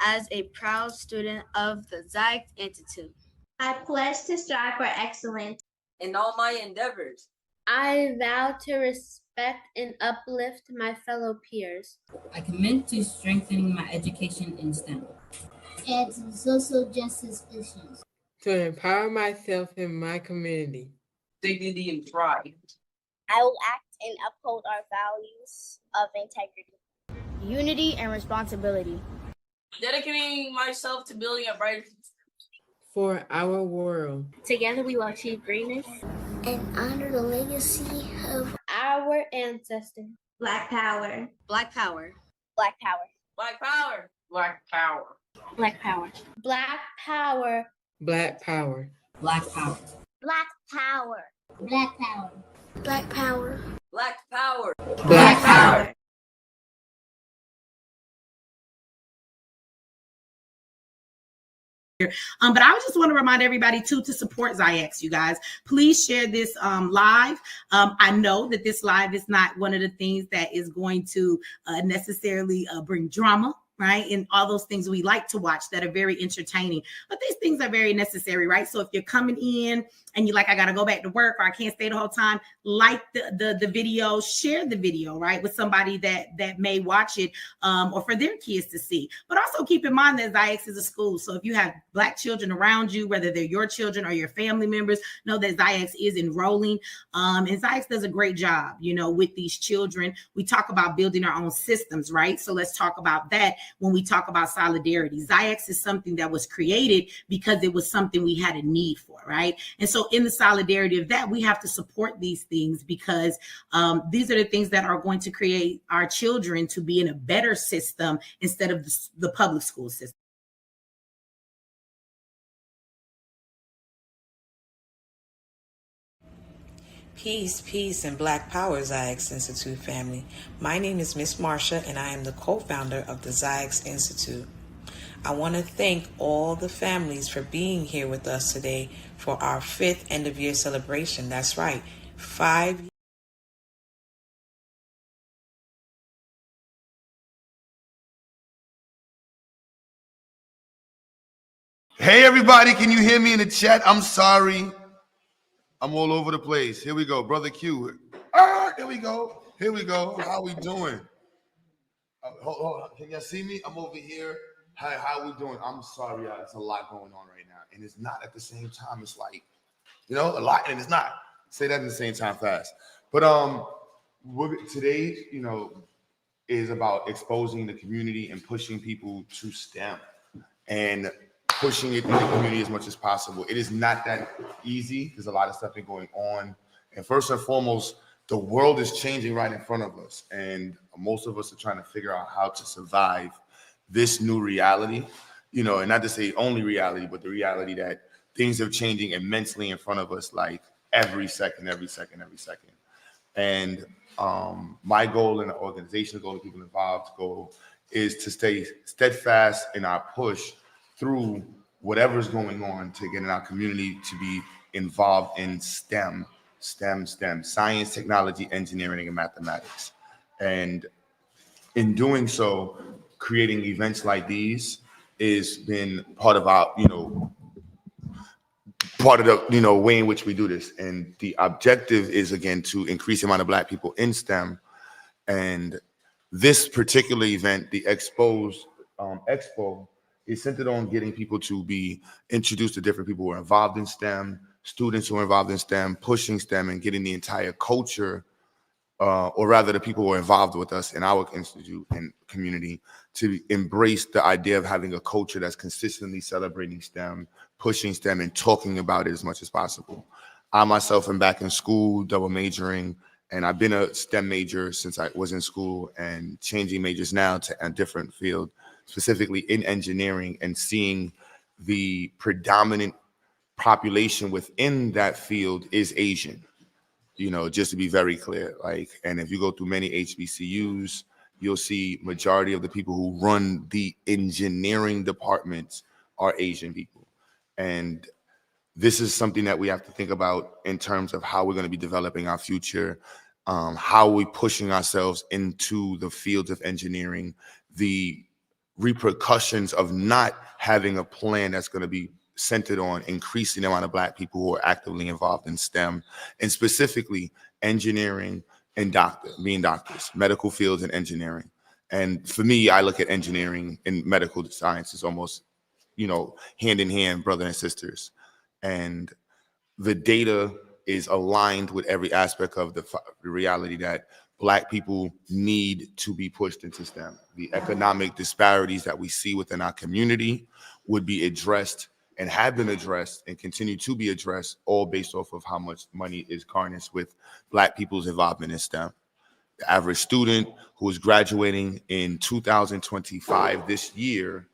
as a proud student of the Zyx Institute. I pledge to strive for excellence in all my endeavors. I vow to respect and uplift my fellow peers. I commit to strengthening my education in STEM and to social justice issues. To empower myself and my community. Dignity and pride. I will act and uphold our values of integrity, unity, and responsibility. Dedicating myself to building a brighter future for our world. Together we will achieve greatness and honor the legacy of our ancestors. Black power. Black power. Black power. Black power. Black power. Black power. Black power. Black power. Black power. Black power. Black power. Black power. Black power. Black power. But I just want to remind everybody too to support Zyx, you guys. Please share this live. I know that this live is not one of the things that is going to necessarily bring drama, right? And all those things we like to watch that are very entertaining. But these things are very necessary, right? So if you're coming in and you're like, I got to go back to work or I can't stay the whole time, like the video, share the video, right? With somebody that may watch it or for their kids to see. But also keep in mind that Zyx is a school. So if you have Black children around you, whether they're your children or your family members, know that Zyx is enrolling. And Zyx does a great job, with these children. We talk about building our own systems, right? So let's talk about that when we talk about solidarity. Zyx is something that was created because it was something we had a need for, right? And so in the solidarity of that, we have to support these things because these are the things that are going to create our children to be in a better system instead of the public school system. Peace, and Black Power Zyx Institute family. My name is Miss Marsha, and I am the co-founder of the Zyx Institute. I want to thank all the families for being here with us today for our 5th end-of-year celebration. That's right, 5 years. Hey, everybody, can you hear me in the chat? I'm sorry. I'm all over the place. Here we go, Brother Q. Here we go. Here we go. How we doing? Hold on. Can y'all see me? I'm over here. Hi, how we doing? I'm sorry, y'all. It's a lot going on right now. And it's not at the same time. It's like, a lot, and it's not. Say that at the same time fast. But today, is about exposing the community and pushing people to STEM and pushing it in the community as much as possible. It is not that easy. There's a lot of stuff going on. And first and foremost, the world is changing right in front of us. And most of us are trying to figure out how to survive this new reality, and not to say only reality, but the reality that things are changing immensely in front of us, like every second. And my goal and the organization's goal, the people involved's goal, is to stay steadfast in our push through whatever's going on to get in our community to be involved in STEM, science, technology, engineering, and mathematics. And in doing so, creating events like these has been part of our, way in which we do this. And the objective is, again, to increase the amount of Black people in STEM. And this particular event, the EXPO, is centered on getting people to be introduced to different people who are involved in STEM, students who are involved in STEM, pushing STEM, and getting the entire culture, or rather the people who are involved with us in our institute and community, to embrace the idea of having a culture that's consistently celebrating STEM, pushing STEM, and talking about it as much as possible. I myself am back in school, double majoring, and I've been a STEM major since I was in school, and changing majors now to a different field, specifically in engineering, and seeing the predominant population within that field is Asian, just to be very clear. And if you go through many HBCUs, you'll see majority of the people who run the engineering departments are Asian people. And this is something that we have to think about in terms of how we're going to be developing our future, how we're pushing ourselves into the fields of engineering, the repercussions of not having a plan that's going to be centered on increasing the amount of Black people who are actively involved in STEM, and specifically engineering and being doctors, medical fields and engineering. And for me, I look at engineering and medical science as almost, hand in hand, brother and sisters. And the data is aligned with every aspect of the reality that Black people need to be pushed into STEM. The economic disparities that we see within our community would be addressed and have been addressed and continue to be addressed, all based off of how much money is garnished with Black people's involvement in STEM. The average student who is graduating in 2025 this year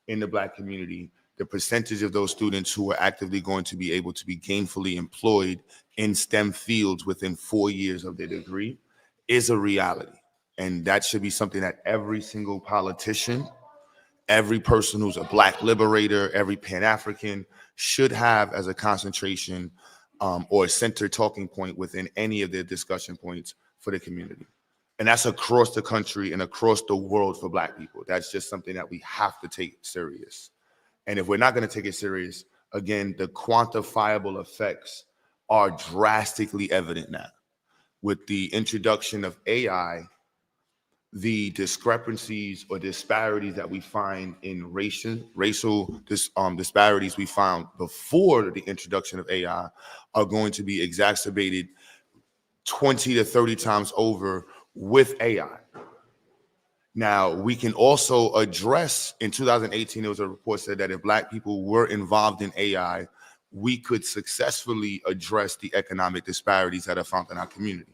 in the Black community, the percentage of those students who are actively going to be able to be gainfully employed in STEM fields within 4 years of their degree is a reality. And that should be something that every single politician, every person who's a Black liberator, every Pan-African should have as a concentration or a center talking point within any of their discussion points for the community. And that's across the country and across the world for Black people. That's just something that we have to take serious. And if we're not going to take it serious, again, the quantifiable effects are drastically evident now. With the introduction of AI, the discrepancies or disparities that we find in racial disparities we found before the introduction of AI are going to be exacerbated 20 to 30 times over with AI. Now, we can also address, in 2018, there was a report said that if Black people were involved in AI, we could successfully address the economic disparities that are found in our community.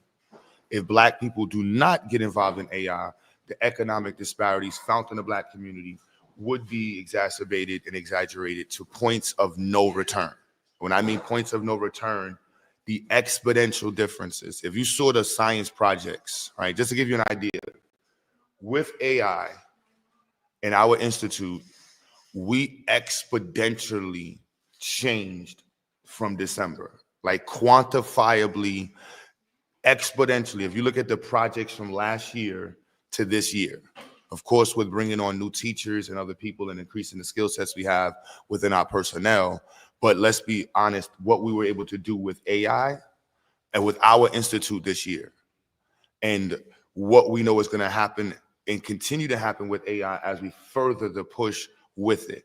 If Black people do not get involved in AI, the economic disparities found in the Black community would be exacerbated and exaggerated to points of no return. When I mean points of no return, the exponential differences. If you saw the science projects, right, just to give you an idea, with AI in our institute, we exponentially changed from December, like quantifiably, exponentially. If you look at the projects from last year to this year, of course, with bringing on new teachers and other people and increasing the skill sets we have within our personnel. But let's be honest, what we were able to do with AI and with our institute this year, and what we know is going to happen and continue to happen with AI as we further the push with it.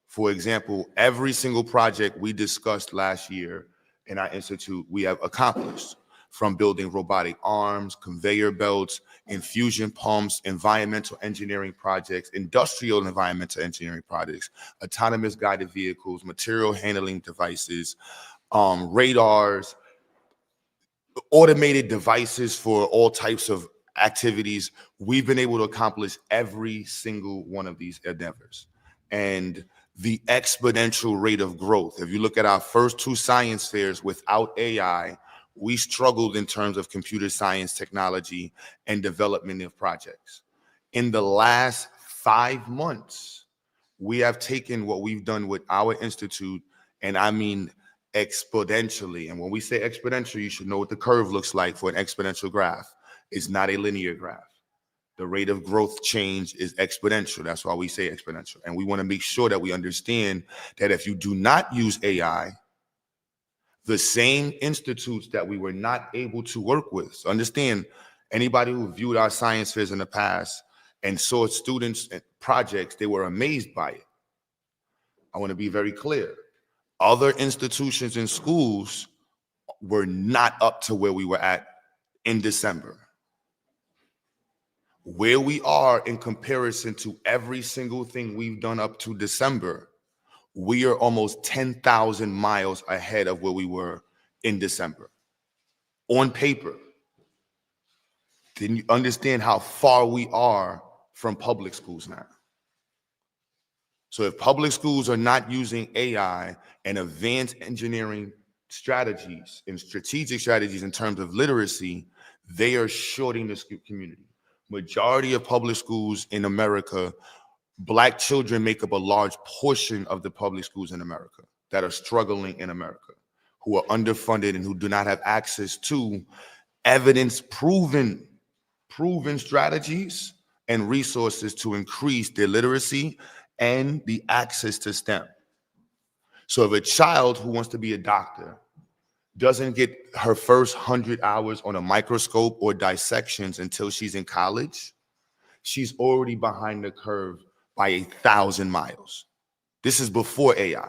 For example, every single project we discussed last year in our institute, we have accomplished, from building robotic arms, conveyor belts, infusion pumps, environmental engineering projects, industrial and environmental engineering projects, autonomous guided vehicles, material handling devices, radars, automated devices for all types of activities. We've been able to accomplish every single one of these endeavors. And the exponential rate of growth, if you look at our first 2 science fairs without AI, we struggled in terms of computer science technology and development of projects. In the last 5 months, we have taken what we've done with our institute, and I mean exponentially. And when we say exponential, you should know what the curve looks like for an exponential graph. It's not a linear graph. The rate of growth change is exponential. That's why we say exponential. And we want to make sure that we understand that if you do not use AI, the same institutes that we were not able to work with. So understand, anybody who viewed our science fairs in the past and saw students and projects, they were amazed by it. I want to be very clear. Other institutions and schools were not up to where we were at in December. Where we are in comparison to every single thing we've done up to December, we are almost 10,000 miles ahead of where we were in December. On paper, then you understand how far we are from public schools now. So if public schools are not using AI and advanced engineering strategies and strategic strategies in terms of literacy, they are shorting the community. Majority of public schools in America, Black children make up a large portion of the public schools in America that are struggling in America, who are underfunded and who do not have access to evidence proven strategies and resources to increase their literacy and the access to STEM. So if a child who wants to be a doctor doesn't get her first 100 hours on a microscope or dissections until she's in college, she's already behind the curve by 1,000 miles. This is before AI.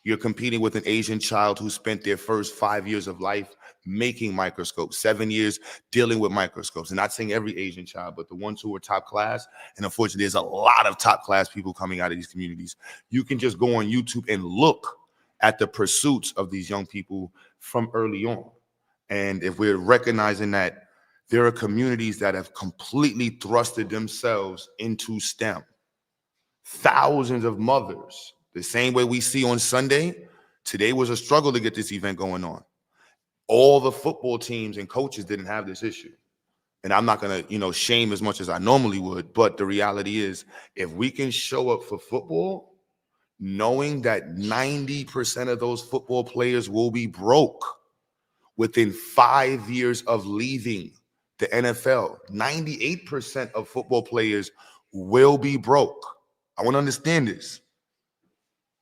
You're competing with an Asian child who spent their first 5 years of life making microscopes, 7 years dealing with microscopes. And not saying every Asian child, but the ones who are top class. And unfortunately, there's a lot of top class people coming out of these communities. You can just go on YouTube and look at the pursuits of these young people from early on. And if we're recognizing that there are communities that have completely thrusted themselves into STEM, thousands of mothers, the same way we see on Sunday, today was a struggle to get this event going on. All the football teams and coaches didn't have this issue. And I'm not going to, shame as much as I normally would, but the reality is if we can show up for football, knowing that 90% of those football players will be broke within 5 years of leaving the NFL, 98% of football players will be broke. I want to understand this.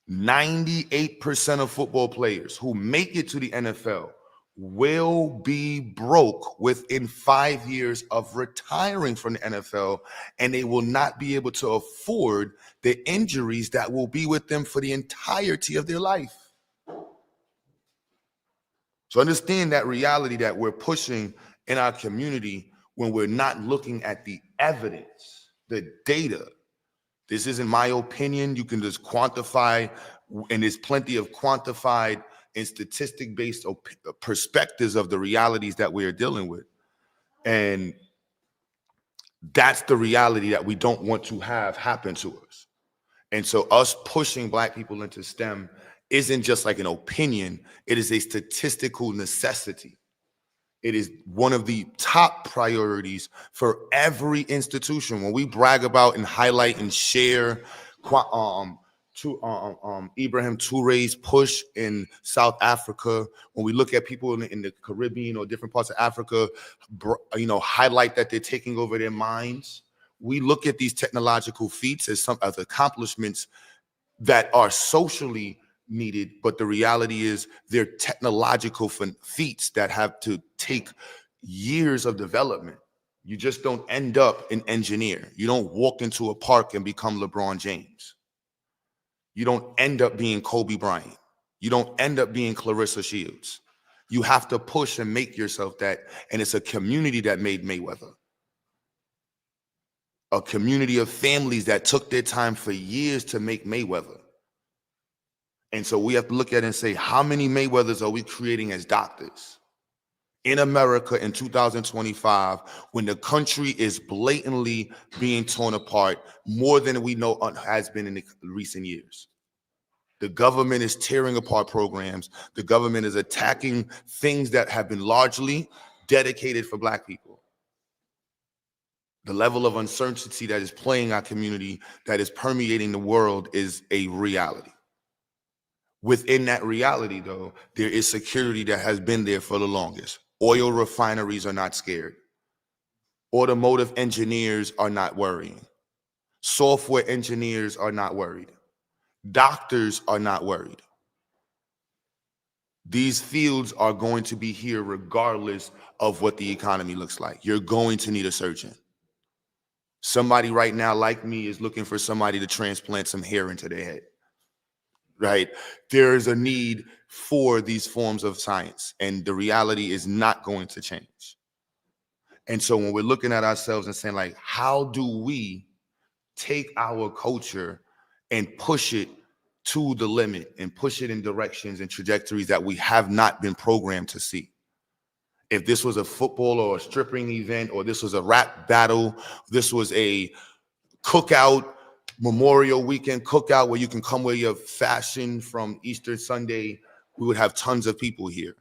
98% of football players who make it to the NFL will be broke within 5 years of retiring from the NFL, and they will not be able to afford the injuries that will be with them for the entirety of their life. So understand that reality that we're pushing in our community when we're not looking at the evidence, the data. This isn't my opinion. You can just quantify, and there's plenty of quantified and statistic-based perspectives of the realities that we are dealing with. And that's the reality that we don't want to have happen to us. And so us pushing Black people into STEM isn't just like an opinion. It is a statistical necessity. It is one of the top priorities for every institution. When we brag about and highlight and share Ibrahim Touré's push in South Africa, when we look at people in the Caribbean or different parts of Africa, highlight that they're taking over their minds, we look at these technological feats as accomplishments that are socially needed, but the reality is they're technological feats that have to take years of development. You just don't end up an engineer. You don't walk into a park and become LeBron James. You don't end up being Kobe Bryant. You don't end up being Clarissa Shields. You have to push and make yourself that, and it's a community that made Mayweather. A community of families that took their time for years to make Mayweather. And so we have to look at it and say, how many Mayweathers are we creating as doctors in America in 2025 when the country is blatantly being torn apart more than we know has been in the recent years? The government is tearing apart programs. The government is attacking things that have been largely dedicated for Black people. The level of uncertainty that is plaguing our community, that is permeating the world, is a reality. Within that reality, though, there is security that has been there for the longest. Oil refineries are not scared. Automotive engineers are not worrying. Software engineers are not worried. Doctors are not worried. These fields are going to be here regardless of what the economy looks like. You're going to need a surgeon. Somebody right now, like me, is looking for somebody to transplant some hair into their head. Right? There is a need for these forms of science, and the reality is not going to change. And so when we're looking at ourselves and saying, like, how do we take our culture and push it to the limit and push it in directions and trajectories that we have not been programmed to see? If this was a football or a stripping event, or this was a rap battle, this was a cookout, Memorial Weekend cookout where you can come wear your fashion from Easter Sunday, we would have tons of people here.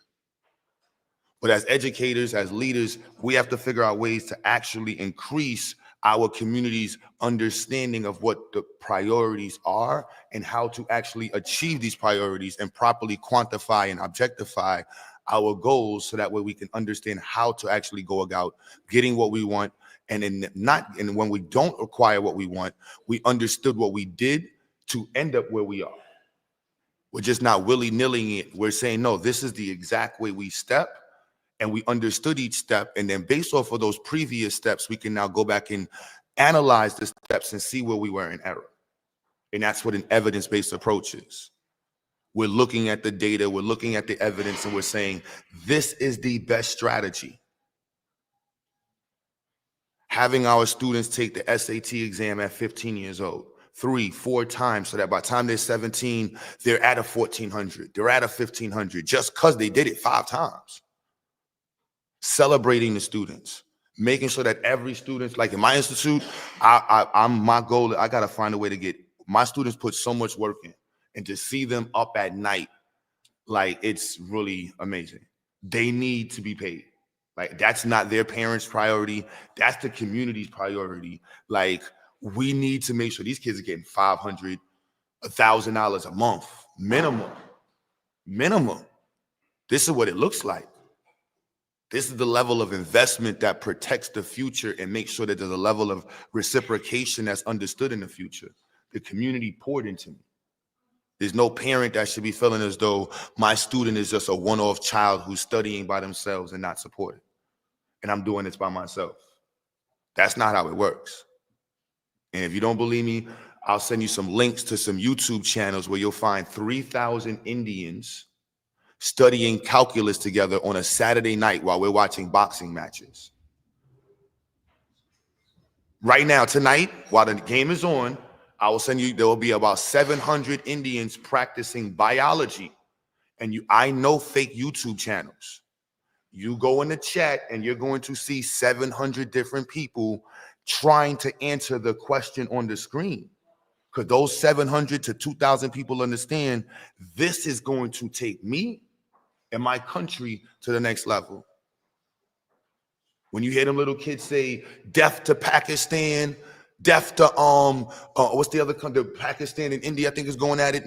But as educators, as leaders, we have to figure out ways to actually increase our community's understanding of what the priorities are and how to actually achieve these priorities and properly quantify and objectify our goals so that way we can understand how to actually go about getting what we want. And when we don't acquire what we want, we understood what we did to end up where we are. We're just not willy-nilly it. We're saying, no, this is the exact way we step, and we understood each step. And then based off of those previous steps, we can now go back and analyze the steps and see where we were in error. And that's what an evidence-based approach is. We're looking at the data, we're looking at the evidence, and we're saying, this is the best strategy. Having our students take the SAT exam at 15 years old, 3-4 times, so that by the time they're 17, they're at a 1400, they're at a 1500, just because they did it 5 times. Celebrating the students, making sure that every student, like in my institute, my goal, I got to find a way to get my students put so much work in, and to see them up at night, like, it's really amazing. They need to be paid. Like, that's not their parents' priority. That's the community's priority. Like, we need to make sure these kids are getting $500, $1,000 a month, minimum. This is what it looks like. This is the level of investment that protects the future and makes sure that there's a level of reciprocation that's understood in the future. The community poured into me. There's no parent that should be feeling as though my student is just a one-off child who's studying by themselves and not supported, and I'm doing this by myself. That's not how it works. And if you don't believe me, I'll send you some links to some YouTube channels where you'll find 3,000 Indians studying calculus together on a Saturday night while we're watching boxing matches. Right now, tonight, while the game is on, I will send you, there will be about 700 Indians practicing biology. And I know fake YouTube channels. You go in the chat and you're going to see 700 different people trying to answer the question on the screen. Because those 700 to 2,000 people understand this is going to take me and my country to the next level. When you hear them little kids say, death to Pakistan, death to what's the other country? Pakistan and India, I think, is going at it.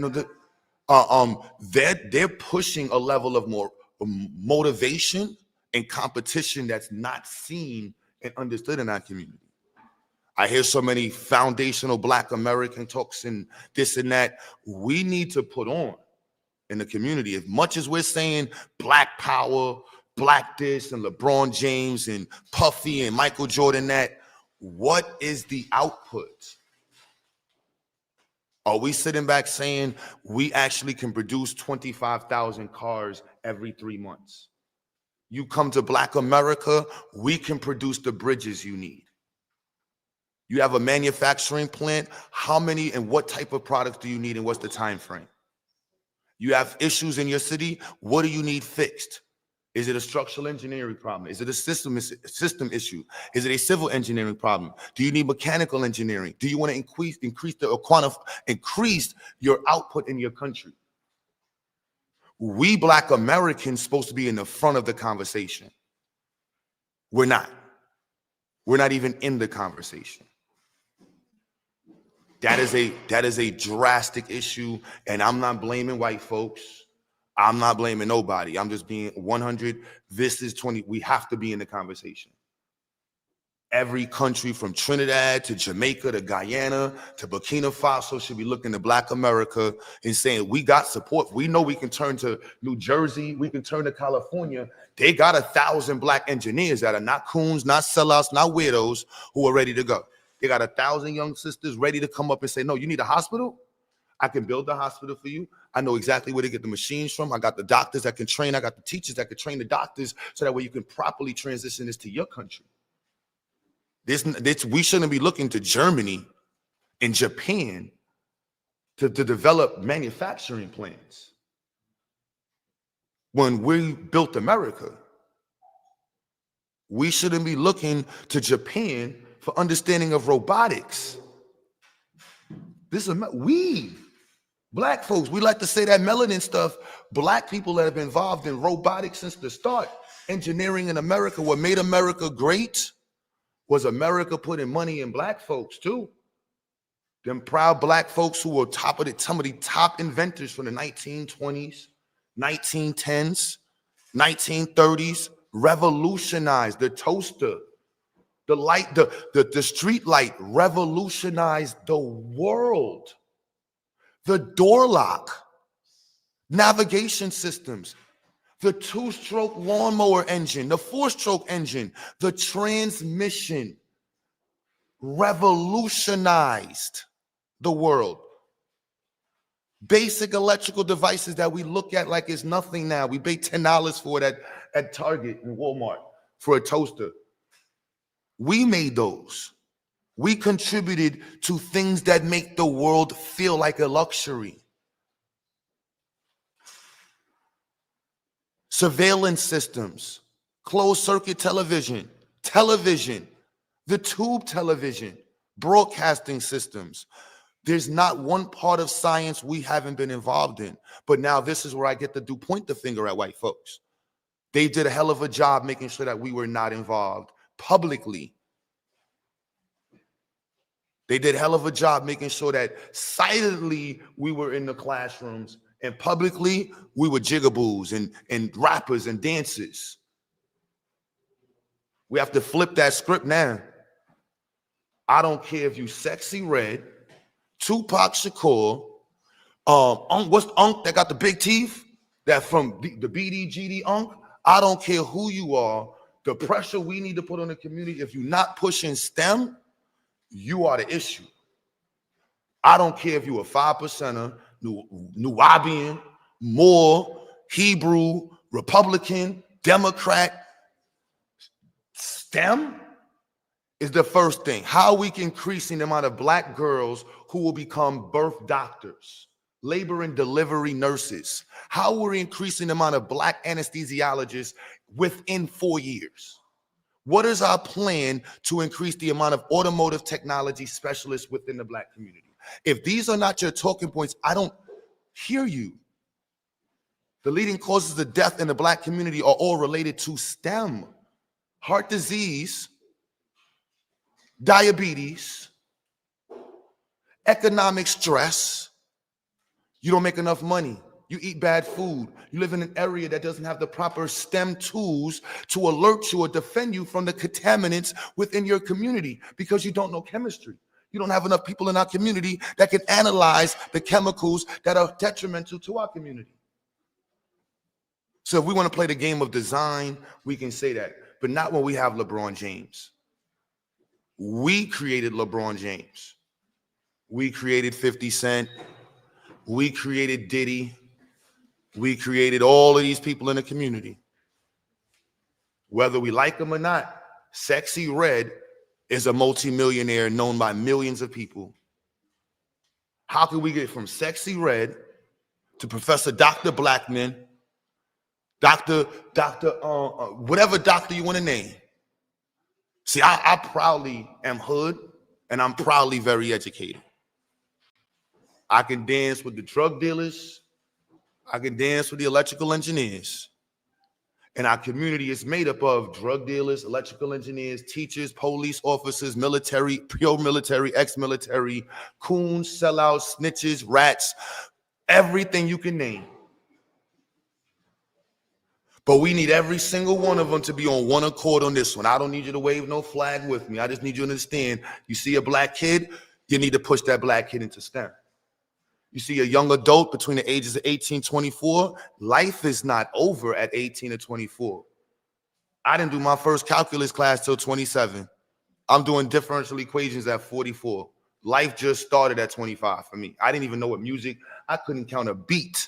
They're pushing a level of more motivation and competition that's not seen and understood in our community. I hear so many foundational Black American talks and this and that. We need to put on in the community, as much as we're saying Black power, Black this, and LeBron James and Puffy and Michael Jordan that, what is the output? Are we sitting back saying we actually can produce 25,000 cars every 3 months? You come to Black America, we can produce the bridges you need. You have a manufacturing plant, how many and what type of products do you need and what's the time frame? You have issues in your city, what do you need fixed? Is it a structural engineering problem? Is it a system issue? Is it a civil engineering problem? Do you need mechanical engineering? Do you want to increase your output in your country? We Black Americans supposed to be in the front of the conversation. We're not. We're not even in the conversation. That is a drastic issue, and I'm not blaming white folks. I'm not blaming nobody. I'm just being 100. This is 20. We have to be in the conversation. Every country from Trinidad to Jamaica to Guyana to Burkina Faso should be looking to Black America and saying, we got support. We know we can turn to New Jersey. We can turn to California. They got 1,000 Black engineers that are not coons, not sellouts, not weirdos, who are ready to go. They got 1,000 young sisters ready to come up and say, no, you need a hospital? I can build the hospital for you. I know exactly where to get the machines from. I got the doctors that can train. I got the teachers that can train the doctors so that way you can properly transition this to your country. We shouldn't be looking to Germany and Japan to develop manufacturing plants when we built America. We shouldn't be looking to Japan for understanding of robotics. This is we Black folks, we like to say that melanin stuff. Black people that have been involved in robotics since the start, engineering in America. What made America great was America putting money in Black folks too. Them proud Black folks who were some of the top inventors from the 1920s, 1910s, 1930s, revolutionized the toaster, the light, the street light revolutionized the world. The door lock, navigation systems, the two-stroke lawnmower engine, the four-stroke engine, the transmission revolutionized the world. Basic electrical devices that we look at like it's nothing now. We pay $10 for it at Target and Walmart for a toaster. We made those. We contributed to things that make the world feel like a luxury. Surveillance systems, closed circuit television, the tube television, broadcasting systems. There's not one part of science we haven't been involved in. But now this is where I get to point the finger at white folks. They did a hell of a job making sure that we were not involved publicly. They did a hell of a job making sure that silently we were in the classrooms and publicly we were jigaboos and rappers and dancers. We have to flip that script now. I don't care if you Sexy Red, Tupac Shakur, what's Unc that got the big teeth? That from the BDGD Unc? I don't care who you are. The pressure we need to put on the community, if you're not pushing STEM, you are the issue. I don't care if you're a 5%er, Nubian, Moor, Hebrew, Republican, Democrat. STEM is the first thing. How are we increasing the amount of black girls who will become birth doctors, labor and delivery nurses? How are we increasing the amount of black anesthesiologists within 4 years? What is our plan to increase the amount of automotive technology specialists within the black community? If these are not your talking points, I don't hear you. The leading causes of death in the black community are all related to STEM. Heart disease, diabetes, economic stress. You don't make enough money. You eat bad food. You live in an area that doesn't have the proper STEM tools to alert you or defend you from the contaminants within your community because you don't know chemistry. You don't have enough people in our community that can analyze the chemicals that are detrimental to our community. So if we want to play the game of design, we can say that, but not when we have LeBron James. We created LeBron James. We created 50 Cent. We created Diddy. We created all of these people in the community. Whether we like them or not, Sexy Red is a multimillionaire known by millions of people. How can we get from Sexy Red to Professor Dr. Blackman, whatever doctor you want to name? See, I proudly am hood, and I'm proudly very educated. I can dance with the drug dealers. I can dance with the electrical engineers. And our community is made up of drug dealers, electrical engineers, teachers, police officers, military, pure military, ex-military, coons, sellouts, snitches, rats, everything you can name. But we need every single one of them to be on one accord on this one. I don't need you to wave no flag with me. I just need you to understand, you see a black kid, you need to push that black kid into STEM. You see a young adult between the ages of 18 and 24, life is not over at 18 or 24. I didn't do my first calculus class till 27. I'm doing differential equations at 44. Life just started at 25 for me. I didn't even know what music, I couldn't count a beat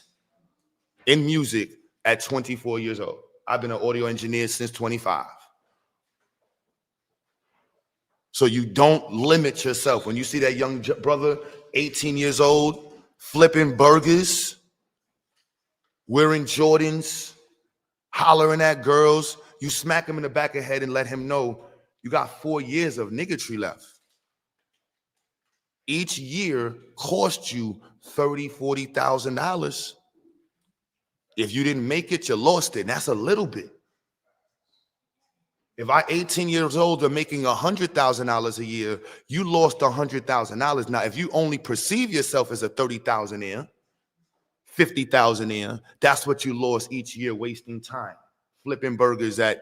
in music at 24 years old. I've been an audio engineer since 25. So you don't limit yourself. When you see that young brother, 18 years old, flipping burgers, wearing Jordans, hollering at girls, you smack him in the back of the head and let him know you got 4 years of niggotry left. Each year cost you $30,000, $40,000. If you didn't make it, you lost it. And that's a little bit. If I 18 years old are making $100,000 a year, you lost $100,000. Now, if you only perceive yourself as a 30,000-aire, 50,000-aire, that's what you lost each year wasting time. flipping burgers at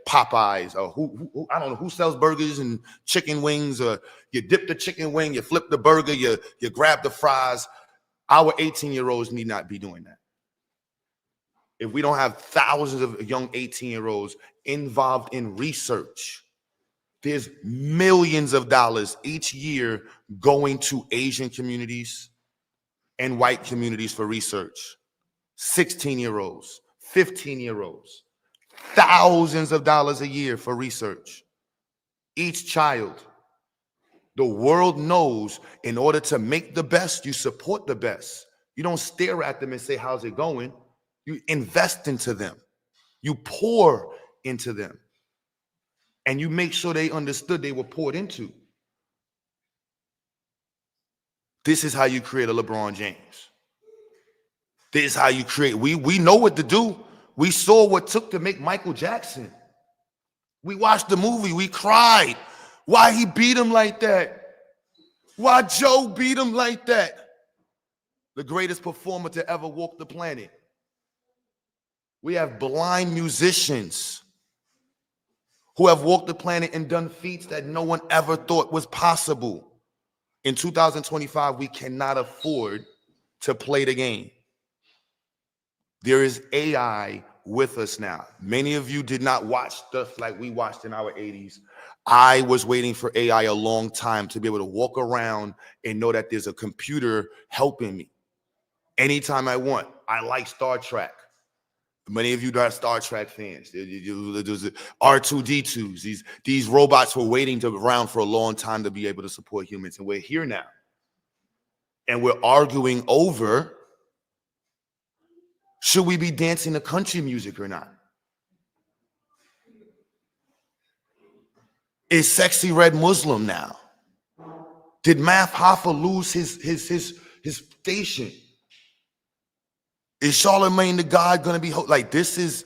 Popeyes, or who I don't know who sells burgers and chicken wings, or you dip the chicken wing, you flip the burger, you grab the fries. Our 18-year-olds need not be doing that. If we don't have thousands of young 18-year-olds involved in research, there's millions of dollars each year going to Asian communities and white communities for research. 16-year-olds, 15-year-olds, thousands of dollars a year for research. Each child. The world knows in order to make the best, you support the best. You don't stare at them and say, how's it going? You invest into them. You pour into them. And you make sure they understood they were poured into. This is how you create a LeBron James. This is how you create. We know what to do. We saw what it took to make Michael Jackson. We watched the movie. We cried. Why he beat him like that? Why Joe beat him like that? The greatest performer to ever walk the planet. We have blind musicians who have walked the planet and done feats that no one ever thought was possible. In 2025, we cannot afford to play the game. There is AI with us now. Many of you did not watch stuff like we watched in our 80s. I was waiting for AI a long time to be able to walk around and know that there's a computer helping me anytime I want. I like Star Trek. Many of you are Star Trek fans. There's R2-D2s. These robots were waiting around for a long time to be able to support humans, and we're here now. And we're arguing over, should we be dancing to country music or not? Is Sexy Red Muslim now? Did Math Hoffa lose his station? Is Charlemagne the God going to be like, this is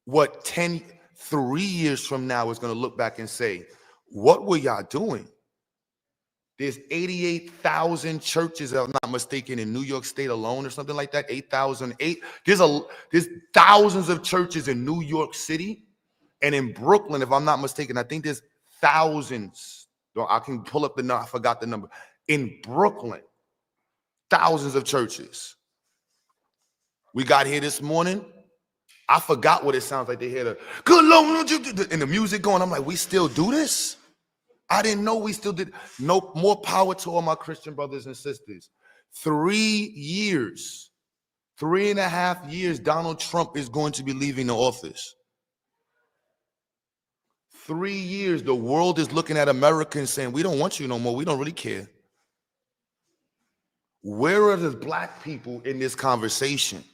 what 3 years from now is going to look back and say, what were y'all doing? There's 88,000 churches, if I'm not mistaken, in New York State alone, or something like that. 8,008. There's thousands of churches in New York City, and in Brooklyn, if I'm not mistaken, I think there's thousands. I can pull up the number. I forgot the number. In Brooklyn, thousands of churches. We got here this morning. I forgot what it sounds like. They hear the good Lord and the music going. I'm like, we still do this? I didn't know we still did. No, more power to all my Christian brothers and sisters. 3 years, 3.5 years, Donald Trump is going to be leaving the office. 3 years, the world is looking at America and saying, we don't want you no more. We don't really care. Where are the black people in this conversation?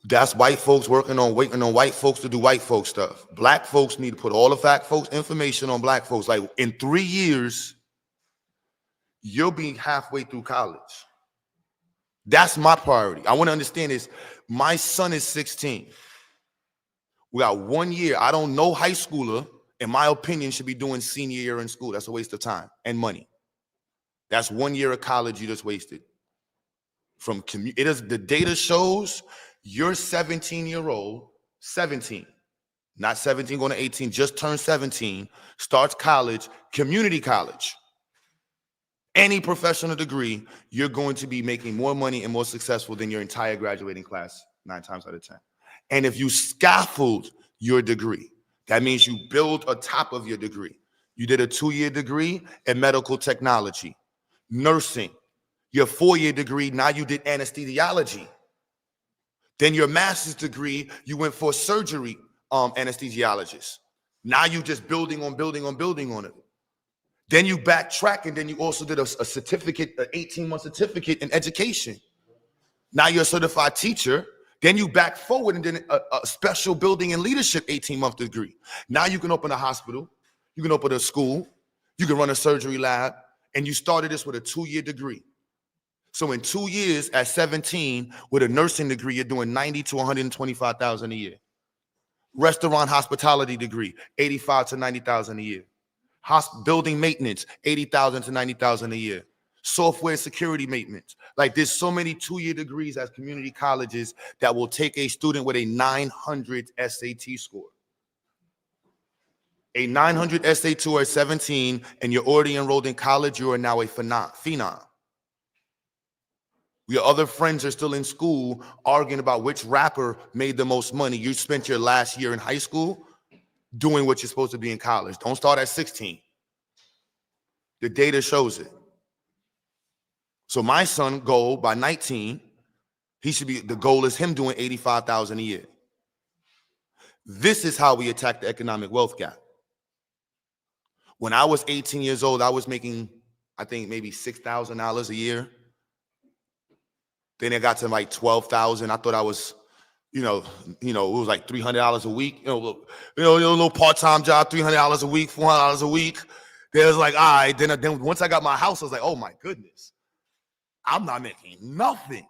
That's white folks waiting on white folks to do white folks stuff. Black folks need to put all the fact folks information on black folks. Like, in 3 years, you'll be halfway through college. That's my priority. I want to understand this. My son is 16. We got 1 year. I don't know high schooler, in my opinion, should be doing senior year in school. That's a waste of time and money. That's 1 year of college you just wasted. The data shows your 17-year-old, 17, not 17 going to 18, just turned 17, starts college, community college. Any professional degree, you're going to be making more money and more successful than your entire graduating class 9 times out of 10. And if you scaffold your degree, that means you build on top of your degree. You did a 2-year degree in medical technology, nursing. Your 4-year degree, now you did anesthesiology. Then your master's degree, you went for surgery anesthesiologist. Now you just building on it. Then you backtrack, and then you also did a certificate, an 18-month certificate in education. Now you're a certified teacher. Then you back forward and then a special building and leadership 18-month degree. Now you can open a hospital, you can open a school, you can run a surgery lab, and you started this with a 2-year degree. So in 2 years, at 17, with a nursing degree, you're doing $90,000 to $125,000 a year. Restaurant hospitality degree, $85,000 to $90,000 a year. Building maintenance, $80,000 to $90,000 a year. software security maintenance. Like there's so many 2-year degrees at community colleges that will take a student with a 900 SAT score. A 900 SAT or 17, and you're already enrolled in college, you are now a phenom. Your other friends are still in school arguing about which rapper made the most money. You spent your last year in high school doing what you're supposed to be in college. Don't start at 16. The data shows it. So my son goal by 19, the goal is him doing 85,000 a year. This is how we attack the economic wealth gap. When I was 18 years old, I was making, I think maybe $6,000 a year. Then it got to like 12,000. I thought I was, it was like $300 a week. A little part-time job, $300 a week, $400 a week. Then it was like, all right. Then once I got my house, I was like, oh my goodness, I'm not making nothing.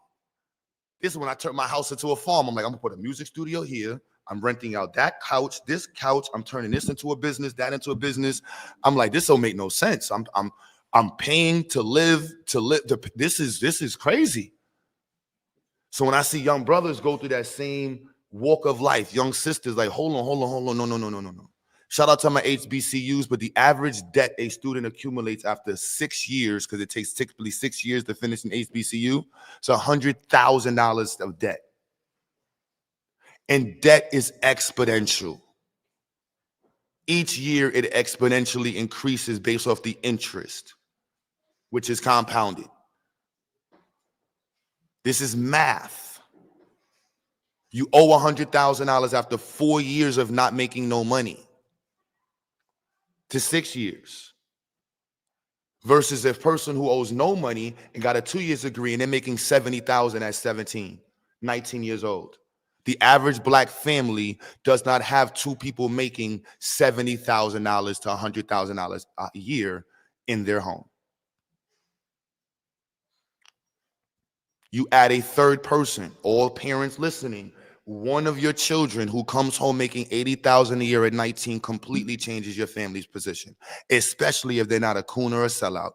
This is when I turned my house into a farm. I'm like, I'm gonna put a music studio here. I'm renting out that couch, this couch. I'm turning this into a business, that into a business. I'm like, this don't make no sense. I'm paying to live. This is crazy. So when I see young brothers go through that same walk of life, young sisters like, hold on, no. Shout out to my HBCUs, but the average debt a student accumulates after 6 years, because it takes typically 6 years to finish an HBCU, so $100,000 of debt. And debt is exponential. Each year it exponentially increases based off the interest, which is compounded. This is math. You owe $100,000 after 4 years of not making no money to 6 years, versus a person who owes no money and got a 2-year degree and they're making $70,000 at 17, 19 years old. The average black family does not have two people making $70,000 to $100,000 a year in their home. You add a third person, all parents listening, one of your children who comes home making $80,000 a year at 19 completely changes your family's position, especially if they're not a coon or a sellout.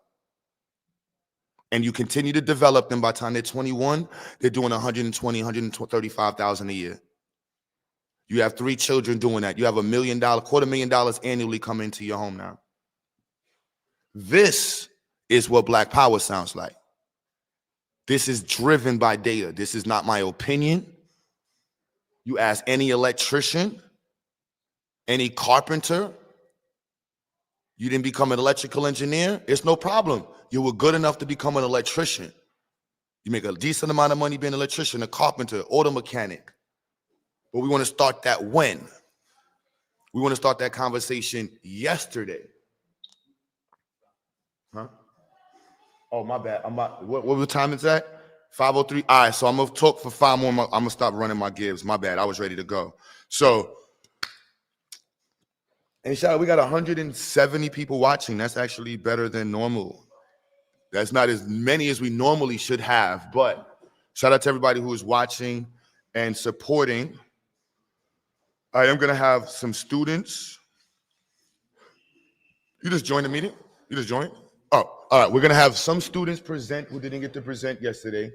And you continue to develop them. By the time they're 21, they're doing $120,000, $135,000 a year. You have 3 children doing that. You have $1 million, $250,000 annually coming into your home now. This is what Black Power sounds like. This is driven by data. This is not my opinion. You ask any electrician, any carpenter, you didn't become an electrical engineer, it's no problem. You were good enough to become an electrician. You make a decent amount of money being an electrician, a carpenter, auto mechanic. But we want to start that when? We want to start that conversation yesterday. Huh? Oh, my bad. What time is that? 5:03. All right, so I'm going to talk for 5 more. I'm going to stop running my gives. My bad. I was ready to go. So, and shout out, we got 170 people watching. That's actually better than normal. That's not as many as we normally should have, but shout out to everybody who is watching and supporting. I am going to have some students. You just joined the meeting? You just joined? Oh, all right. We're going to have some students present who didn't get to present yesterday.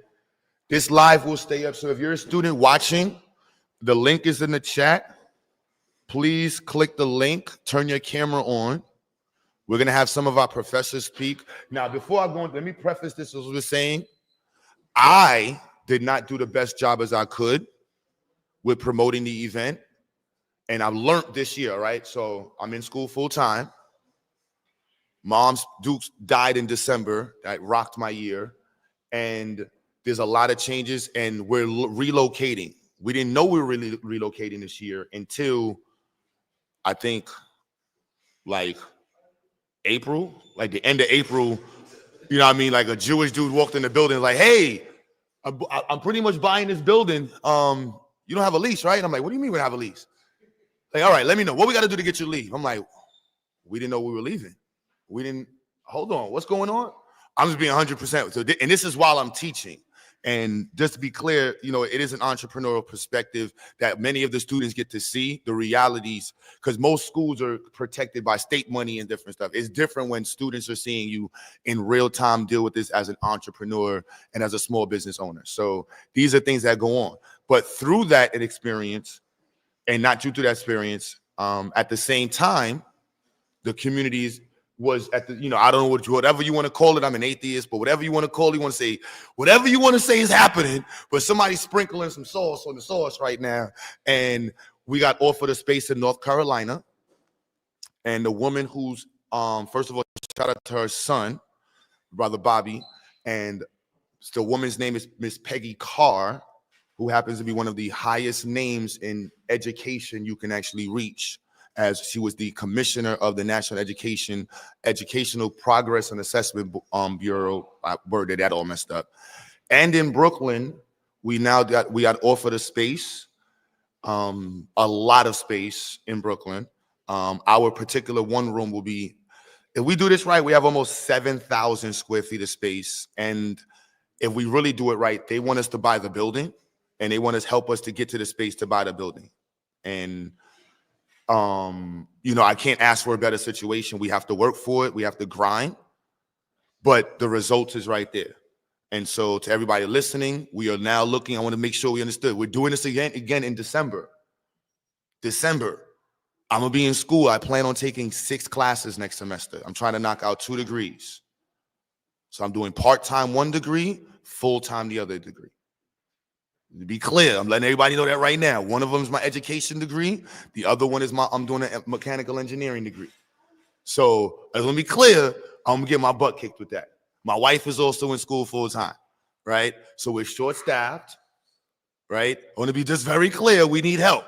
This live will stay up. So if you're a student watching, the link is in the chat. Please click the link, turn your camera on. We're going to have some of our professors speak. Now, before I go on, let me preface this as I was saying. I did not do the best job as I could with promoting the event. And I've learned this year, right? So I'm in school full time. Mom's Dukes died in December. That rocked my year. And there's a lot of changes, and we're relocating. We didn't know we were really relocating this year until I think like April, like the end of April. You know what I mean? Like a Jewish dude walked in the building like, hey, I'm pretty much buying this building. You don't have a lease, right? And I'm like, what do you mean we don't have a lease? Like, all right, let me know. What we got to do to get you to leave? I'm like, we didn't know we were leaving. We didn't, hold on, what's going on? I'm just being 100%. So, and this is while I'm teaching. And just to be clear, you know, it is an entrepreneurial perspective that many of the students get to see the realities, because most schools are protected by state money and different stuff. It's different when students are seeing you in real time deal with this as an entrepreneur and as a small business owner. So these are things that go on. But through that experience, and not due to that experience, at the same time, the communities was at the, you know, I don't know whatever you want to call it. I'm an atheist, but whatever you want to call it, you want to say, whatever you want to say is happening, but somebody's sprinkling some sauce on the sauce right now. And we got offered a space in North Carolina. And the woman who's, first of all, shout out to her son, brother Bobby. And the woman's name is Miss Peggy Carr, who happens to be one of the highest names in education you can actually reach, as she was the commissioner of the National Educational Progress and Assessment Bureau. I worded that all messed up. And in Brooklyn, we got offered a space, a lot of space in Brooklyn. Our particular one room will be, if we do this right, we have almost 7,000 square feet of space. And if we really do it right, they want us to buy the building, and they want us help us to get to the space to buy the building. And you know, I can't ask for a better situation. We have to work for it. We have to grind, but the result is right there. And so to everybody listening, we are now looking, I want to make sure we understood. We're doing this again in December. I'm going to be in school. I plan on taking 6 classes next semester. I'm trying to knock out 2 degrees. So I'm doing part-time 1 degree, full-time the other degree. To be clear, I'm letting everybody know that right now. One of them is my education degree. The other one is I'm doing a mechanical engineering degree. So let me be clear, I'm gonna get my butt kicked with that. My wife is also in school full time, right? So we're short-staffed, right? I want to be just very clear, we need help,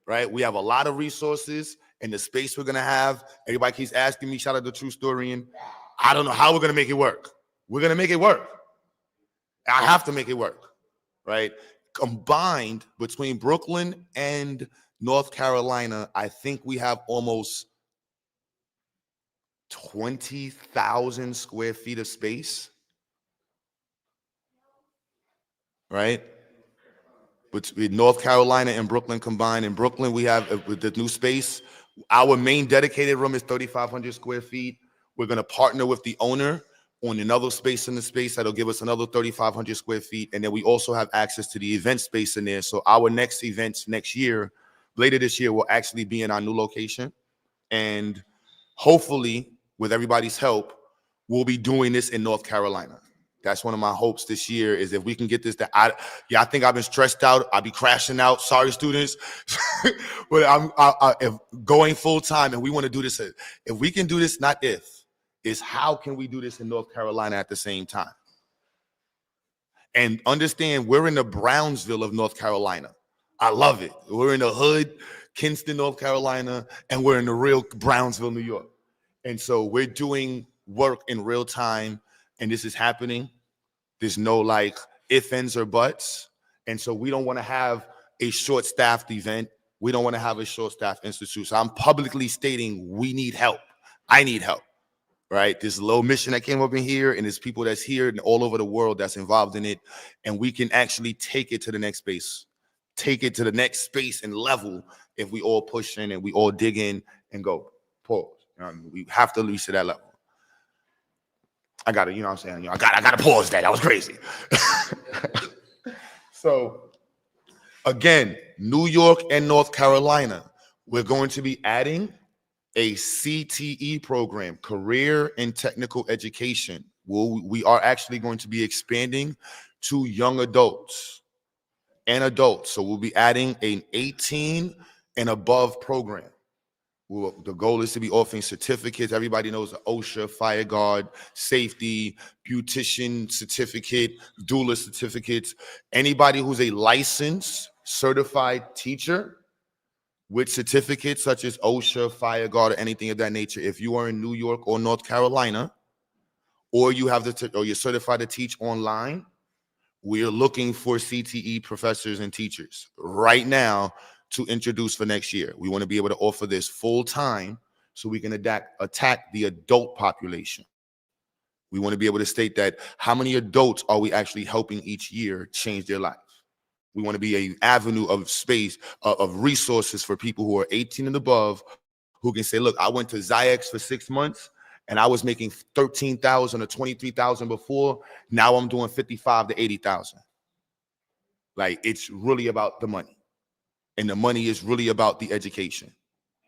right? We have a lot of resources and the space we're gonna have. Everybody keeps asking me, shout out to True Storian. I don't know how we're gonna make it work. We're gonna make it work. I have to make it work. Right? Combined between Brooklyn and North Carolina, I think we have almost 20,000 square feet of space. Right? Between North Carolina and Brooklyn combined. In Brooklyn, we have, with the new space, our main dedicated room is 3,500 square feet. We're going to partner with the owner on another space in the space that'll give us another 3,500 square feet. And then we also have access to the event space in there. So our next events next year, later this year, will actually be in our new location. And hopefully, with everybody's help, we'll be doing this in North Carolina. That's one of my hopes this year, is if we can get this, I think I've been stressed out. I'll be crashing out. Sorry, students. But if going full time, and we want to do this. If we can do this, not if, is how can we do this in North Carolina at the same time? And understand, we're in the Brownsville of North Carolina. I love it. We're in the hood, Kinston, North Carolina, and we're in the real Brownsville, New York. And so we're doing work in real time, and this is happening. There's no like ifs, ands, or buts. And so we don't want to have a short-staffed event. We don't want to have a short-staffed institute. So I'm publicly stating we need help. I need help. Right? This little mission that came up in here, and there's people that's here and all over the world that's involved in it. And we can actually take it to the next space, take it to the next space and level if we all push in and we all dig in and go. Pause. We have to reach to that level. I got to, you know what I'm saying? I got to pause that. That was crazy. So again, New York and North Carolina, we're going to be adding a CTE program, career and technical education. We are actually going to be expanding to young adults and adults. So we'll be adding an 18 and above program. The goal is to be offering certificates. Everybody knows the OSHA, fire guard, safety, beautician certificate, doula certificates. Anybody who's a licensed, certified teacher with certificates such as OSHA, fire guard, or anything of that nature, if you are in New York or North Carolina, or you have or you're certified to teach online, we are looking for CTE professors and teachers right now to introduce for next year. We want to be able to offer this full time so we can attack the adult population. We want to be able to state that how many adults are we actually helping each year change their life? We want to be an avenue of space, of resources for people who are 18 and above, who can say, look, I went to Zyx for 6 months and I was making 13,000 or 23,000 before. Now I'm doing 55 to 80,000. Like, it's really about the money. And the money is really about the education.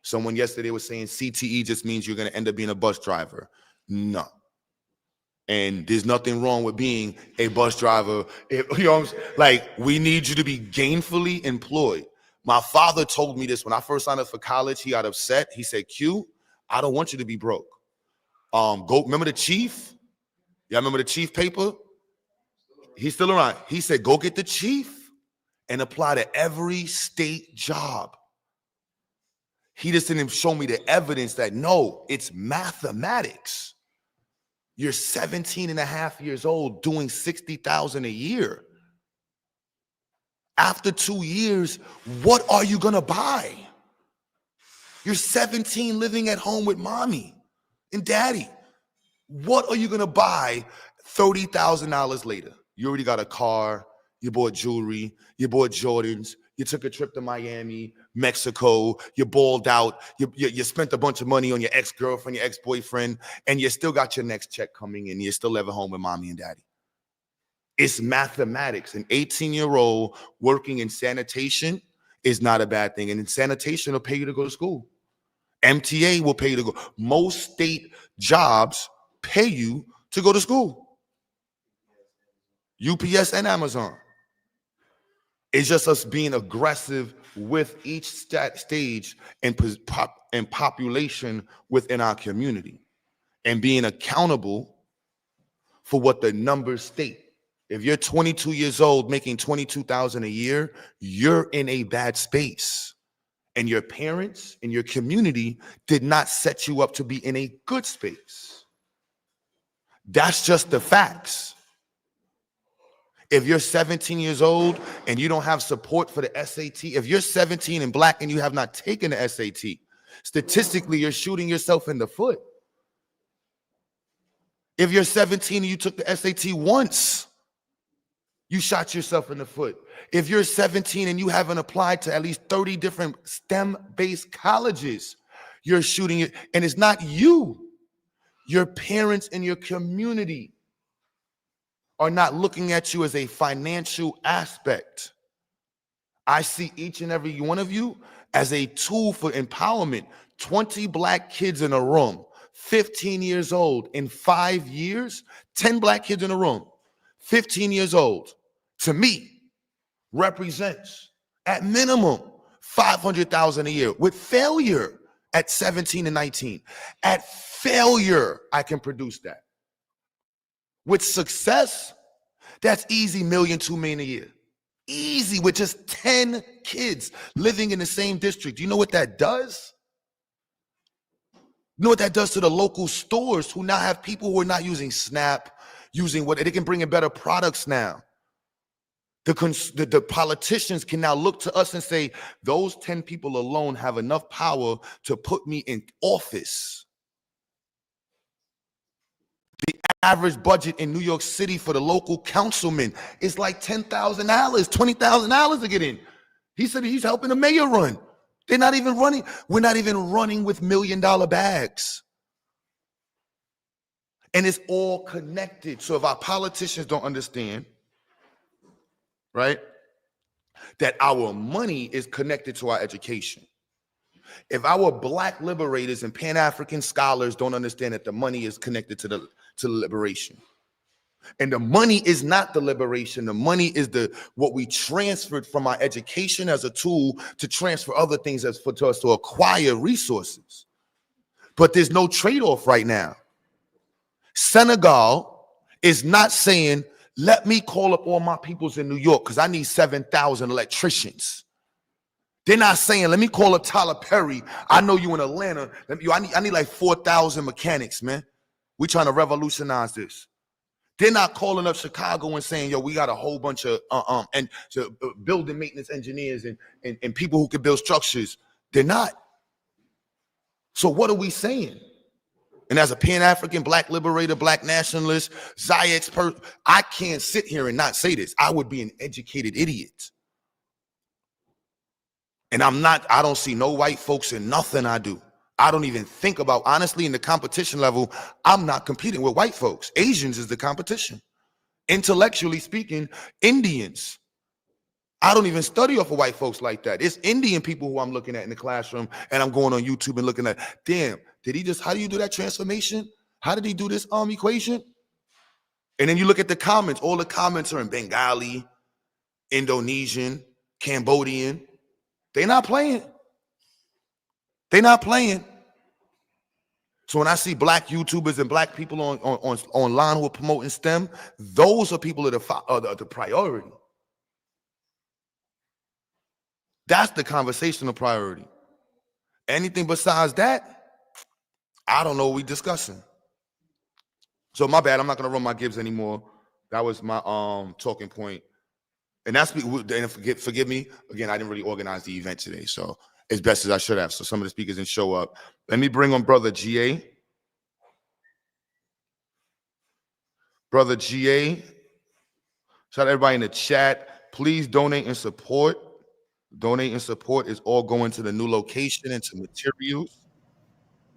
Someone yesterday was saying CTE just means you're going to end up being a bus driver. No. And there's nothing wrong with being a bus driver. You know what I'm saying? Like, we need you to be gainfully employed. My father told me this when I first signed up for college. He got upset. He said, Q, I don't want you to be broke. Go, remember the chief? Y'all remember the chief paper? He's still around. He said, go get the chief and apply to every state job. He just didn't show me the evidence that, no, it's mathematics. You're 17 and a half years old doing 60,000 a year. After 2 years, what are you going to buy? You're 17 living at home with mommy and daddy. What are you going to buy $30,000 later? You already got a car. You bought jewelry. You bought Jordans. You took a trip to Miami, Mexico. You balled out. You spent a bunch of money on your ex-girlfriend, your ex-boyfriend, and you still got your next check coming in. You still live at home with mommy and daddy. It's mathematics. An 18-year-old working in sanitation is not a bad thing. And in sanitation will pay you to go to school. MTA will pay you to go. Most state jobs pay you to go to school. UPS and Amazon. It's just us being aggressive with each stage and population within our community and being accountable for what the numbers state. If you're 22 years old making 22,000 a year, you're in a bad space. And your parents and your community did not set you up to be in a good space. That's just the facts. If you're 17 years old and you don't have support for the SAT, if you're 17 and black and you have not taken the SAT, statistically, you're shooting yourself in the foot. If you're 17 and you took the SAT once, you shot yourself in the foot. If you're 17 and you haven't applied to at least 30 different STEM-based colleges, you're shooting it. And it's not you. Your parents and your community are not looking at you as a financial aspect. I see each and every one of you as a tool for empowerment. 20 black kids in a room, 15 years old. In 5 years, 10 black kids in a room, 15 years old, to me, represents at minimum 500,000 a year. With failure at 17 and 19, at failure, I can produce that. With success, that's easy, $1 million, $2 million a year. Easy, with just 10 kids living in the same district. You know what that does? You know what that does to the local stores who now have people who are not using SNAP, using what they can bring in better products now. The politicians can now look to us and say, those 10 people alone have enough power to put me in office. The average budget in New York City for the local councilman is like $10,000, $20,000 to get in. He said he's helping the mayor run. They're not even running. We're not even running with $1 million bags. And it's all connected. So if our politicians don't understand, right, that our money is connected to our education. If our black liberators and Pan-African scholars don't understand that the money is connected to the liberation. And the money is not the liberation. The money is what we transferred from our education as a tool to transfer other things as for us to acquire resources. But there's no trade-off right now. Senegal is not saying, let me call up all my peoples in New York because I need 7,000 electricians. They're not saying, let me call up Tyler Perry. I know you in Atlanta. I need like 4,000 mechanics, man. We're trying to revolutionize this. They're not calling up Chicago and saying, yo, we got a whole bunch of building maintenance engineers and people who can build structures. They're not. So what are we saying? And as a Pan-African, Black liberator, Black nationalist, Zayx I can't sit here and not say this. I would be an educated idiot. And I don't see no white folks in nothing I do. I don't even think about, honestly, in the competition level, I'm not competing with white folks. Asians is the competition. Intellectually speaking, Indians. I don't even study off of white folks like that. It's Indian people who I'm looking at in the classroom, and I'm going on YouTube and looking at, damn, how do you do that transformation? How did he do this equation? And then you look at the comments. All the comments are in Bengali, Indonesian, Cambodian. They're not playing. They're not playing. So when I see Black YouTubers and Black people online who are promoting STEM, those are people that are the priority. That's the conversational priority. Anything besides that, I don't know what we're discussing. So my bad, I'm not gonna run my Gibbs anymore. That was my talking point. And forgive me, again, I didn't really organize the event today, so as best as I should have. So some of the speakers didn't show up. Let me bring on Brother GA. Brother GA, shout out everybody in the chat. Please donate and support. Donate and support is all going to the new location and to materials.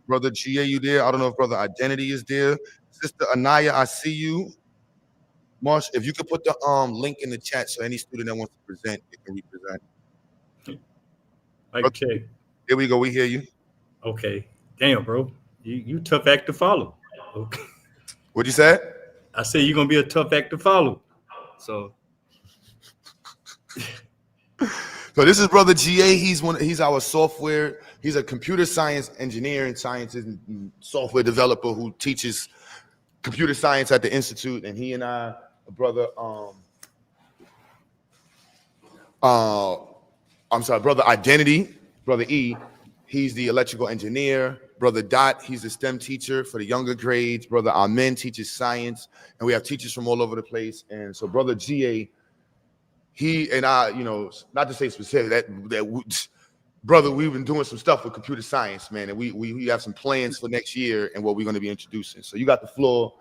Brother GA, you there? I don't know if Brother Identity is there. Sister Anaya, I see you. Marsh, if you could put the link in the chat so any student that wants to present, they can represent. Okay. Here we go. We hear you. Okay. Damn, bro. You tough act to follow. Okay. What'd you say? I said you're gonna be a tough act to follow. So this is Brother GA. He's our software. He's a computer science engineer and scientist and software developer who teaches computer science at the institute. And he and I, Brother Brother Identity, Brother E, he's the electrical engineer. Brother Dot, he's the STEM teacher for the younger grades. Brother Amen teaches science, and we have teachers from all over the place. And so Brother GA, he and I, not to say specific, brother, we've been doing some stuff with computer science, man, and we have some plans for next year and what we're going to be introducing. So you got the floor,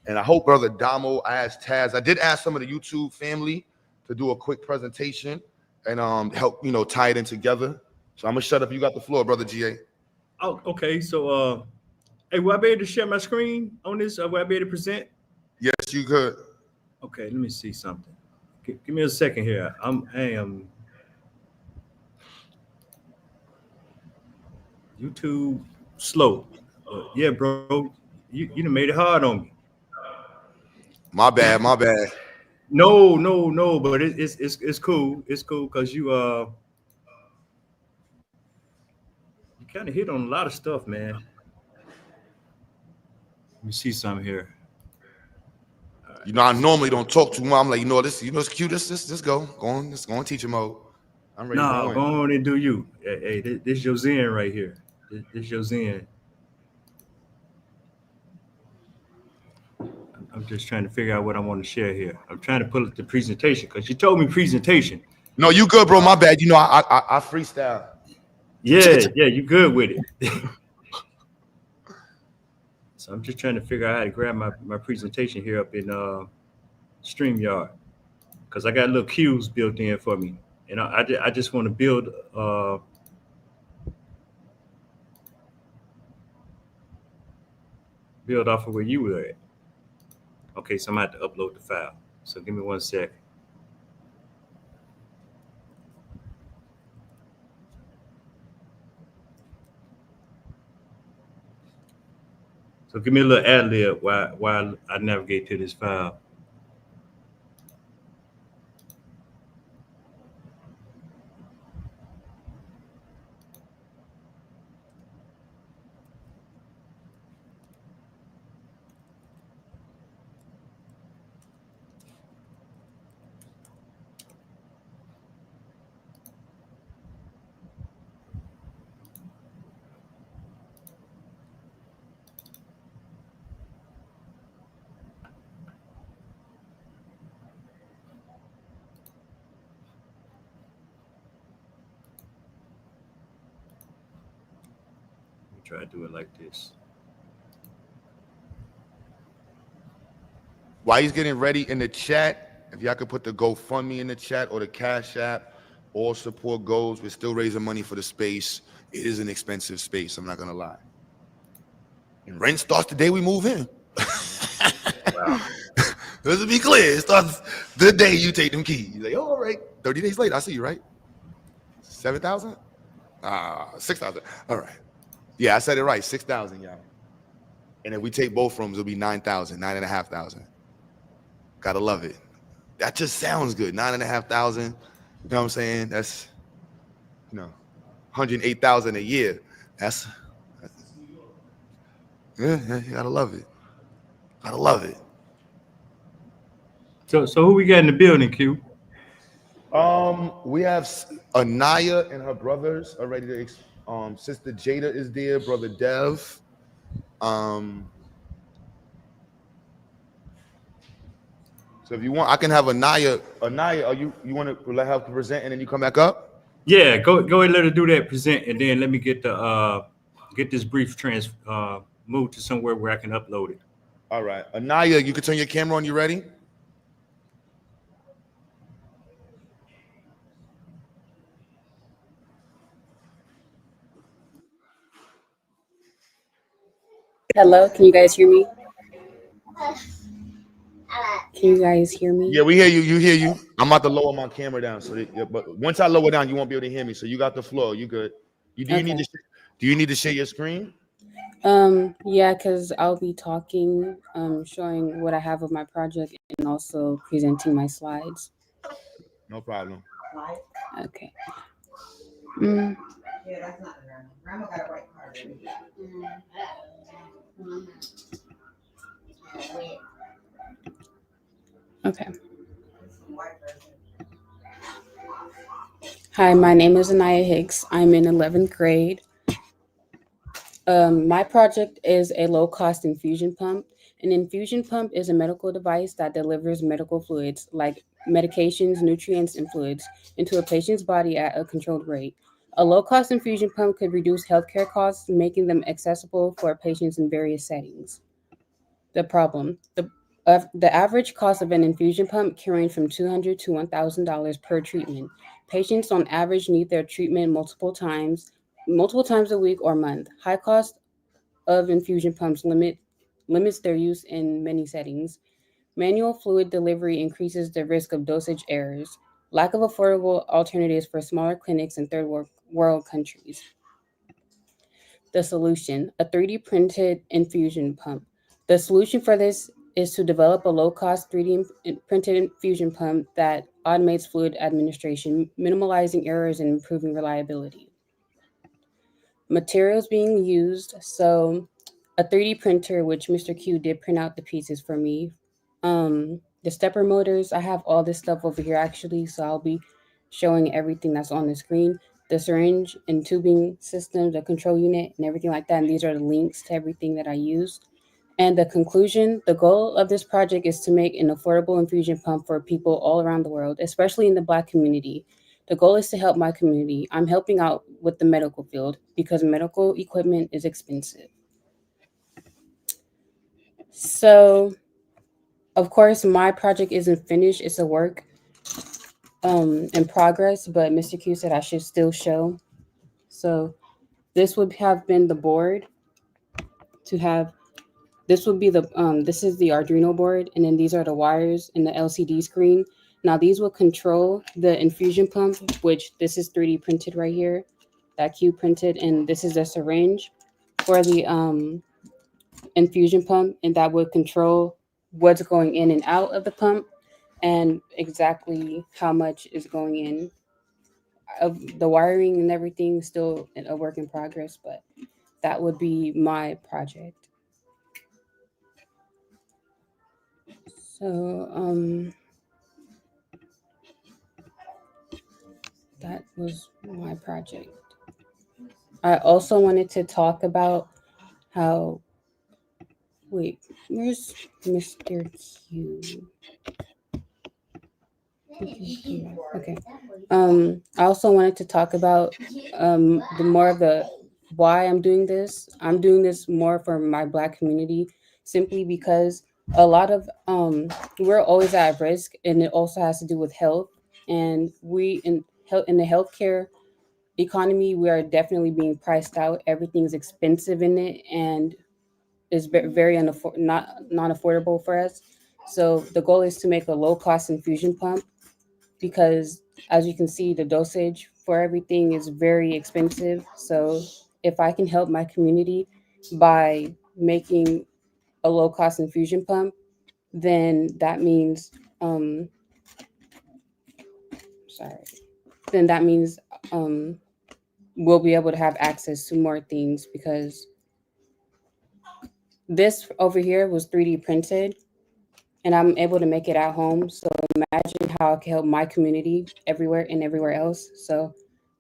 and I hope Brother Damo, I asked Taz, I did ask some of the YouTube family to do a quick presentation and help, tie it in together. So I'm gonna shut up. You got the floor, Brother GA. Oh, okay. So hey, will I be able to share my screen on this? Will I be able to present? Yes, you could. Okay, let me see something. Give me a second here. I am YouTube slow. Yeah, bro. You done made it hard on me. My bad. No, but it's cool. It's cool because you kind of hit on a lot of stuff, man. Let me see something here. Right. I normally don't talk too much. I'm like, it's cute. Let's go. Go on teacher mode. I'm ready. No, go on and do you. Hey, this your zen right here. This your zen. I'm just trying to figure out what I want to share here. I'm trying to pull up the presentation because you told me presentation. No, you good, bro. My bad. I freestyle. Yeah, you good with it. So I'm just trying to figure out how to grab my presentation here up in StreamYard because I got little cues built in for me. And I just want to build off of where you were at. Okay, so I'm going to have to upload the file. So give me 1 second. So give me a little ad lib while I navigate to this file. Try to do it like this. While he's getting ready in the chat, if y'all could put the GoFundMe in the chat or the Cash App, all support goes. We're still raising money for the space. It is an expensive space, I'm not gonna lie. And rent starts the day we move in. Wow. Let's be clear, it starts the day you take them keys. You're like, oh, all right, 30 days later, I see you, right? 7,000? 6,000. All right. Yeah, I said it right, 6,000, y'all. And if we take both rooms, it'll be 9,000, 9,500. Gotta love it. That just sounds good. 9,500. You know what I'm saying? That's 108,000 a year. That's yeah, you gotta love it. Gotta love it. So who we got in the building, Q? We have Anaya and her brothers are ready to. Sister Jada is there. Brother Dev. So if you want, I can have Anaya. Anaya, you want to let her present and then you come back up? Yeah, go ahead and let her do that present, and then let me get the get this brief moved to somewhere where I can upload it. All right, Anaya, you can turn your camera on. You ready? Hello, can you guys hear me? Can you guys hear me? Yeah, we hear you. You hear you. I'm about to lower my camera down, but once I lower down, you won't be able to hear me. So you got the floor. You good? Do you need to share your screen? Yeah, because I'll be talking, showing what I have of my project and also presenting my slides. No problem. Okay. Yeah, that's not the grandma. Grandma got a white card. Okay. Hi, my name is Anaya Hicks. I'm in 11th grade. My project is a low-cost infusion pump. An infusion pump is a medical device that delivers medical fluids like medications, nutrients, and fluids into a patient's body at a controlled rate. A low-cost infusion pump could reduce healthcare costs, making them accessible for patients in various settings. The problem: the average cost of an infusion pump can range from $200 to $1,000 per treatment. Patients on average need their treatment multiple times a week or month. High cost of infusion pumps limits their use in many settings. Manual fluid delivery increases the risk of dosage errors. Lack of affordable alternatives for smaller clinics in third world countries. The solution: a 3D printed infusion pump. The solution for this is to develop a low-cost 3D printed infusion pump that automates fluid administration, minimalizing errors and improving reliability. Materials being used: so a 3D printer, which Mr. Q did print out the pieces for me. The stepper motors, I have all this stuff over here actually, so I'll be showing everything that's on the screen. The syringe and tubing system, the control unit, and everything like that. And these are the links to everything that I used. And the conclusion: the goal of this project is to make an affordable infusion pump for people all around the world, especially in the Black community. The goal is to help my community. I'm helping out with the medical field because medical equipment is expensive. So, of course, my project isn't finished. It's a work in progress, but Mr. Q said I should still show. So this would have been the board to have. This would be the this is the Arduino board, and then these are the wires and the LCD screen. Now these will control the infusion pump, which this is 3D printed right here, that Q printed, and this is a syringe for the infusion pump, and that would control what's going in and out of the pump and exactly how much is going in. Of the wiring and everything is still a work in progress, but that would be my project. So that was my project. I also wanted to talk about how, wait, where's Mr. Q? Okay. I also wanted to talk about the more of the why I'm doing this. I'm doing this more for my Black community, simply because A lot of we're always at risk, and it also has to do with health. And we in health in the healthcare economy, we are definitely being priced out. Everything's expensive in it, and is very not non-affordable for us. So the goal is to make a low-cost infusion pump because, as you can see, the dosage for everything is very expensive. So if I can help my community by making a low-cost infusion pump, then that means um, sorry, then that means um, we'll be able to have access to more things because this over here was 3D printed and I'm able to make it at home. So imagine how I can help my community everywhere and everywhere else. So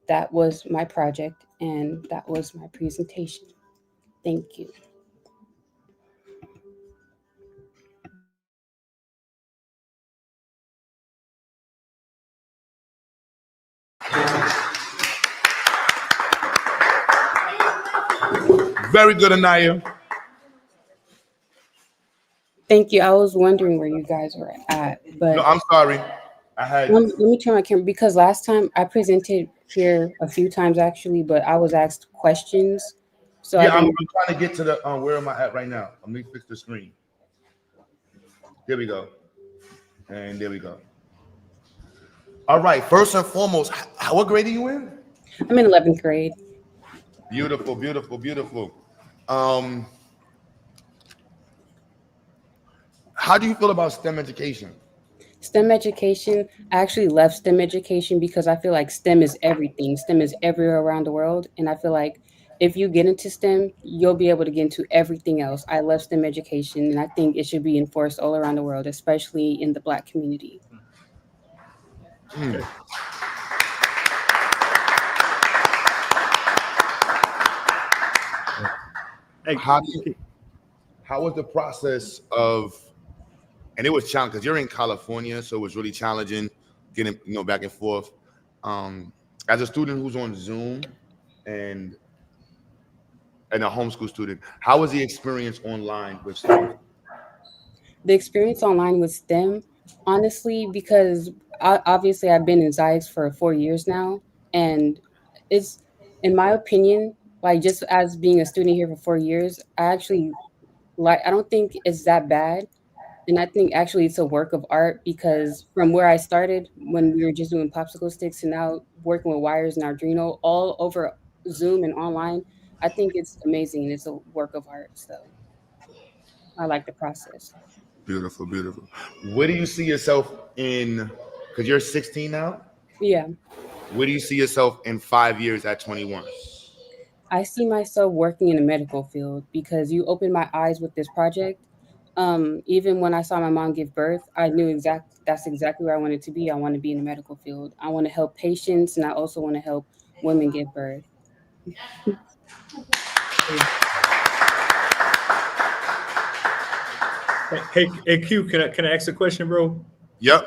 that was my project and that was my presentation. Thank you. Very good, Anaya. Thank you. I was wondering where you guys were at, but No, I'm sorry. I had. let me turn my camera because last time I presented here a few times actually, but I was asked questions. So I Yeah, I'm didn't. trying to get to the. Where am I at right now? Let me fix the screen. There we go. And there we go. All right. First and foremost, what grade are you in? I'm in 11th grade. Beautiful, beautiful, beautiful. Um, how do you feel about STEM education? STEM education, I actually left STEM education because I feel like STEM is everything. STEM is everywhere around the world. And I feel like if you get into STEM, you'll be able to get into everything else. I love STEM education and I think it should be enforced all around the world, especially in the Black community. Mm. Hey, how was the process of, and it was challenging because you're in California, so it was really challenging getting back and forth. As a student who's on Zoom and a homeschool student, how was the experience online with STEM? The experience online with STEM, honestly, because obviously I've been in Zyx for 4 years now, and it's, in my opinion, like just as being a student here for 4 years, I actually like. I don't think it's that bad, and I think actually it's a work of art because from where I started when we were just doing popsicle sticks to now working with wires and Arduino all over Zoom and online, I think it's amazing. It's a work of art, so I like the process. Beautiful, beautiful. Where do you see yourself in? Because you're 16 now. Yeah. Where do you see yourself in 5 years at 21? I see myself working in the medical field because you opened my eyes with this project. Even when I saw my mom give birth, I knew that's exactly where I wanted to be. I want to be in the medical field. I want to help patients, and I also want to help women give birth. Hey, Q, can I ask a question, bro? Yep.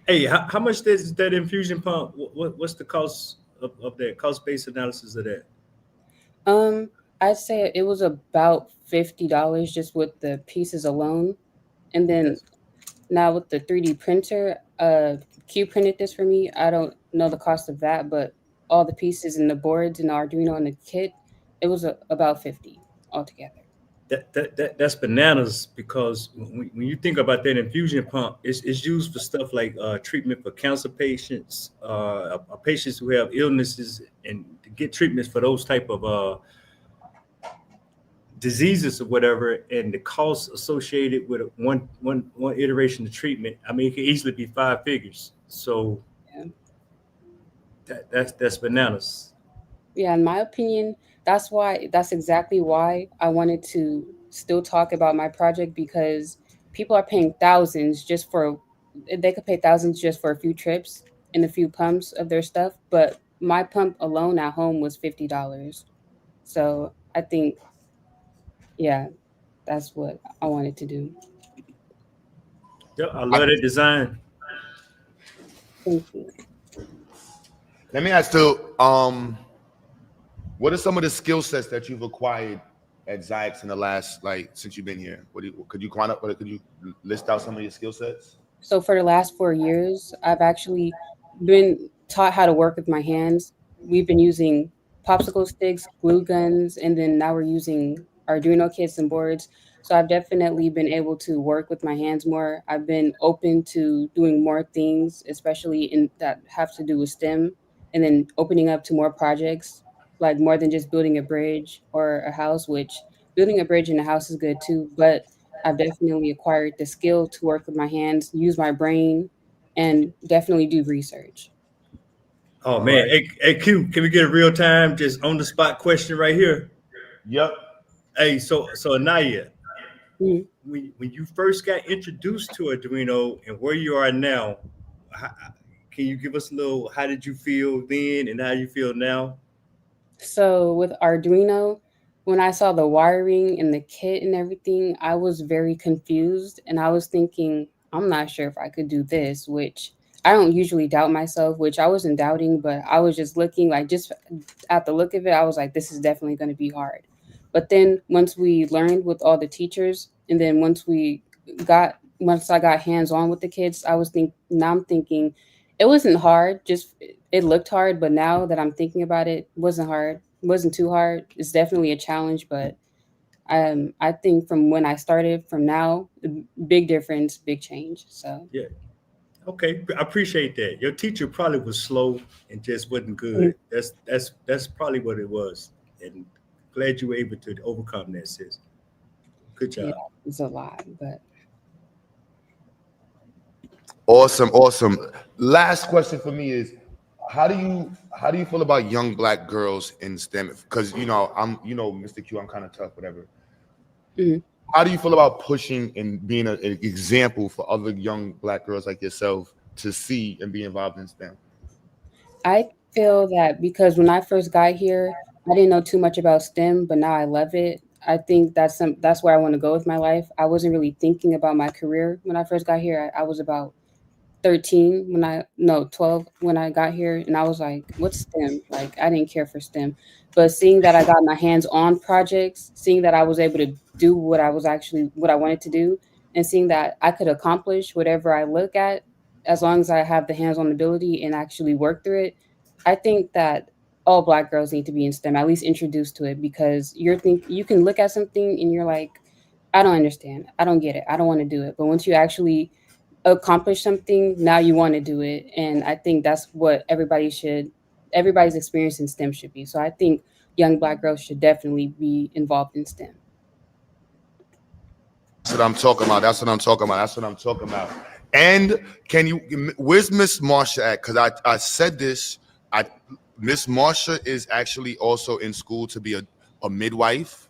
Hey, how much does that infusion pump? What's the cost of that cost-based analysis of that? I'd say it was about $50 just with the pieces alone, and then now with the 3D printer, Q printed this for me. I don't know the cost of that, but all the pieces and the boards and the Arduino and the kit, it was about 50 altogether. That's bananas because when you think about that infusion pump, it's used for stuff like treatment for cancer patients, patients who have illnesses, and to get treatments for those type of diseases or whatever, and the costs associated with one iteration of treatment. I mean, it could easily be 5 figures. So that's bananas. Yeah, in my opinion, that's exactly why I wanted to still talk about my project because people are paying thousands just for they could pay thousands just for a few trips and a few pumps of their stuff, but my pump alone at home was $50. So I think, yeah, that's what I wanted to do. Yeah, I love that design. Thank you. Let me ask you, what are some of the skill sets that you've acquired at Zyx in the last, like, since you've been here? Could you list out some of your skill sets? So for the last 4 years, I've actually been taught how to work with my hands. We've been using popsicle sticks, glue guns, and then now we're using Arduino kits and boards. So I've definitely been able to work with my hands more. I've been open to doing more things, especially in that have to do with STEM, and then opening up to more projects, like more than just building a bridge or a house, which building a bridge and a house is good too, but I've definitely acquired the skill to work with my hands, use my brain, and definitely do research. Oh All man, right. hey Q, can we get a real time, just on the spot question right here? Yep. Hey, so Anaya, Mhm. when you first got introduced to Arduino and where you are now, how, can you give us a little? How did you feel then, and how you feel now? So with Arduino, when I saw the wiring and the kit and everything, I was very confused and I was thinking, I'm not sure if I could do this, which I don't usually doubt myself, which I wasn't doubting, but I was just looking like just at the look of it, I was like, this is definitely going to be hard. But then once we learned with all the teachers, and then once I got hands on with the kids, now I'm thinking it wasn't hard, just it looked hard, but now that I'm thinking about it, wasn't hard. It wasn't too hard. It's definitely a challenge, but I think from when I started from now, big difference, big change. So Yeah. Okay, I appreciate that. Your teacher probably was slow and just wasn't Mhm. good. That's probably what it was. And glad you were able to overcome that, sis. Good yeah, job. it's a lot, but Awesome. Last question for me is, how do you feel about young Black girls in STEM? Because Mr. Q, I'm kind of tough, whatever. mhm. How do you feel about pushing and being an example for other young Black girls like yourself to see and be involved in STEM? I feel that because when I first got here, I didn't know too much about STEM, but now I love it. I think that's where I want to go with my life. I wasn't really thinking about my career when I first got here. I was about 13 when I no 12 when I got here, and I was like, what's STEM? Like I didn't care for STEM. But seeing that I got my hands on projects, seeing that I was able to do what I wanted to do, and seeing that I could accomplish whatever I look at as long as I have the hands on ability and actually work through it, I think that all Black girls need to be in STEM, at least introduced to it, because you can look at something and you're like, I don't understand. I don't get it. I don't want to do it. But once you actually accomplish something, now you want to do it. And I think that's what everybody's experience in STEM should be. So I think young Black girls should definitely be involved in STEM. That's what I'm talking about. And where's Miss Marsha at? Because I said this. Miss Marsha is actually also in school to be a midwife,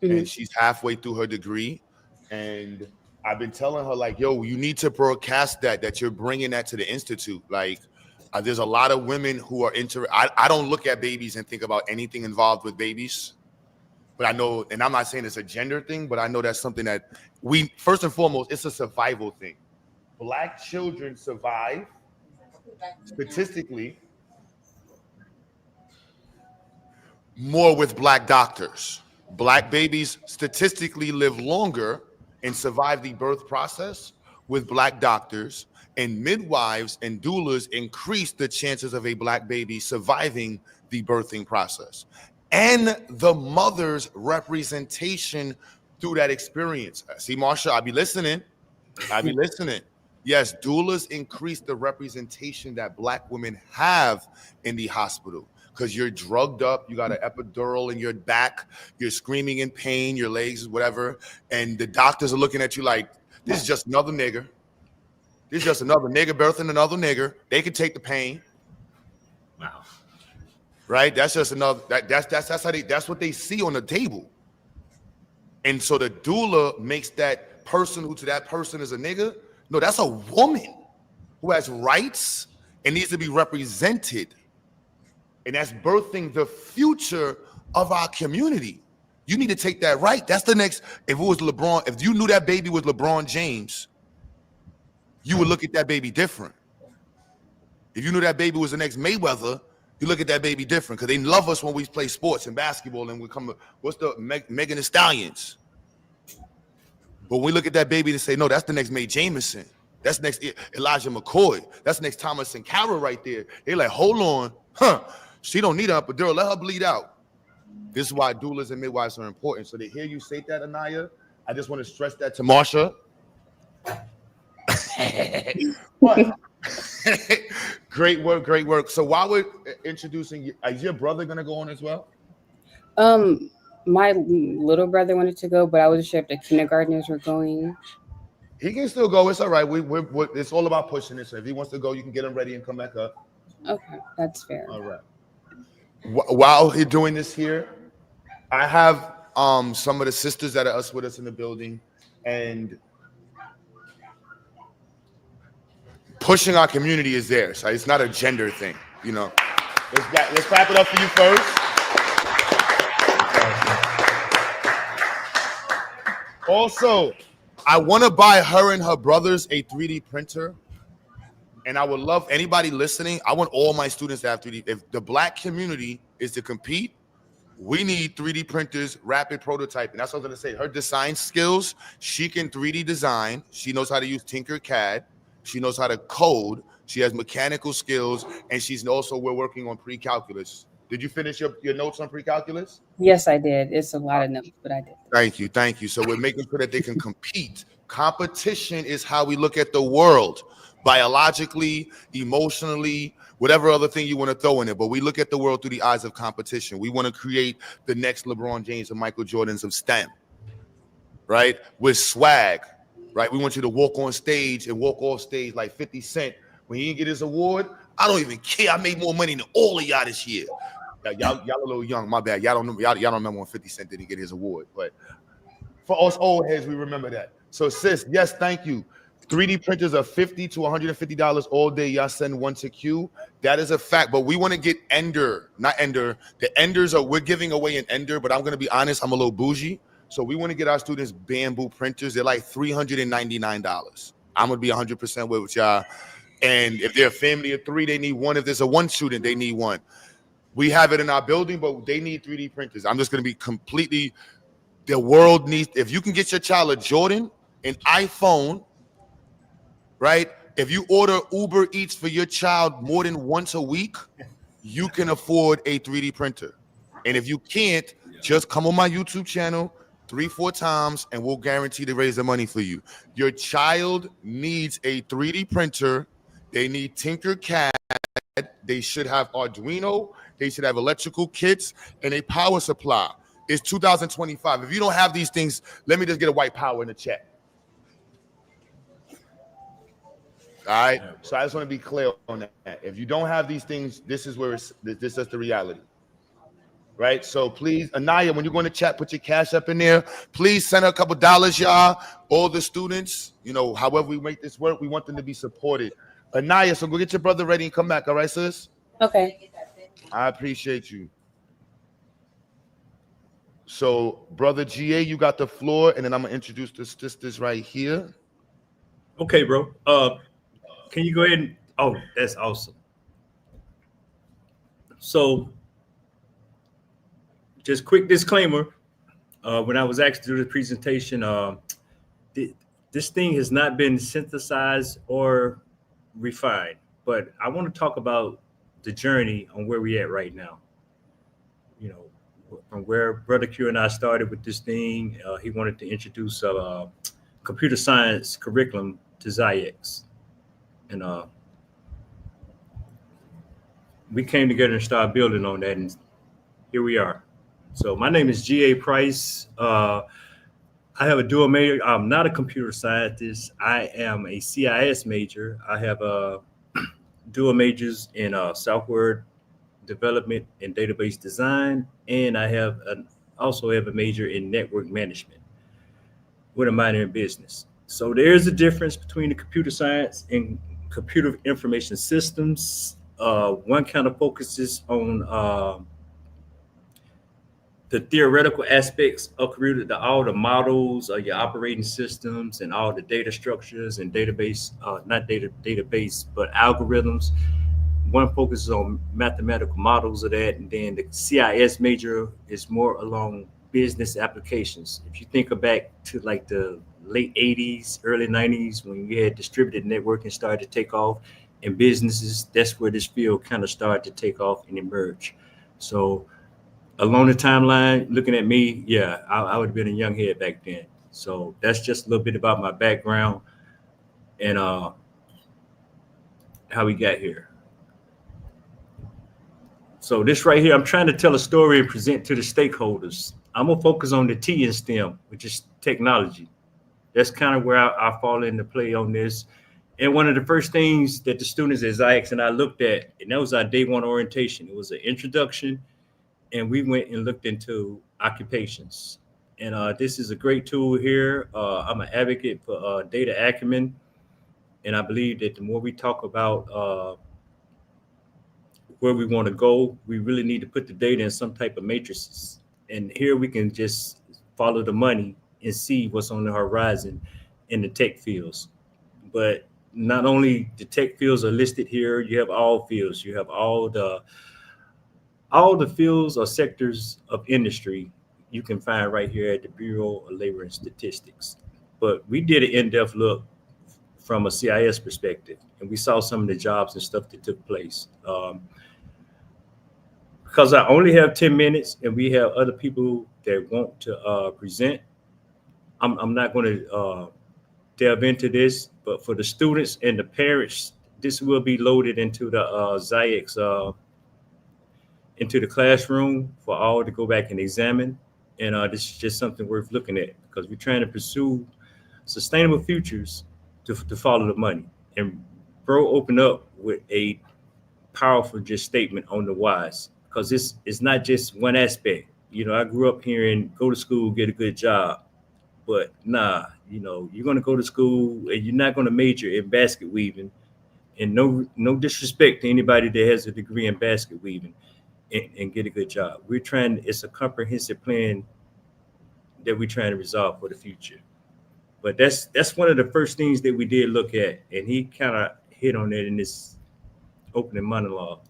Mhm. and she's halfway through her degree. And I've been telling her, like, yo, you need to broadcast that you're bringing that to the institute. Like, there's a lot of women who are I don't look at babies and think about anything involved with babies. But I know, and I'm not saying it's a gender thing, but I know that's something that first and foremost, it's a survival thing. Black children survive statistically more with Black doctors. Black babies statistically live longer and survive the birth process with Black doctors, and midwives and doulas increase the chances of a Black baby surviving the birthing process. And the mother's representation through that experience. See, Marsha, I'll be listening. Yes, doulas increase the representation that Black women have in the hospital, because you're drugged up, you got an epidural in your back, you're screaming in pain, your legs, whatever, and the doctors are looking at you like, this is just another nigger. This is just another nigger birthing another nigger. They can take the pain. Wow. Right? That's just another. That's what they see on the table. And so the doula makes that person who to that person is a nigga. No, that's a woman who has rights and needs to be represented. And that's birthing the future of our community. You need to take that right. That's the next. If it was LeBron, if you knew that baby was LeBron James, you would look at that baby different. If you knew that baby was the next Mayweather, You look at that baby different because they love us when we play sports and basketball and we come. What's the Megan Thee Stallions? But when we look at that baby and say, no, that's the next Mae Jameson. That's next Elijah McCoy. That's next Thomas and Carroll right there. They're like, hold on, she don't need an epidural. Let her bleed out. This is why doulas and midwives are important. So to hear you say that, Anaya, I just want to stress that to Marsha. Great work, great work. So while we're introducing you, is your brother gonna go on as well? My little brother wanted to go, but I wasn't sure if the kindergartners were going. He can still go. It's all right. We're it's all about pushing it. So if he wants to go, you can get him ready and come back up. Okay, that's fair. All right. While he's doing this here, I have some of the sisters that are with us in the building, and pushing our community is there. So it's not a gender thing, you know. Let's clap it up for you first. Also, I want to buy her and her brothers a 3D printer. And I would love anybody listening. I want all my students to have 3D. If the Black community is to compete, we need 3D printers, rapid prototyping. That's what I was going to say. Her design skills, she can 3D design. She knows how to use Tinkercad. She knows how to code. She has mechanical skills. And we're working on pre-calculus. Did you finish your notes on pre-calculus? Yes, I did. It's a lot of notes, but I did. Thank you. Thank you. So we're making sure that they can compete. Competition is how we look at the world. Biologically, emotionally, whatever other thing you want to throw in it. But we look at the world through the eyes of competition. We want to create the next LeBron James and Michael Jordans of STEM, right? With swag, right? We want you to walk on stage and walk off stage like 50 Cent. When he didn't get his award, I don't even care. I made more money than all of y'all this year. Y'all a little young, my bad. Y'all don't remember when 50 Cent didn't get his award. But for us old heads, we remember that. So sis, yes, thank you. 3D printers are $50 to $150 all day. Y'all send one to Q. That is a fact. But we want to get not Ender. The Enders we're giving away an Ender, but I'm going to be honest, I'm a little bougie. So we want to get our students bamboo printers. They're like $399. I'm going to be 100% with y'all. And if they're a family of 3, they need one. If there's a 1 student, they need one. We have it in our building, but they need 3D printers. I'm just going to be completely, the world needs, if you can get your child a Jordan, an iPhone, right? If you order Uber Eats for your child more than once a week, you can afford a 3D printer. And if you can't, just come on my YouTube channel 3-4 times and we'll guarantee to raise the money for you. Your child needs a 3D printer. They need Tinkercad. They should have Arduino. They should have electrical kits and a power supply. It's 2025. If you don't have these things, let me just get a white power in the chat. All right. So I just want to be clear on that. If you don't have these things, this is the reality. Right. So please, Anaya, when you go in the chat, put your cash up in there. Please send her a couple dollars, y'all. All the students, however we make this work, we want them to be supported. Anaya, so go get your brother ready and come back. All right, sis? Okay. I appreciate you. So, brother GA, you got the floor, and then I'm gonna introduce the sisters right here. Okay, bro. Can you go ahead and that's awesome. So just quick disclaimer. When I was asked to do the presentation, this thing has not been synthesized or refined, but I want to talk about the journey on where we're at right now. From where Brother Q and I started with this thing, he wanted to introduce a computer science curriculum to ZIEX. And we came together and started building on that, and here we are. So my name is G.A. Price. I have a dual major. I'm not a computer scientist. I am a CIS major. I have dual majors in software development and database design, and I also have a major in network management with a minor in business. So there's a difference between the computer science and computer information systems. One kind of focuses on the theoretical aspects of computer, all the models of your operating systems and all the data structures and database, not database, but algorithms one focuses on mathematical models of that, and then the CIS major is more along business applications. If you think back to like the late 80s, early 90s, when you had distributed networking started to take off in businesses, that's where this field kind of started to take off and emerge. So along the timeline, looking at me, yeah, I would have been a young head back then. So that's just a little bit about my background and how we got here. So this right here, I'm trying to tell a story and present to the stakeholders. I'm gonna focus on the T in STEM, which is technology. That's kind of where I fall into play on this. And one of the first things that the students at Zyx and I looked at, and that was our day one orientation. It was an introduction, and we went and looked into occupations. And this is a great tool here. I'm an advocate for data acumen, and I believe that the more we talk about where we want to go, we really need to put the data in some type of matrices. And here we can just follow the money and see what's on the horizon in the tech fields. But not only the tech fields are listed here, you have all fields. You have all the fields or sectors of industry you can find right here at the Bureau of Labor and Statistics. But we did an in-depth look from a CIS perspective, and we saw some of the jobs and stuff that took place. Because I only have 10 minutes and we have other people that want to present, I'm not going to delve into this, but for the students and the parents, this will be loaded into the Zyx, into the classroom for all to go back and examine. And this is just something worth looking at because we're trying to pursue sustainable futures to follow the money. And bro opened up with a powerful just statement on the whys, because this is not just one aspect. You know, I grew up hearing go to school, get a good job. But nah, you know, you're gonna go to school and you're not gonna major in basket weaving. And no disrespect to anybody that has a degree in basket weaving and get a good job. It's a comprehensive plan that we're trying to resolve for the future. But that's one of the first things that we did look at. And he kind of hit on that in this opening monologue.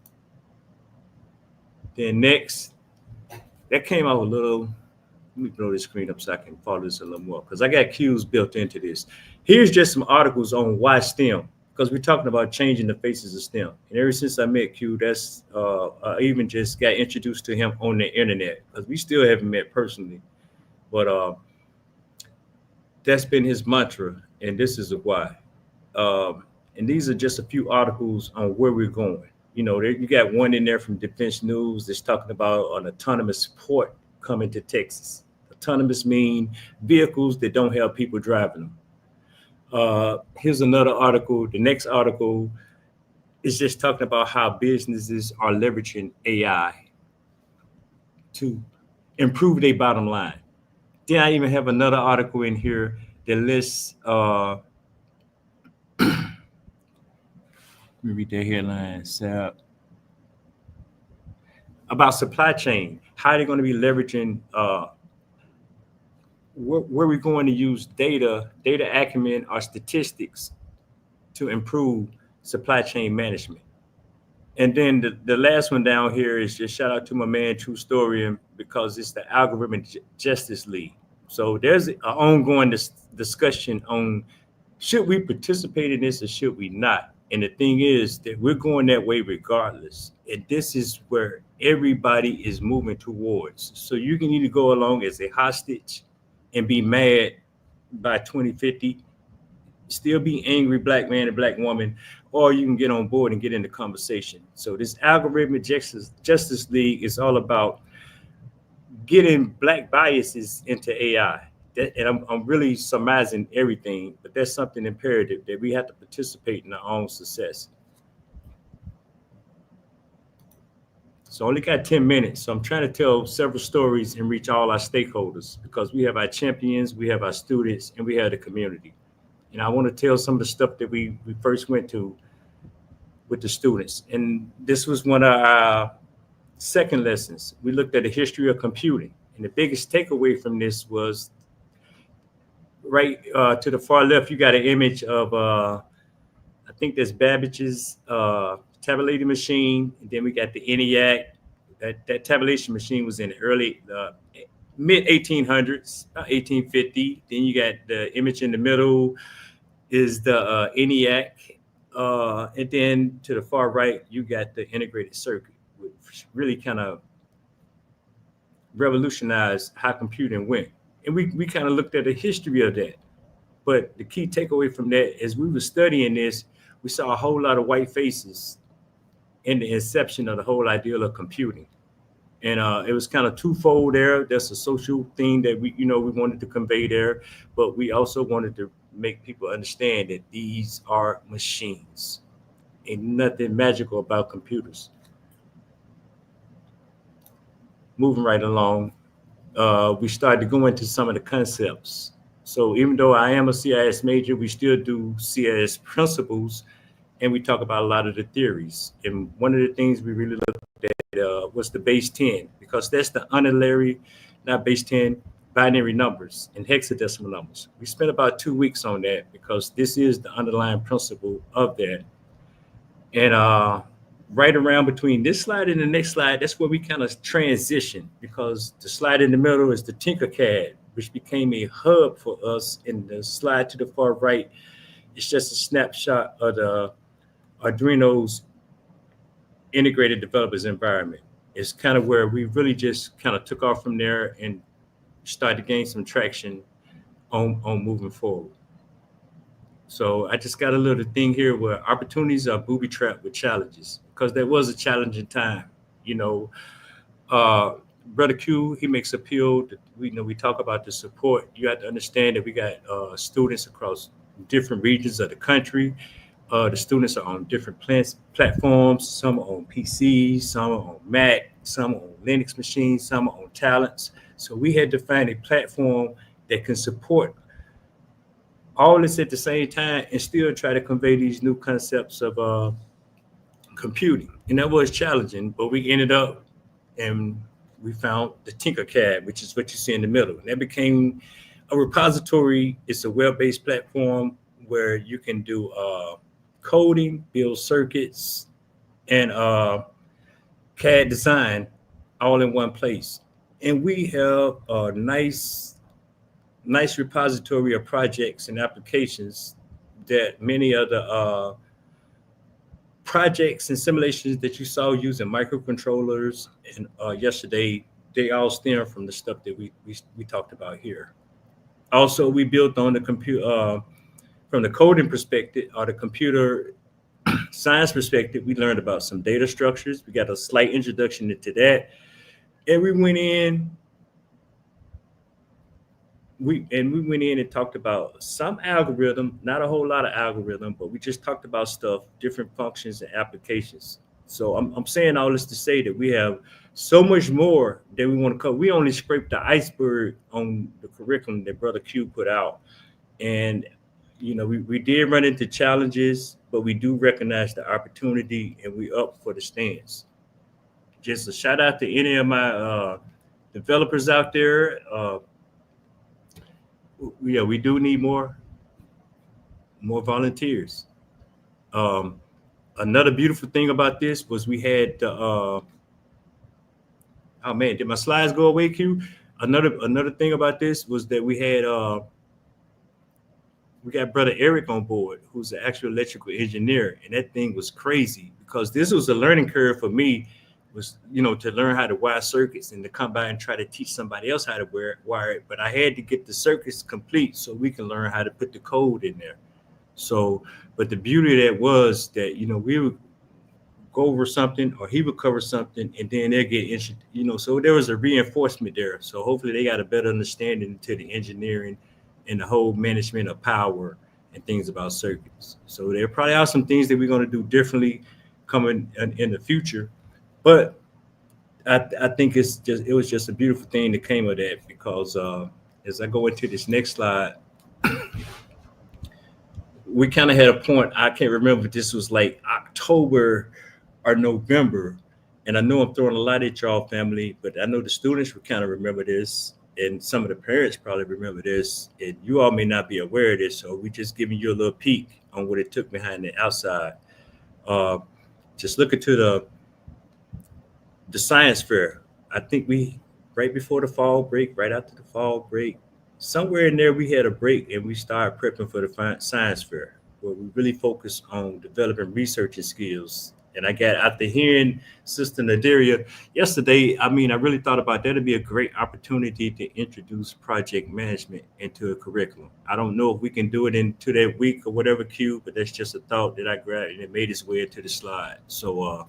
Then next, that came out a little. Let me blow this screen up so I can follow this a little more because I got cues built into this. Here's just some articles on why STEM, because we're talking about changing the faces of STEM. And ever since I met Q, I even just got introduced to him on the internet because we still haven't met personally. But that's been his mantra, and this is a why. And these are just a few articles on where we're going. You know, you got one in there from Defense News that's talking about an autonomous port coming to Texas. Autonomous mean vehicles that don't have people driving them. Here's another article. The next article is just talking about how businesses are leveraging AI to improve their bottom line. Then I even have another article in here that lists, let me read that headline. So, about supply chain, how they're going to be leveraging where we're going to use data acumen or statistics to improve supply chain management. And then the last one down here is just shout out to my man True Story, because it's the Algorithmic Justice League. So there's an ongoing discussion on should we participate in this or should we not? And the thing is that we're going that way regardless. And this is where everybody is moving towards. So you can either go along as a hostage and be mad by 2050, still be angry black man and black woman, or you can get on board and get into conversation. So this Algorithmic Justice League is all about getting black biases into AI. And I'm really surmising everything, but that's something imperative that we have to participate in our own success. So I only got 10 minutes. So I'm trying to tell several stories and reach all our stakeholders because we have our champions, we have our students, and we have the community. And I want to tell some of the stuff that we first went to with the students. And this was one of our second lessons. We looked at the history of computing. And the biggest takeaway from this was right to the far left, you got an image of, I think that's Babbage's tabulating machine, and then we got the ENIAC. That tabulation machine was in the early mid 1800s, 1850. Then you got the image in the middle is the ENIAC, and then to the far right you got the integrated circuit, which really kind of revolutionized how computing went. And we kind of looked at the history of that. But the key takeaway from that, as we were studying this, we saw a whole lot of white faces in the inception of the whole idea of computing. And it was kind of twofold there. That's a social thing that we wanted to convey there, but we also wanted to make people understand that these are machines. Ain't nothing magical about computers. Moving right along, we started to go into some of the concepts. So even though I am a CIS major, we still do CIS principles, and we talk about a lot of the theories. And one of the things we really looked at was the base 10, because that's the unitary, not base 10, binary numbers and hexadecimal numbers. We spent about 2 weeks on that because this is the underlying principle of that. And right around between this slide and the next slide, that's where we kind of transition, because the slide in the middle is the Tinkercad, which became a hub for us. And the slide to the far right, it's just a snapshot of the Arduino's integrated developers environment. It's kind of where we really just kind of took off from there and started to gain some traction on moving forward. So I just got a little thing here where opportunities are booby-trapped with challenges, because there was a challenging time. Brother Q, he makes appeal. We talk about the support. You have to understand that we got students across different regions of the country. The students are on different platforms. Some are on PCs, some are on Mac, some are on Linux machines, some are on Talents. So we had to find a platform that can support all this at the same time and still try to convey these new concepts of computing. And that was challenging, but we ended up and we found the Tinkercad, which is what you see in the middle. And that became a repository. It's a web-based platform where you can do coding, build circuits, and CAD design all in one place. And we have a nice repository of projects and applications that many of the projects and simulations that you saw using microcontrollers and yesterday, they all stem from the stuff that we talked about here. Also, we built on the computer from the coding perspective or the computer science perspective. We learned about some data structures. We got a slight introduction into that, and we went in. We went in and talked about some algorithm, not a whole lot of algorithm, but we just talked about stuff, different functions and applications. So I'm saying all this to say that we have so much more that we want to cover. We only scraped the iceberg on the curriculum that Brother Q put out. And, we did run into challenges, but we do recognize the opportunity and we up for the stance. Just a shout out to any of my developers out there. We do need more volunteers. Another beautiful thing about this was we had oh man, did my slides go away, Q? Another thing about this was that we had we got Brother Eric on board, who's an actual electrical engineer, and that thing was crazy because this was a learning curve for me. Was to learn how to wire circuits and to come by and try to teach somebody else how to wire it. But I had to get the circuits complete so we can learn how to put the code in there. So, but the beauty of that was that we would go over something or he would cover something and then they'll get so there was a reinforcement there. So hopefully they got a better understanding to the engineering and the whole management of power and things about circuits. So there probably are some things that we're going to do differently coming in the future. But I think it was just a beautiful thing that came of that, because as I go into this next slide, we kind of had a point. I can't remember if this was like October or November. And I know I'm throwing a lot at y'all, family, but I know the students will kind of remember this. And some of the parents probably remember this. And you all may not be aware of this. So we're just giving you a little peek on what it took behind the outside. just look into the science fair. I think we right before the fall break, right after the fall break, somewhere in there we had a break and we started prepping for the science fair, where we really focused on developing research and skills. And I got after hearing Sister Nadiria yesterday, I mean, I really thought about that'd be a great opportunity to introduce project management into a curriculum. I don't know if we can do it into that week or whatever, Q, but that's just a thought that I grabbed and it made its way into the slide. So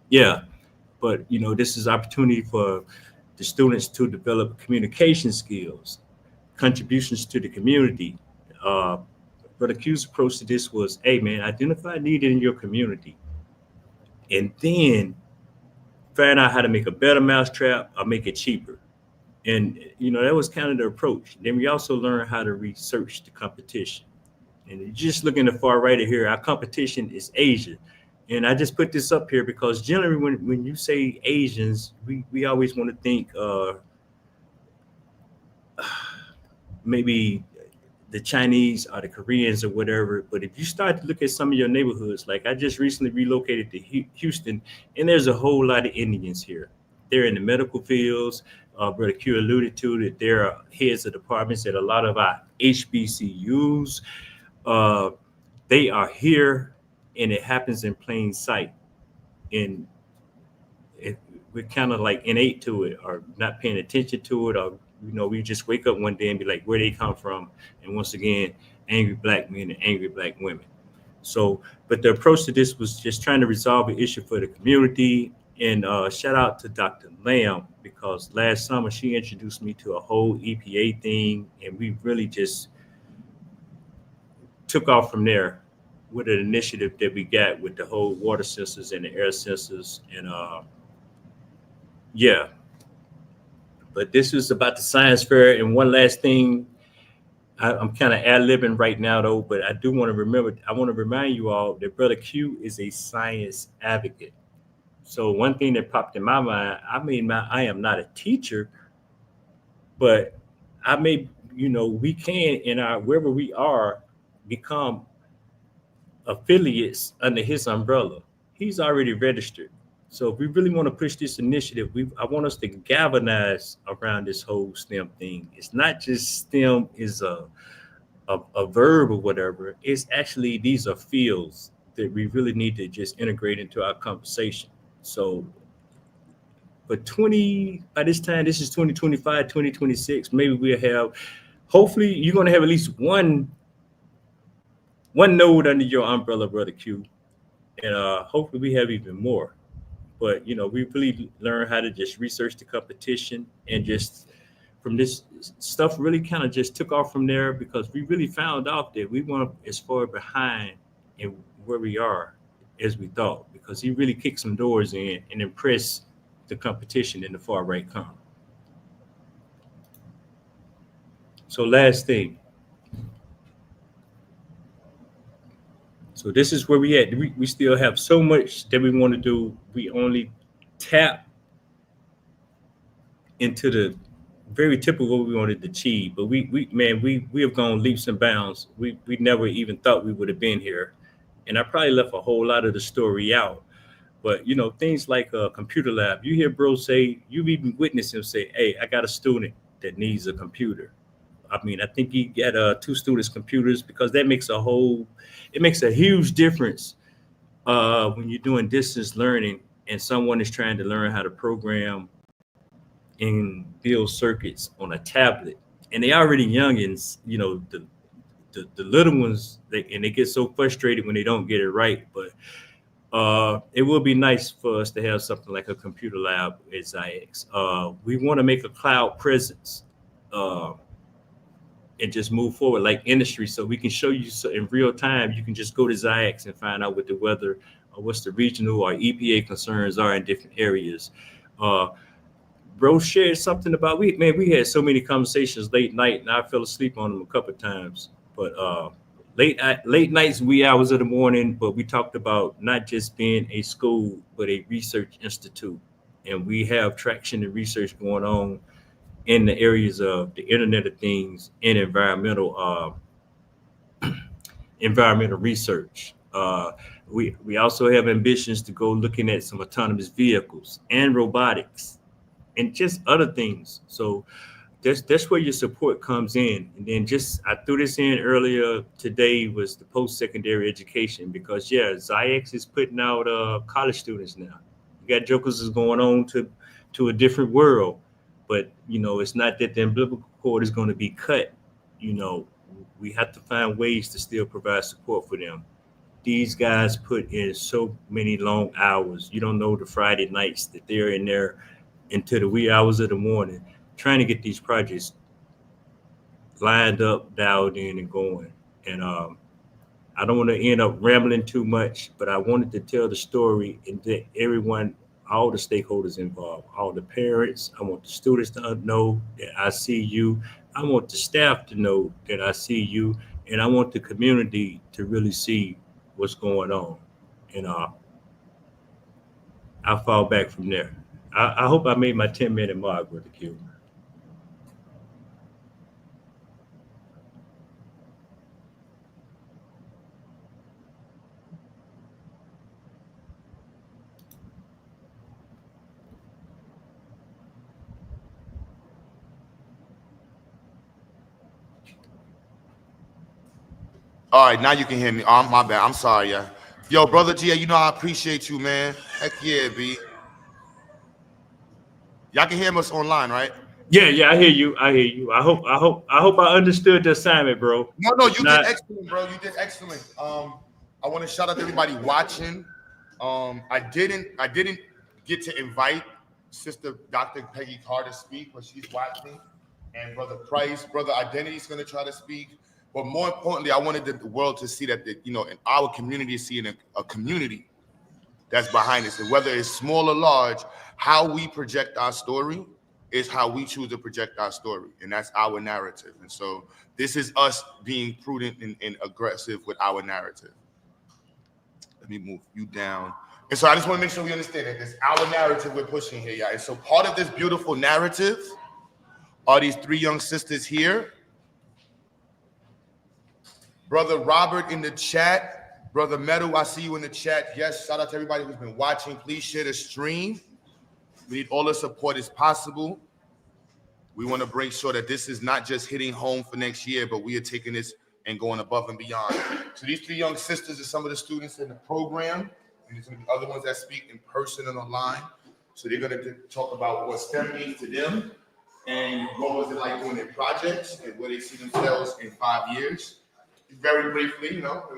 yeah, but this is opportunity for the students to develop communication skills, contributions to the community. Brother Q's approach to this was, hey man, identify a need in your community, and then find out how to make a better mousetrap or make it cheaper. And that was kind of the approach. Then we also learned how to research the competition. And just looking at the far right of here, our competition is Asia. And I just put this up here because generally when you say Asians, we always want to think maybe the Chinese or the Koreans or whatever. But if you start to look at some of your neighborhoods, like I just recently relocated to Houston, and there's a whole lot of Indians here. They're in the medical fields. Brother Q alluded to that there are heads of departments at a lot of our HBCUs. They are here, and it happens in plain sight. And we're kind of like innate to it, or not paying attention to it, or we just wake up one day and be like, where they come from? And once again, angry black men and angry black women. So, but the approach to this was just trying to resolve an issue for the community. And shout out to Dr. Lamb, because last summer she introduced me to a whole EPA thing, and we really just took off from there with an initiative that we got with the whole water sensors and the air sensors. And yeah, but this was about the science fair. And one last thing, I'm kind of ad-libbing right now though, but I do want to I want to remind you all that Brother Q is a science advocate. So one thing that popped in my mind, I am not a teacher, but we can wherever we are, become affiliates under his umbrella. He's already registered. So if we really want to push this initiative, I want us to galvanize around this whole STEM thing. It's not just STEM is a verb or whatever. It's actually, these are fields that we really need to just integrate into our conversation. So by this time, this is 2025, 2026, maybe we'll have, hopefully you're going to have at least one node under your umbrella, Brother Q. And hopefully we have even more. But, we really learn how to just research the competition, and just from this stuff really kind of just took off from there, because we really found out that we weren't as far behind in where we are as we thought, because he really kicked some doors in and impressed the competition in the far right corner. So last thing. So this is where we at. We still have so much that we want to do. We only tap into the very tip of what we wanted to achieve. But we have gone leaps and bounds. We never even thought we would have been here. And I probably left a whole lot of the story out. But things like a computer lab. You hear bro say, you've even witnessed him say, hey, I got a student that needs a computer. I mean, I think he got 2 students' computers, because that makes a huge difference when you're doing distance learning and someone is trying to learn how to program and build circuits on a tablet. And they already youngins, the little ones, they get so frustrated when they don't get it right. But it will be nice for us to have something like a computer lab at Zyx. We want to make a cloud presence. And just move forward like industry, so we can show you in real time. You can just go to Zyx and find out what the weather or what's the regional or EPA concerns are in different areas. Bro shared something about, we had so many conversations late night, and I fell asleep on them a couple of times. But late nights, wee hours of the morning, but we talked about not just being a school, but a research institute. And we have traction and research going on in the areas of the Internet of Things and environmental research. We also have ambitions to go looking at some autonomous vehicles and robotics and just other things. So that's where your support comes in. And then just I threw this in earlier today was the post-secondary education because Ziax is putting out college students now. You got jokers is going on to a different world, but it's not that the umbilical cord is going to be cut. We have to find ways to still provide support for them. These guys put in so many long hours. You don't know the Friday nights that they're in there into the wee hours of the morning trying to get these projects lined up, dialed in, and going. And I don't want to end up rambling too much, but I wanted to tell the story and that everyone, all the stakeholders involved, all the parents, I want the students to know that I see you. I want the staff to know that I see you. And I want the community to really see what's going on. And I'll fall back from there. I hope I made my 10-minute mark with the Q. All right, now you can hear me. Oh, my bad. I'm sorry, yeah. Yo, brother G, I appreciate you, man. Heck yeah, B. Y'all can hear us online, right? Yeah, I hear you. I hope I understood the assignment, bro. No, you did excellent, bro. You did excellent. I want to shout out to everybody watching. I didn't get to invite Sister Dr. Peggy Carter to speak, but she's watching, and Brother Price, Brother Identity is going to try to speak. But more importantly, I wanted the world to see that in our community, seeing a community that's behind us, and whether it's small or large, how we project our story is how we choose to project our story, and that's our narrative. And so this is us being prudent and aggressive with our narrative. Let me move you down. And so I just want to make sure we understand that it's our narrative we're pushing here, yeah. And so part of this beautiful narrative are these three young sisters here. Brother Robert in the chat, Brother Meadow, I see you in the chat. Yes, shout out to everybody who's been watching. Please share the stream. We need all the support as possible. We want to make sure that this is not just hitting home for next year, but we are taking this and going above and beyond. So these three young sisters are some of the students in the program, and there's going to be other ones that speak in person and online. So they're going to talk about what STEM means to them and what was it like doing their projects and where they see themselves in 5 years. Very briefly, y'all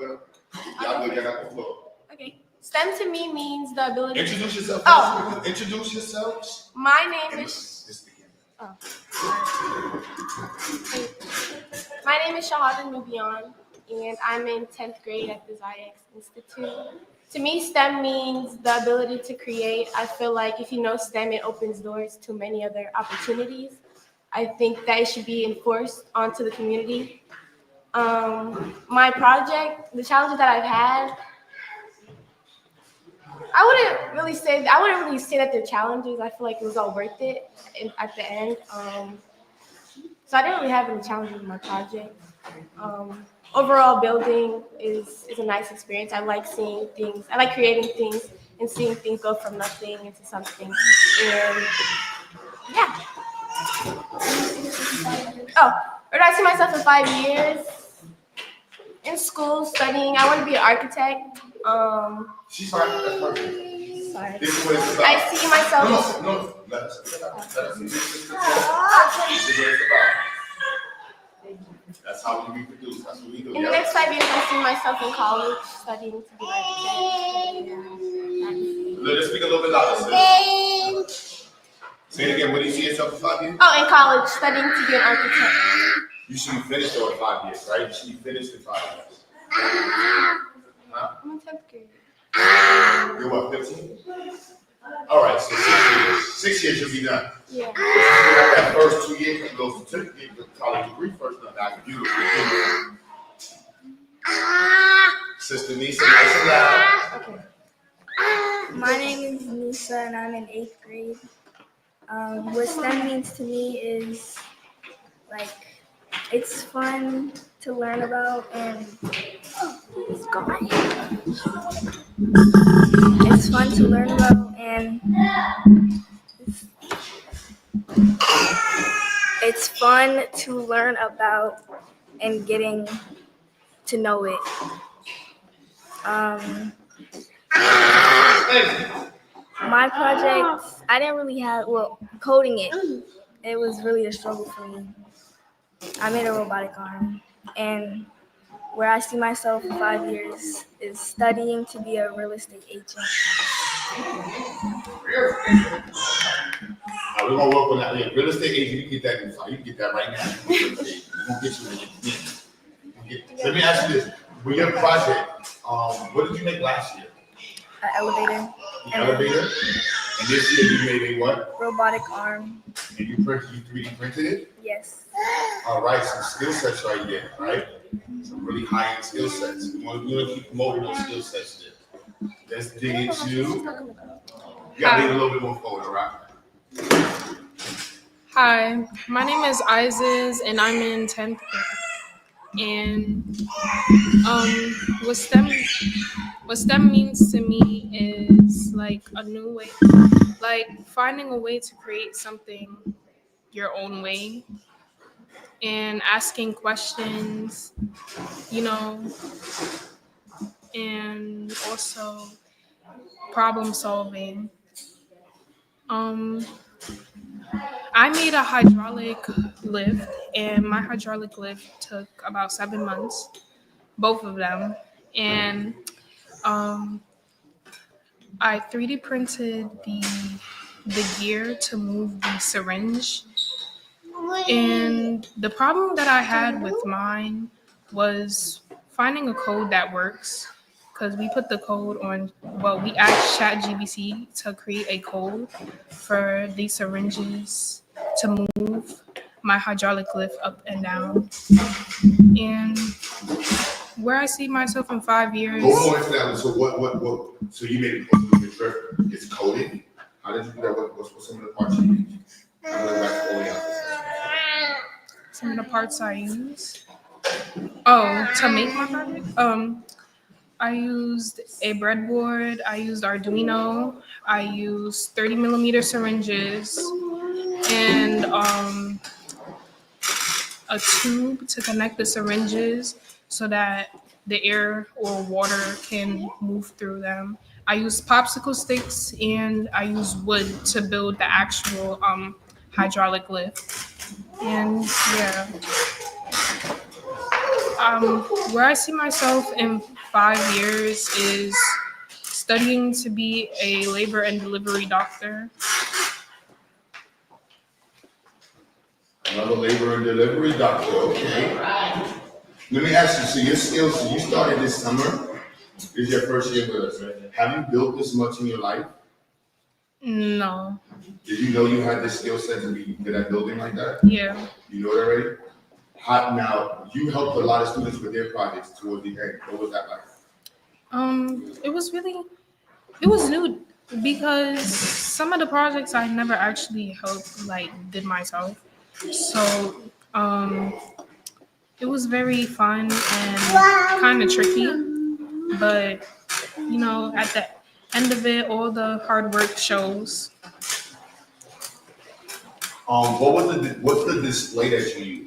got the floor. Okay. STEM to me means the ability. Introduce yourself. Oh. Introduce yourselves. My name is. Oh. My name is Shahada Nubian, and I'm in 10th grade at the Ziax Institute. To me, STEM means the ability to create. I feel like if you know STEM, it opens doors to many other opportunities. I think that it should be enforced onto the community. My project, the challenges that I've had, I wouldn't really say that they're challenges. I feel like it was all worth it at the end. So I didn't really have any challenges with my project. Overall, building is a nice experience. I like seeing things. I like creating things and seeing things go from nothing into something. And yeah. Oh, where do I see myself in 5 years? In school, studying. I want to be an architect. She's fine. That's perfect. Sorry. This is what it's about. I see myself. No. Let us see. This is what it's about. That's how we reproduce. That's what we do. In the next 5 years, I see myself in college studying to be an architect. Let us speak a little bit louder. Say it again. What do you see yourself in 5 years? Oh, in college, studying to be an architect. You should be finished though in 5 years, right? You should be finished in 5 years. Huh? I'm in 10th grade. You're what, 15? All right, so 6 years. 6 years you'll be done. Yeah. You got that first 2 years, you go to get the college degree first, now that's beautiful. Sister Nisa, nice and loud. Okay. My name is Nisa and I'm in 8th grade. What STEM means to me is like it's fun to learn about, and it's fun to learn about, and it's fun to learn about and getting to know it. My project, I didn't really have, coding it was really a struggle for me. I made a robotic arm, and where I see myself in 5 years is studying to be a real estate agent. We're gonna work on that. Yeah, real estate agent, you get that inside. You can get that right now. We're gonna get you in it. Let me ask you this: with your project, what did you make last year? An elevator. The elevator. And this year you made a what? Robotic arm. And you 3D printed it? Yes. All right, some skill sets right there, right? Some really high-end skill sets. We want to keep promoting those skill sets there. Let's dig into. You gotta lean a little bit more forward, all right? Hi, my name is Isis, and I'm in 10th grade. And what STEM means to me is like a new way, like finding a way to create something your own way and asking questions, and also problem solving. I made a hydraulic lift, and my hydraulic lift took about 7 months, both of them. And I 3D printed the gear to move the syringe. And the problem that I had with mine was finding a code that works, because we put the code on, we asked ChatGPT to create a code for these syringes to move my hydraulic lift up and down. And where I see myself in 5 years. Go more into that one. So what? So you made it trip. It's coded. How did you do that? What's some of the parts you used? Some of the parts I use. To make my project. I used a breadboard. I used Arduino. I used 30mm syringes and a tube to connect the syringes so that the air or water can move through them. I used popsicle sticks and I used wood to build the actual hydraulic lift. And yeah. Where I see myself in 5 years is studying to be a labor and delivery doctor. Another labor and delivery doctor. Okay. Let me ask you. So your skills. So you started this summer. This is your first year with us, right? Have you built this much in your life? No. Did you know you had this skill set to be good at building like that? Yeah. You know it already? Now, you helped a lot of students with their projects toward the end. What was that like? It was new because some of the projects I never actually did myself. So, it was very fun and kind of tricky, but at the end of it, all the hard work shows. What's the display that you used?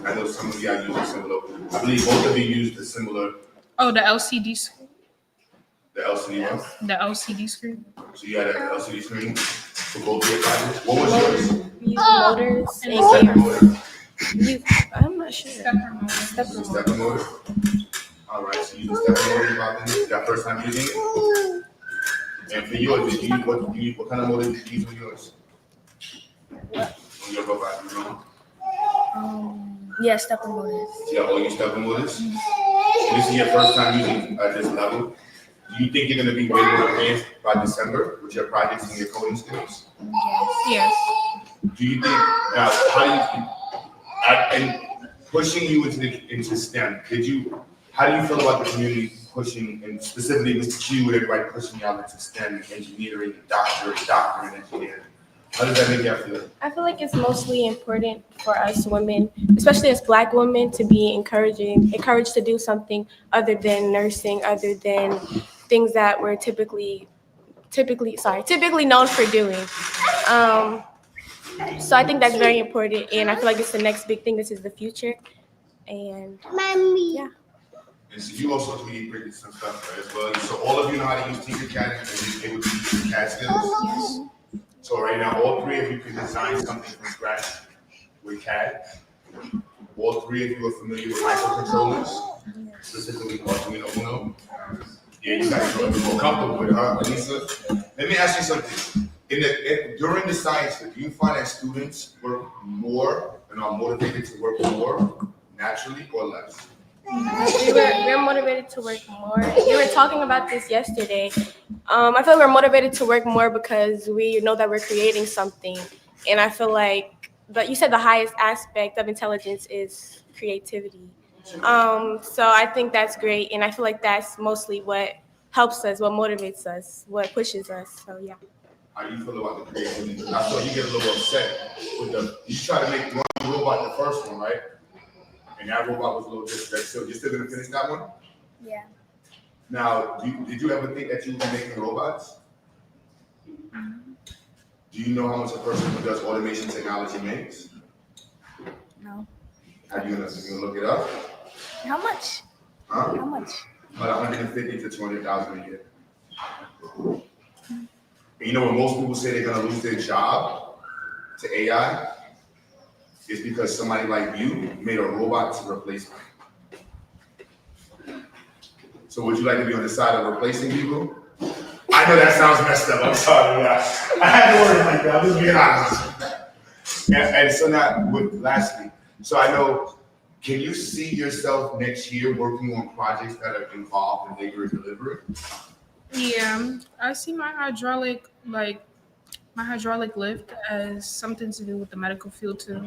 I know some of you are using similar. I believe both of you used the similar. Oh, the LCD screen. The LCD one? The LCD screen. So you had an LCD screen for both of your projects? What was yours? Motors and gears. I'm not sure. Stepper motor. All right, so you use the stepper motor about this. Is that first time using it? And for yours, what kind of motor did you use for yours? On your robot, you know? Yeah, stepper motors. Yeah, all you stepper motors? This is your first time using at this level. Do you think you're going to be way more advanced by December with your projects and your coding skills? Yes. Do you think now? How do you and pushing you into STEM? How do you feel about the community pushing, and specifically Mr. Q and everybody pushing y'all into STEM, engineering, doctorate engineering? How does that make you feel? I feel like it's mostly important for us women, especially as Black women, to be encouraged to do something other than nursing, other than things that we're typically known for doing. So I think that's very important, and I feel like it's the next big thing. This is the future, and yeah. And so you also 3D printed some stuff right, as well. So all of you know how to use Tinkercad and able to use CAD skills. So right now, all three of you can design something from scratch with CAD. All three of you are familiar with microcontrollers, specifically Arduino Uno. Yeah, you guys are more comfortable with it, huh, Anissa? Let me ask you something. During the science fair, do you find that students work more and are motivated to work more naturally or less? We're motivated to work more. We were talking about this yesterday. I feel like we're motivated to work more because we know that we're creating something. And I feel like, but you said the highest aspect of intelligence is creativity. So I think that's great. And I feel like that's mostly what helps us, what motivates us, what pushes us. So yeah. How do you feel about the creativity? I saw you get a little upset with you try to make one robot the first one, right? And that robot was a little different. So you're still gonna finish that one? Yeah. Now, did you ever think that you would be making robots? Do you know how much a person who does automation technology makes? No. Have you gonna look it up? How much? Huh? How much? About 150 to 200,000 a year. And you know when most people say they're gonna lose their job to AI? It's because somebody like you made a robot to replace them. So would you like to be on the side of replacing people? I know that sounds messed up. I'm sorry. I had to word it like that. I'm just being honest. And so now, lastly, so I know, can you see yourself next year working on projects that are involved in labor and delivery? Yeah, I see my hydraulic lift as something to do with the medical field too,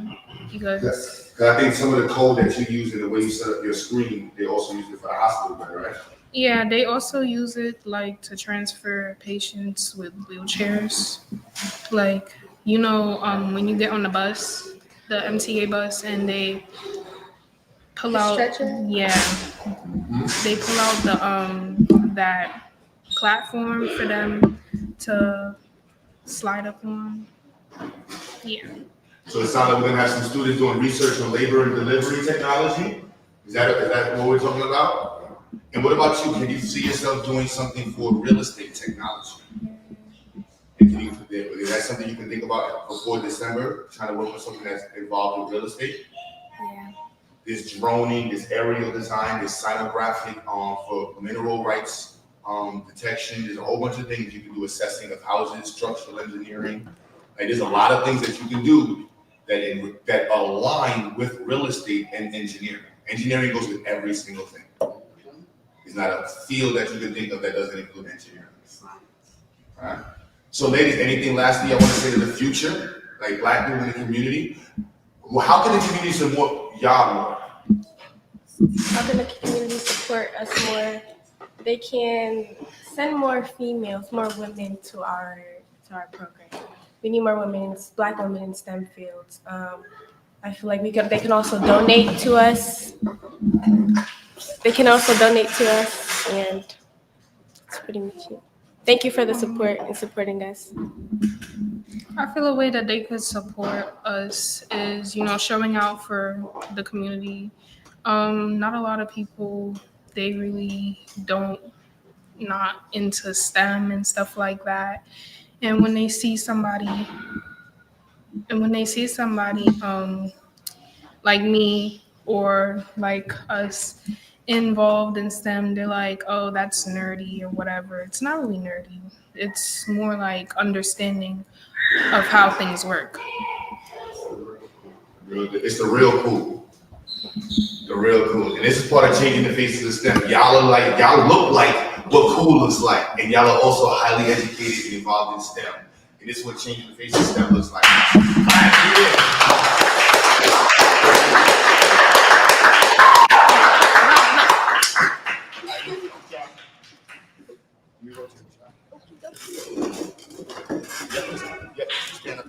because I think some of the code that you use and the way you set up your screen, they also use it for the hospital bed, right? yeah, they also use it like to transfer patients with wheelchairs. Like, when you get on the bus, the MTA bus, and they pull out, yeah, they pull out the that platform for them to slide up on. Yeah. So it sounds like we're gonna have some students doing research on labor and delivery technology. Is that what we're talking about? And what about you? Can you see yourself doing something for real estate technology? And is that something you can think about before December, trying to work on something that's involved with real estate? Yeah. There's droning, there's aerial design, there's sinographic for mineral rights detection. There's a whole bunch of things you can do, assessing of houses, structural engineering. Like, there's a lot of things that you can do that align with real estate and engineering. Engineering goes with every single thing. There's not a field that you can think of that doesn't include engineering. All right? So ladies, anything lastly I want to say to the future, like Black people in the community? Well, how can the community support y'all more? How can the community support us more? They can send more females, more women to our program. We need more women, Black women in STEM fields. I feel like they can also donate to us. They can also donate to us, and that's pretty much it. Thank you for the support and supporting us. I feel a way that they could support us is, showing out for the community. Not a lot of people, they really not into STEM and stuff like that. And when they see somebody, like me or like us involved in STEM, they're like, oh, that's nerdy or whatever. It's not really nerdy. It's more like understanding of how things work. It's the real cool. The real cool. And this is part of changing the faces of STEM. Y'all look like what cool looks like. And y'all are also highly educated and involved in STEM. And this is what changing the faces of STEM looks like. Stand up.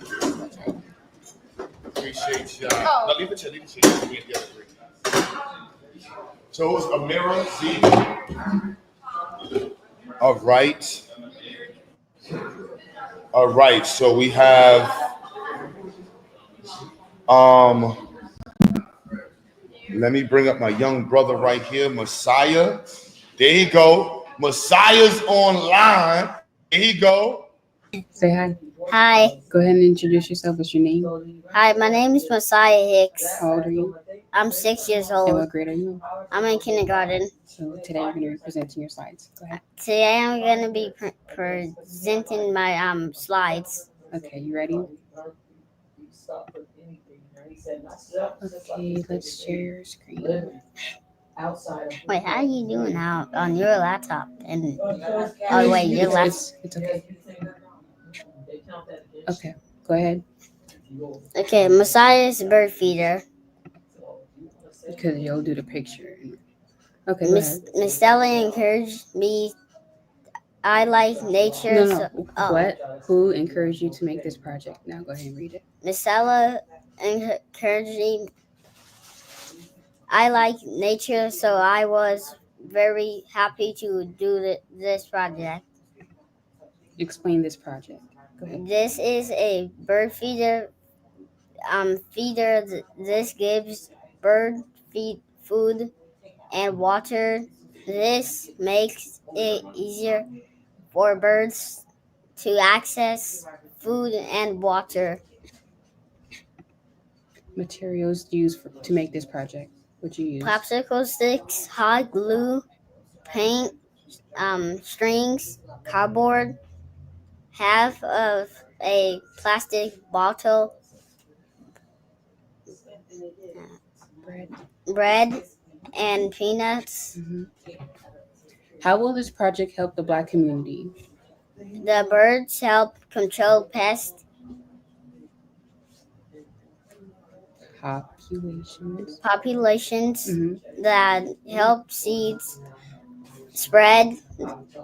No, leave the chair. Leave the chair. We get the other three. So it's a mirror. See. All right. All right. So we have Let me bring up my young brother right here, Messiah. There you go. Messiah's online. There you go. Say hi. Hi. Go ahead and introduce yourself. What's your name? Hi, my name is Messiah Hicks. How old are you? I'm 6 years And old. what grade are you? I'm in kindergarten. So today we're going to be presenting your slides. Go ahead. Today I'm going to be presenting my slides. Okay, you ready? Okay, let's share your screen. Wait, how are you doing now on your laptop? And oh wait, your laptop. It's okay. Okay, go ahead. Okay, Messiah is a bird feeder. Because you'll do the picture. Okay, go ahead. Miss Stella encouraged me. I like nature. No. What? Who encouraged you to make this project? Now go ahead and read it. Miss Stella encouraged me. I like nature, so I was very happy to do this project. Explain this project. Go ahead. This is a bird feeder. This gives bird food and water. This makes it easier for birds to access food and water. Materials used to make this project. What you use? Popsicle sticks, hot glue, paint, strings, cardboard, half of a plastic bottle, bread, and peanuts. Mm-hmm. How will this project help the Black community? The birds help control pests. Populations mm-hmm. that help seeds spread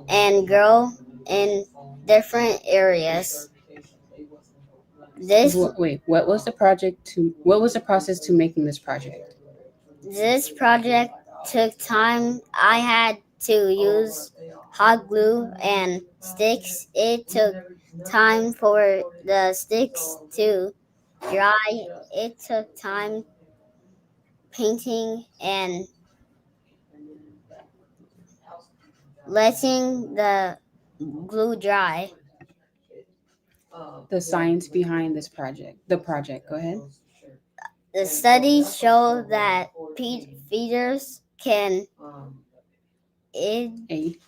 and grow in different areas. What was the process to making this project? This project took time. I had to use hot glue and sticks. It took time for the sticks to dry. It took time painting and letting the glue dry. The science behind this project. The project. Go ahead. The studies show that feeders can aid.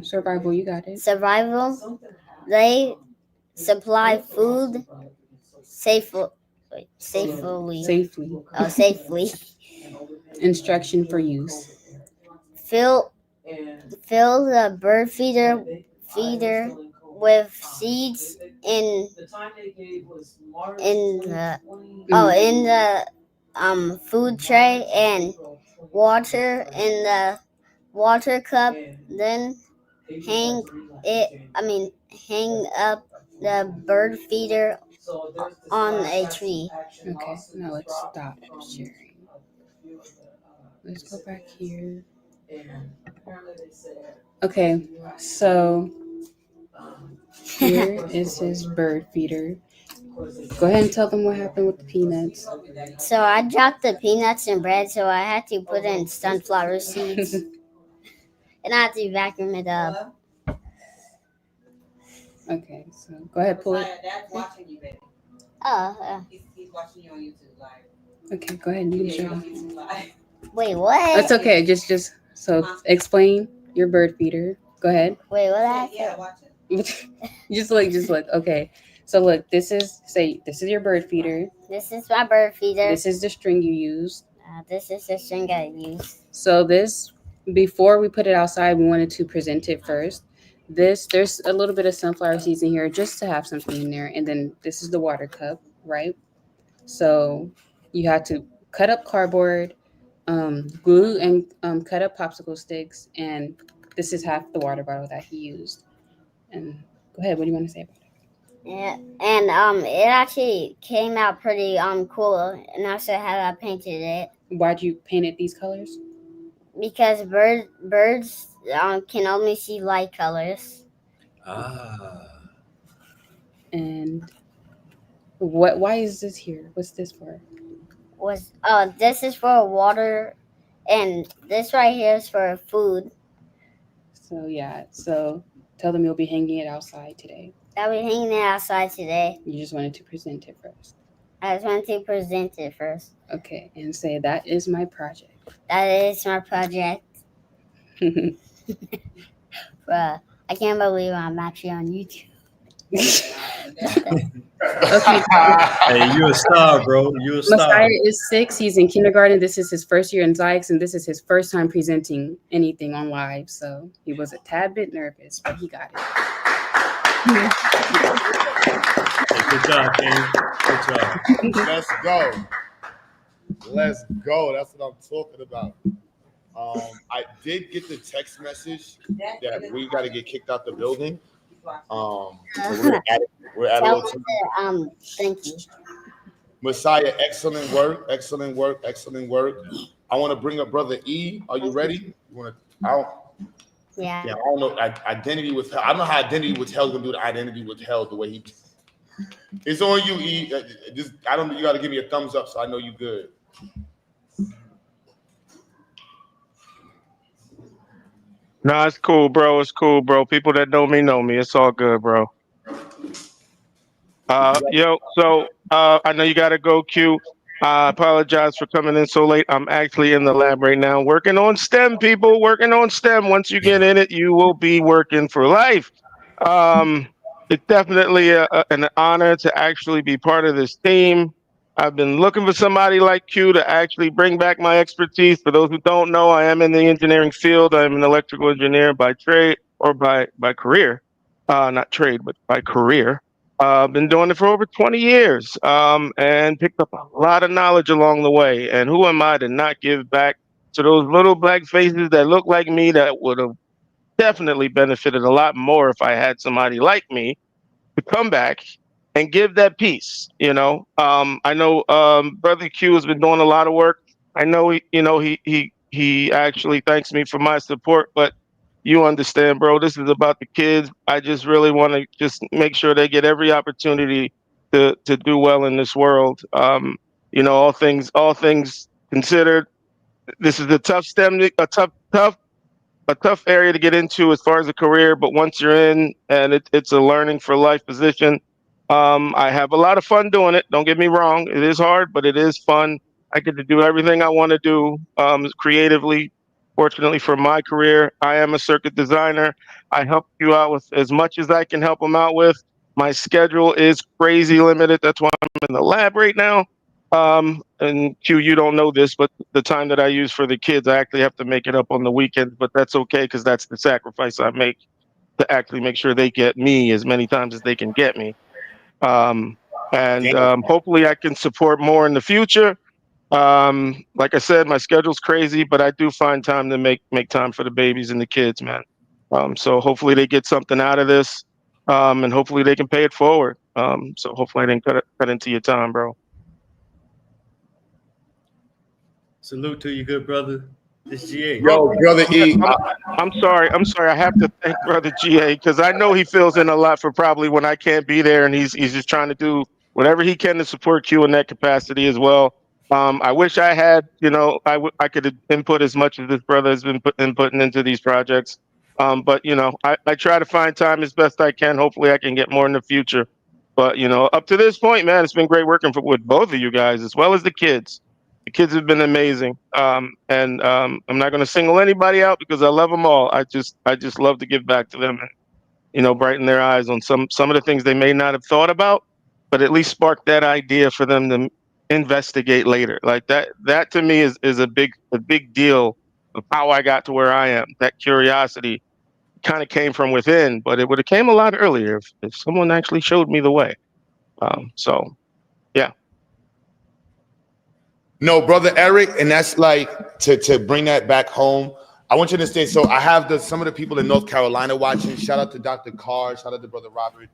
Survival. You got it. Survival. They supply food safely. Oh, safely. Instruction for use. Fill the bird feeder with seeds in the food tray and water in the water cup. Then hang up the bird feeder on a tree. Okay, now let's stop sharing. Let's go back here. Okay, so here is his bird feeder. Go ahead and tell them what happened with the peanuts. So I dropped the peanuts in bread, so I had to put in sunflower seeds. And I had to vacuum it up. Okay, so go ahead, pull it. Dad's watching you, baby. He's watching you on YouTube live. Okay, go ahead. You can show them. Wait, what? That's okay. Just so explain your bird feeder. Go ahead. Wait, what happened? Yeah, watch it. just look. Okay. So look, this is your bird feeder. This is my bird feeder. This is the string you use. This is the string I use. So this, before we put it outside, we wanted to present it first. There's a little bit of sunflower seeds in here just to have something in there. And then this is the water cup, right? So you have to cut up cardboard, glue and cut up popsicle sticks. And this is half the water bottle that he used. And go ahead, what do you want to say about it? Yeah, and it actually came out pretty cool, and also how I painted it. Why'd you painted these colors? Because birds can only see light colors. And what? Why is this here? What's this for? This is for water, and this right here is for food. So yeah. So tell them you'll be hanging it outside today. I'll be hanging it outside today. You just wanted to present it first. I just wanted to present it first. Okay, and say that is my project. That is my project. Bruh, I can't believe I'm actually on YouTube. Okay. Hey, you a star, bro. You a star. Messiah is 6. He's in kindergarten. This is his first year in Zyx, and this is his first time presenting anything on live. So he was a tad bit nervous, but he got it. Hey, good job, King. Good job. Let's go. Let's go. That's what I'm talking about. I did get the text message that we got to get kicked out the building. So we're at a little thank you. Messiah, excellent work, excellent work, excellent work. I want to bring up Brother E. Are you ready? You want to? Yeah. I don't know. Identity withheld. I don't know how identity withheld gonna do the identity withheld the way he. It's on you, E. I don't. You got to give me a thumbs up so I know you good. No, it's cool, bro. It's cool, bro. People that know me. It's all good, bro. So I know you gotta go, Q. I apologize for coming in so late. I'm actually in the lab right now, working on STEM, people, working on STEM. Once you get in it, you will be working for life. It's definitely an honor to actually be part of this team. I've been looking for somebody like Q to actually bring back my expertise. For those who don't know, I am in the engineering field. I'm an electrical engineer by trade or by career, not trade, but by career. Been doing it for over 20 years and picked up a lot of knowledge along the way. And who am I to not give back to those little black faces that look like me that would have definitely benefited a lot more if I had somebody like me to come back and give that piece. I know Brother Q has been doing a lot of work. I know he actually thanks me for my support, but you understand, bro. This is about the kids. I just really want to just make sure they get every opportunity to do well in this world. All things considered, this is a tough area to get into as far as a career, but once you're in, and it's a learning for life position. I have a lot of fun doing it. Don't get me wrong. It is hard, but it is fun. I get to do everything I want to do creatively. Fortunately for my career, I am a circuit designer. I help you out with as much as I can help them out with. My schedule is crazy limited. That's why I'm in the lab right now. And Q, you don't know this, but the time that I use for the kids, I actually have to make it up on the weekends, but that's okay because that's the sacrifice I make to actually make sure they get me as many times as they can get me. Hopefully I can support more in the future. Like I said, my schedule's crazy, but I do find time to make time for the babies and the kids, man. So hopefully they get something out of this, and hopefully they can pay it forward. So hopefully I didn't cut into your time, bro. Salute to you, good brother. It's GA. Yo, Brother E. I'm sorry. I have to thank Brother GA because I know he fills in a lot for probably when I can't be there, and he's just trying to do whatever he can to support Q in that capacity as well. I wish I had, I could have input as much as this brother has been putting into these projects. But I try to find time as best I can. Hopefully I can get more in the future. But up to this point, man, it's been great working with both of you guys as well as the kids. The kids have been amazing. I'm not going to single anybody out because I love them all. I just love to give back to them and, brighten their eyes on some of the things they may not have thought about, but at least spark that idea for them to investigate later. Like that to me is a big deal of how I got to where I am. That curiosity kind of came from within, but it would have came a lot earlier if someone actually showed me the way. So yeah. No, Brother Eric, and that's like to bring that back home. I want you to understand. So I have some of the people in North Carolina watching. Shout out to Dr. Carr. Shout out to Brother Robert.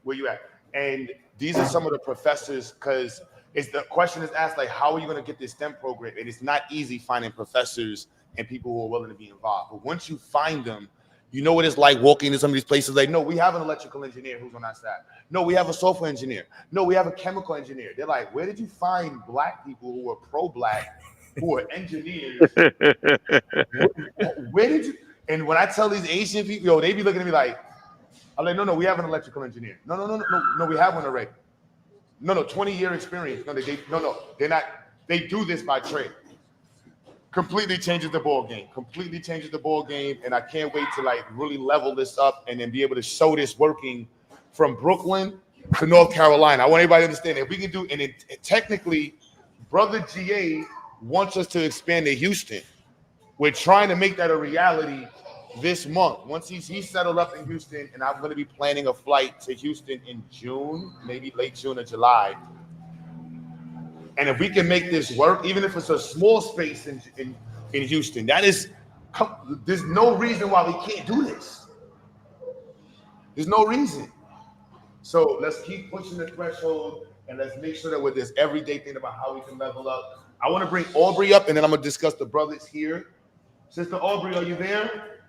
Where you at? And these are some of the professors, because it's the question is asked, like, how are you going to get this STEM program? And it's not easy finding professors and people who are willing to be involved. But once you find them, you know what it's like walking into some of these places. Like, no, we have an electrical engineer who's on our staff. No, we have a software engineer. No, we have a chemical engineer. They're like, where did you find black people who are pro-black, who are engineers? Where did you? And when I tell these Asian people, yo, they be looking at me like, I'm like, no, we have an electrical engineer. No, we have one already. No, 20-year experience. No, they're not. They do this by trade. Completely changes the ball game. Completely changes the ball game, and I can't wait to like really level this up and then be able to show this working from Brooklyn to North Carolina. I want everybody to understand that we can do. And technically, Brother GA wants us to expand to Houston. We're trying to make that a reality this month. Once he's settled up in Houston, and I'm going to be planning a flight to Houston in June, maybe late June or July. And if we can make this work, even if it's a small space in Houston, there's no reason why we can't do this. There's no reason. So let's keep pushing the threshold, and let's make sure that with this everyday thing about how we can level up. I want to bring Aubrey up, and then I'm going to discuss the brothers here. Sister Aubrey, are you there?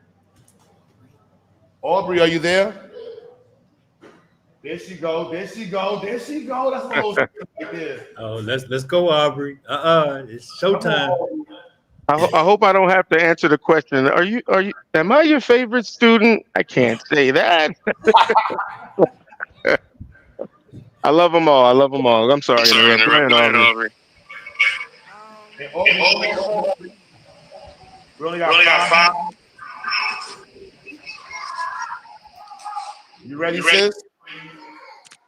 Aubrey, are you there? There she go. That's my little right there. Oh, let's go, Aubrey. It's showtime. I hope I don't have to answer the question. Am I your favorite student? I can't say that. I love them all. I'm sorry. Go ahead, Aubrey. We only got five. You ready, sis?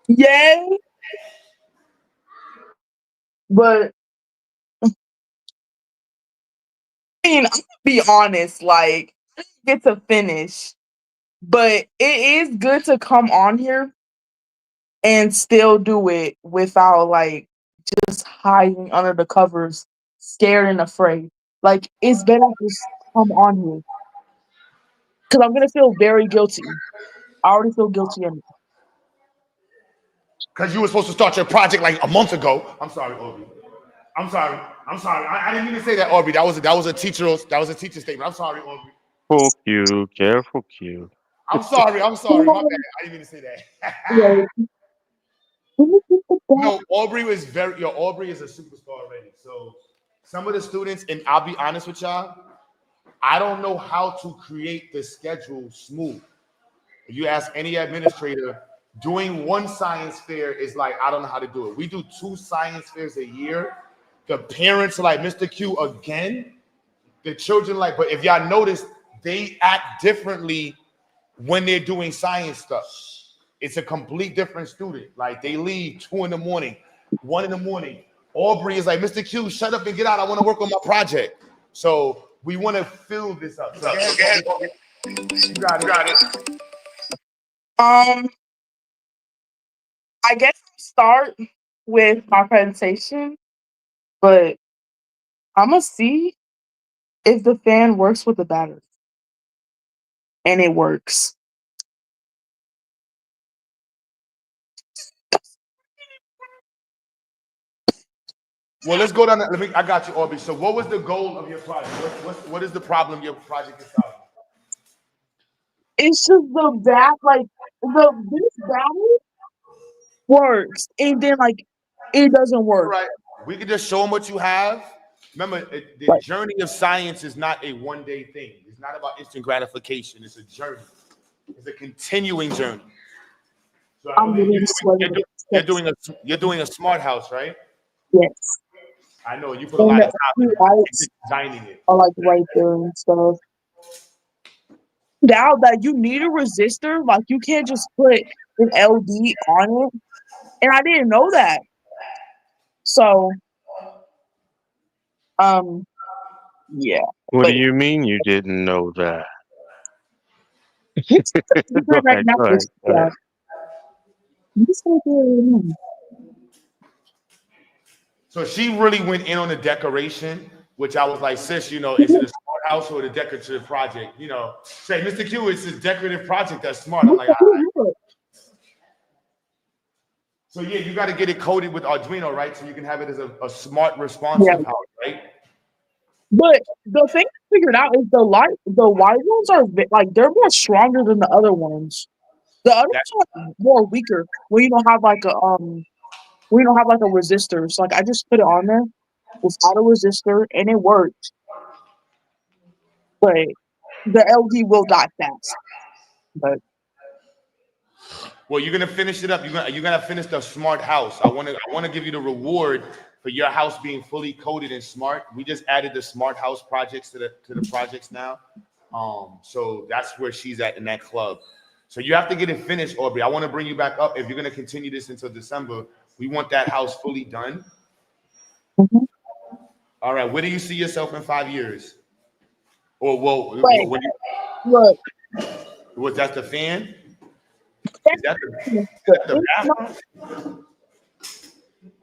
Yeah. But I mean, I'm gonna be honest, like, I didn't get to finish. But it is good to come on here and still do it without like just hiding under the covers, scared and afraid. Like, it's better to just come on here. Because I'm gonna feel very guilty. I already feel guilty anyway. Because you were supposed to start your project like a month ago. I'm sorry, Aubrey. I'm sorry. I didn't mean to say that, Aubrey. That was a teacher statement. I'm sorry, Aubrey. Careful, Q. I'm sorry. My bad. I didn't mean to say that. No, Aubrey is Aubrey is a superstar already. So some of the students, and I'll be honest with y'all, I don't know how to create the schedule smooth. If you ask any administrator, doing one science fair is like, I don't know how to do it. We do 2 science fairs a year. The parents are like, Mr. Q, again? The children like, but if y'all notice, they act differently when they're doing science stuff. It's a complete different student. Like, they leave 2 in the morning, 1 in the morning. Aubrey is like, Mr. Q, shut up and get out. I want to work on my project. So we want to fill this up. So you got it. I guess I'll start with my presentation, but I'm gonna see if the fan works with the battery. And it works. Well, let's go down. I got you, Aubrey. So what was the goal of your project? What is the problem your project is solving? It's just the back, like this battery works, and then like it doesn't work. Right. We can just show them what you have. Remember, the journey of science is not a one-day thing. It's not about instant gratification. It's a journey. It's a continuing journey. So you're doing a smart house, right? Yes. I know you put a lot of time into designing it. I like right there and stuff. Now that you need a resistor, like you can't just put an LD on it. And I didn't know that. So yeah. What do you mean you didn't know that? Go ahead. So she really went in on the decoration, which I was like, sis, is it a smart house or the decorative project? Say, Mr. Q, it's this decorative project that's smart. I'm like, all right. So yeah, you got to get it coded with Arduino, right? So you can have it as a smart, responsive house, right? But the thing I figured out is the white ones are like they're more stronger than the other ones. The other ones are more weaker when you don't have like a when you don't have like a resistor. So like I just put it on there without a resistor and it worked. But the LD will die fast. But Well, you're gonna finish it up. You're gonna finish the smart house. I wanna give you the reward for your house being fully coded and smart. We just added the smart house projects to the projects now. So that's where she's at in that club. So you have to get it finished, Aubrey. I want to bring you back up. If you're gonna continue this until December, we want that house fully done. All right. Where do you see yourself in 5 years? Or wait, when look. was that the fan? Is that It's the not- bathroom?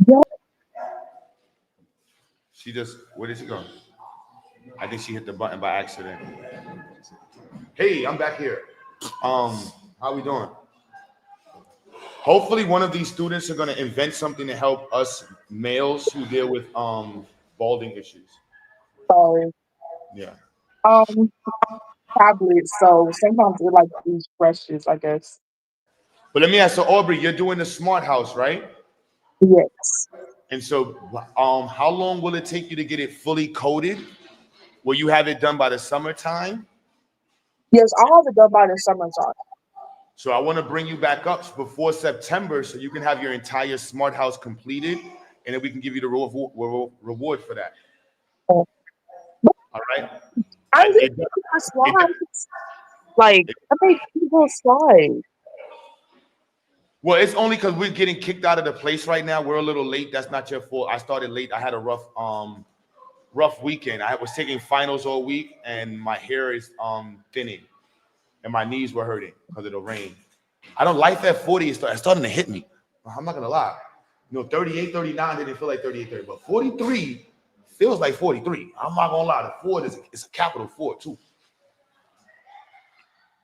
yeah. She just, where did she go? I think she hit the button by accident. Hey, I'm back here. How we doing? Hopefully one of these students are going to invent something to help us males who deal with balding issues. Sorry. Yeah. Tablets. So sometimes it like these brushes, I guess. But let me ask, so Aubrey, you're doing the smart house, right? Yes. And so how long will it take you to get it fully coded? Will you have it done by the summertime? Yes, I'll have it done by the summertime. So I want to bring you back up before September so you can have your entire smart house completed, and then we can give you the reward for that. Oh. All right? I think slides. Like, I think people slide. Well, it's only because we're getting kicked out of the place right now. We're a little late. That's not your fault. I started late. I had a rough weekend. I was taking finals all week, and my hair is thinning, and my knees were hurting because of the rain. I don't life at 40 is starting to hit me. I'm not gonna lie. 38, 39 didn't feel like 38, 30, but 43 feels like 43. I'm not gonna lie. The Ford is a capital Ford too.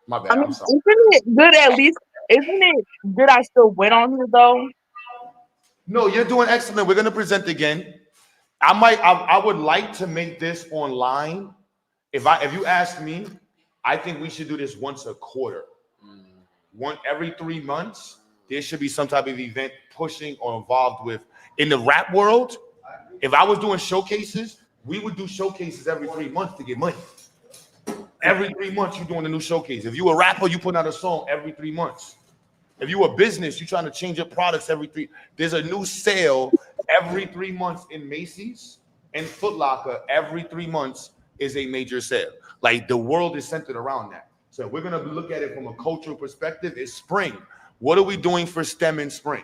My bad. I mean, I'm sorry. isn't it good at least? Isn't it good I still went on here though? No, you're doing excellent. We're gonna present again. I would like to make this online. If you ask me, I think we should do this once a quarter. Every 3 months, there should be some type of event pushing or involved with. In the rap world, if I was doing showcases, we would do showcases every 3 months to get money. Every 3 months, you're doing a new showcase. If you a rapper, you put out a song every 3 months. If you a business, you're trying to change your products every three. There's a new sale every 3 months in Macy's and Foot Locker. Every 3 months is a major sale. Like the world is centered around that. So we're gonna look at it from a cultural perspective. It's spring. What are we doing for STEM in spring?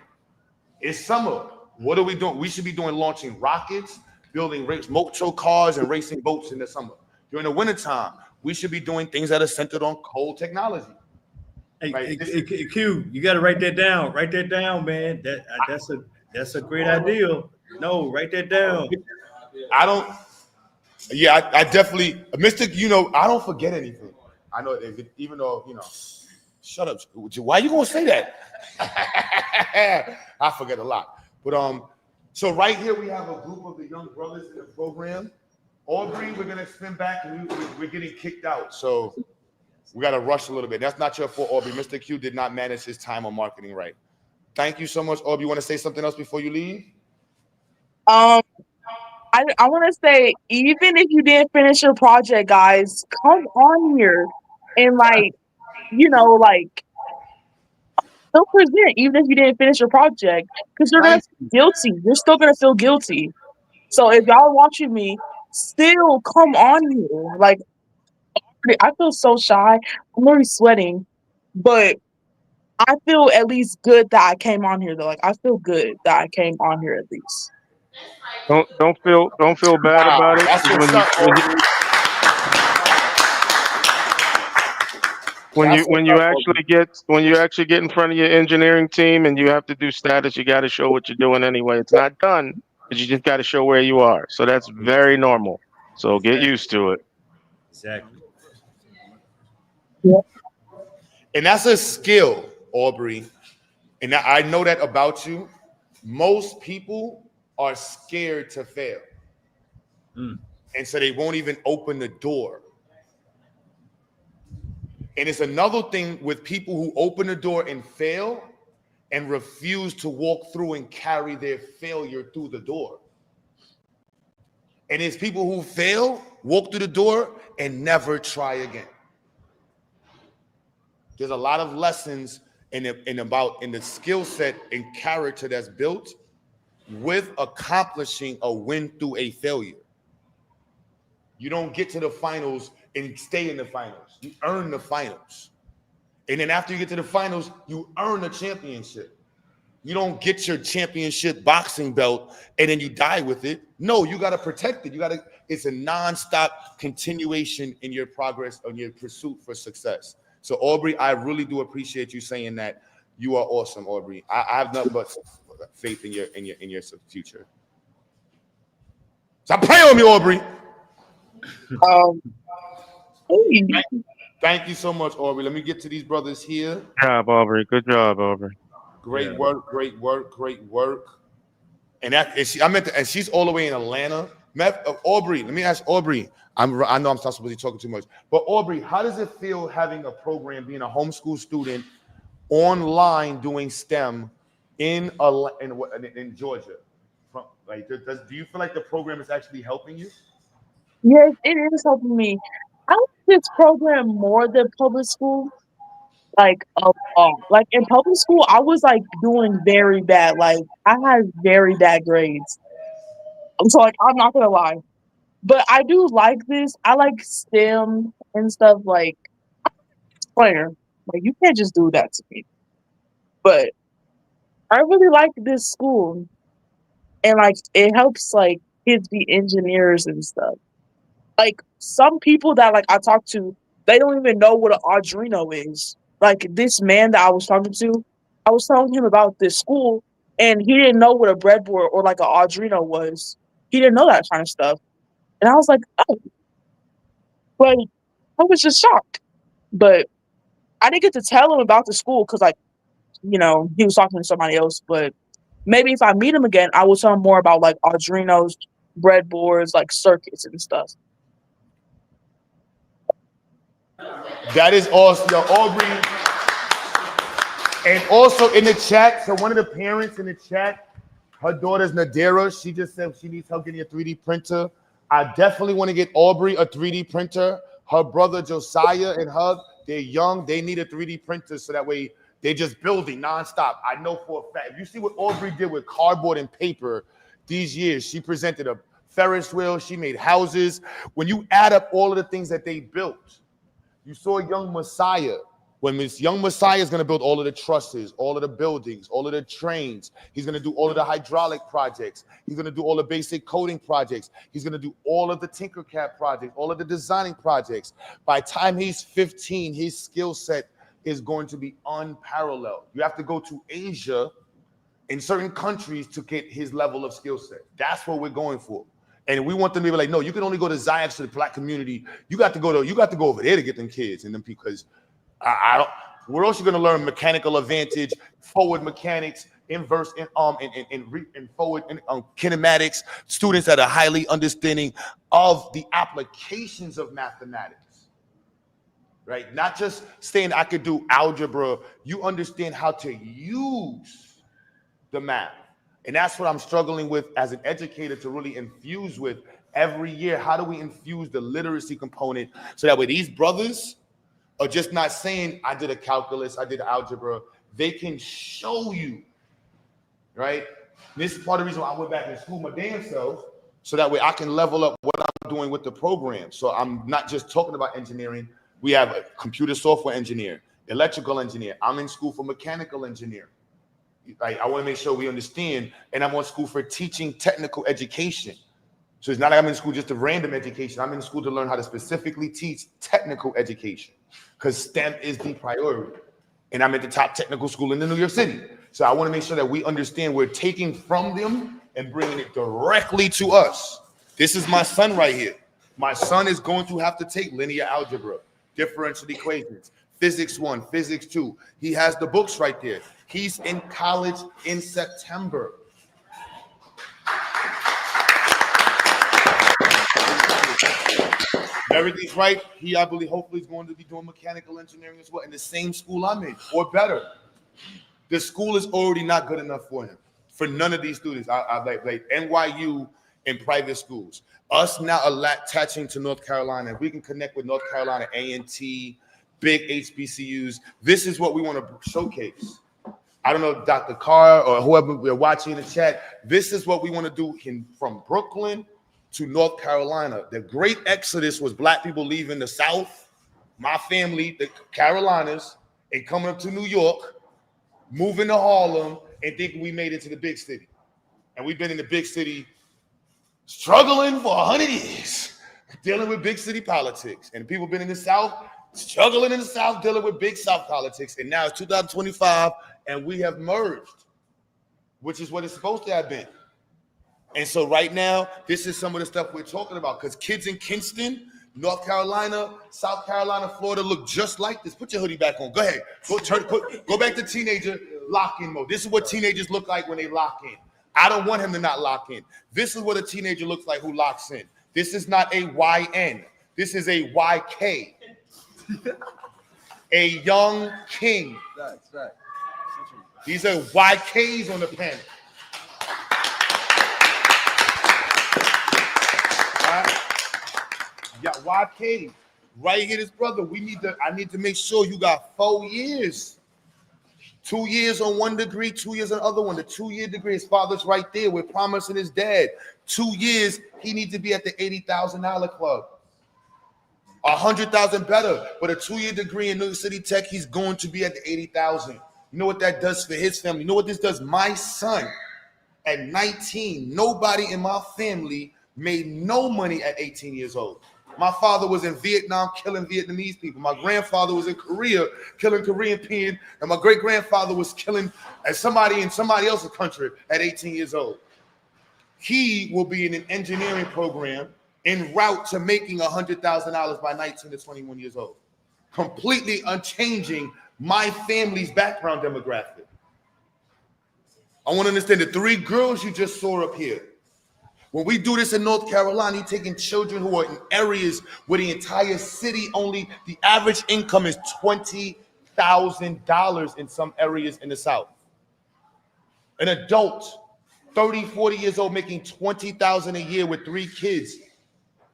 It's summer. What are we doing? We should be launching rockets, building motor cars, and racing boats in the summer. During the wintertime, we should be doing things that are centered on cold technology. Hey, Q, you got to write that down. Write that down, man. That's a great idea. No, write that down. I don't. Yeah, I definitely, Mr. I don't forget anything. I know even though shut up. Why you gonna say that? I forget a lot. But so right here we have a group of the young brothers in the program. Aubrey, we're gonna spin back and we're getting kicked out. So we gotta rush a little bit. That's not your fault, Aubrey. Mr. Q did not manage his time on marketing right. Thank you so much, Aubrey. You want to say something else before you leave? I want to say, even if you didn't finish your project, guys, come on here and like still present, even if you didn't finish your project, because you're gonna feel guilty. You're still gonna feel guilty. So if y'all watching me, still come on here. Like, I feel so shy. I'm already sweating, but I feel at least good that I came on here though. Like, I feel good that I came on here at least. Don't feel bad about it. That's what's up, When you actually get in front of your engineering team and you have to do status, you got to show what you're doing anyway. It's not done, but you just got to show where you are. So that's very normal. So get used to it. Exactly. And that's a skill, Aubrey, And I know that about you. Most people are scared to fail. And so they won't even open the door. And it's another thing with people who open the door and fail and refuse to walk through and carry their failure through the door. And it's people who fail, walk through the door, and never try again. There's a lot of lessons in the skill set and character that's built with accomplishing a win through a failure. You don't get to the finals and stay in the finals. You earn the finals. And then after you get to the finals, you earn a championship. You don't get your championship boxing belt and then you die with it. No, you got to protect it. It's a nonstop continuation in your progress, on your pursuit for success. So Aubrey, I really do appreciate you saying that. You are awesome, Aubrey. I have nothing but faith in your future. So pray on me, Aubrey. Thank you so much, Aubrey. Let me get to these brothers here. Good job, Aubrey. Good job, Aubrey. Great work, great work, great work. And she's all the way in Atlanta. Aubrey, let me ask Aubrey. I know I'm not supposed to be talking too much, but Aubrey, how does it feel having a program, being a homeschool student, online doing STEM in Georgia? Do you feel like the program is actually helping you? Yes, it is helping me. I like this program more than public school. Like in public school, I was like doing very bad. Like I had very bad grades. So like I'm not gonna lie, but I do like this. I like STEM and stuff. Like player, like you can't just do that to me. But I really like this school, and like it helps like kids be engineers and stuff. Like some people that like I talk to, they don't even know what an Arduino is. Like this man that I was talking to, I was telling him about this school, and he didn't know what a breadboard or like an Arduino was. He didn't know that kind of stuff, and I was like, oh, but I was just shocked. But I didn't get to tell him about the school because, like, you know, he was talking to somebody else. But maybe if I meet him again, I will tell him more about like Arduinos, breadboards, like circuits and stuff. That is awesome, yo, Aubrey. And also in the chat, so one of the parents in the chat, her daughter's Nadira. She just said she needs help getting a 3D printer. I definitely want to get Aubrey a 3D printer. Her brother Josiah and her, they're young. They need a 3D printer so that way they're just building nonstop. I know for a fact. If you see what Aubrey did with cardboard and paper these years, she presented a Ferris wheel. She made houses. When you add up all of the things that they built, you saw young Messiah. When this young Messiah is going to build all of the trusses, all of the buildings, all of the trains. He's going to do all of the hydraulic projects. He's going to do all the basic coding projects. He's going to do all of the Tinkercad projects, all of the designing projects. By the time he's 15, his skill set is going to be unparalleled. You have to go to Asia in certain countries to get his level of skill set. That's what we're going for. And we want them to be like, no, you can only go to Zions to the Black community. You got to go over there to get them kids and them because I don't. Where else you going to learn mechanical advantage, forward mechanics, inverse and forward kinematics? Students that are highly understanding of the applications of mathematics, right? Not just saying I could do algebra. You understand how to use the math, and that's what I'm struggling with as an educator to really infuse with every year. How do we infuse the literacy component so that way these brothers are just not saying, I did a calculus, I did algebra. They can show you, right? This is part of the reason why I went back in school my damn self, so that way I can level up what I'm doing with the program. So I'm not just talking about engineering. We have a computer software engineer, electrical engineer. I'm in school for mechanical engineering. I want to make sure we understand, and I'm on school for teaching technical education. So it's not like I'm in school just a random education. I'm in school to learn how to specifically teach technical education because STEM is the priority. And I'm at the top technical school in New York City. So I want to make sure that we understand we're taking from them and bringing it directly to us. This is my son right here. My son is going to have to take linear algebra, differential equations, physics 1, physics 2. He has the books right there. He's in college in September. Everything's right. He, I believe, hopefully is going to be doing mechanical engineering as well in the same school I'm in, or better. The school is already not good enough for him, for none of these students. I like NYU and private schools. Us now attaching to North Carolina, we can connect with North Carolina A&T, big HBCUs. This is what we want to showcase. I don't know, Dr. Carr or whoever we're watching in the chat. This is what we want to do from Brooklyn to North Carolina. The great exodus was Black people leaving the South, my family, the Carolinas, and coming up to New York, moving to Harlem, and thinking we made it to the big city. And we've been in the big city struggling for 100 years, dealing with big city politics. And people been in the South, struggling in the South, dealing with big South politics. And now it's 2025, and we have merged, which is what it's supposed to have been. And so right now, this is some of the stuff we're talking about, because kids in Kinston, North Carolina, South Carolina, Florida look just like this. Put your hoodie back on. Go ahead. Go back to teenager lock-in mode. This is what teenagers look like when they lock in. I don't want him to not lock in. This is what a teenager looks like who locks in. This is not a YN. This is a YK. A young king. These are YKs on the pen. Yeah, YK, right here, this brother. I need to make sure you got 4 years. 2 years on one degree, 2 years on the other one. The 2-year degree, his father's right there. We're promising his dad. 2 years, he needs to be at the $80,000 club. 100,000 better. But a 2-year degree in New York City Tech, he's going to be at the 80,000. You know what that does for his family? You know what this does? My son, at 19, nobody in my family made no money at 18 years old. My father was in Vietnam killing Vietnamese people. My grandfather was in Korea killing Korean people. And my great-grandfather was killing somebody in somebody else's country at 18 years old. He will be in an engineering program en route to making $100,000 by 19 to 21 years old. Completely unchanging my family's background demographic. I want to understand the 3 girls you just saw up here. When we do this in North Carolina, you're taking children who are in areas where the entire city the average income is $20,000 in some areas in the South. An adult, 30, 40 years old, making $20,000 a year with 3 kids.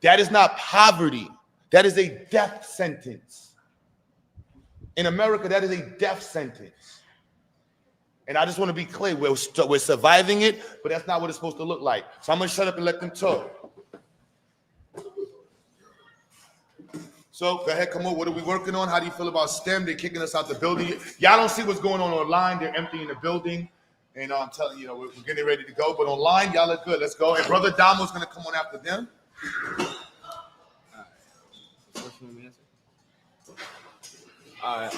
That is not poverty. That is a death sentence. In America, that is a death sentence. And I just want to be clear, we're surviving it, but that's not what it's supposed to look like. So I'm going to shut up and let them talk. So go ahead, come on. What are we working on? How do you feel about STEM? They're kicking us out the building. Y'all don't see what's going on online. They're emptying the building. And I'm telling you, we're getting ready to go. But online, y'all look good. Let's go. And Brother Damo's going to come on after them. All right,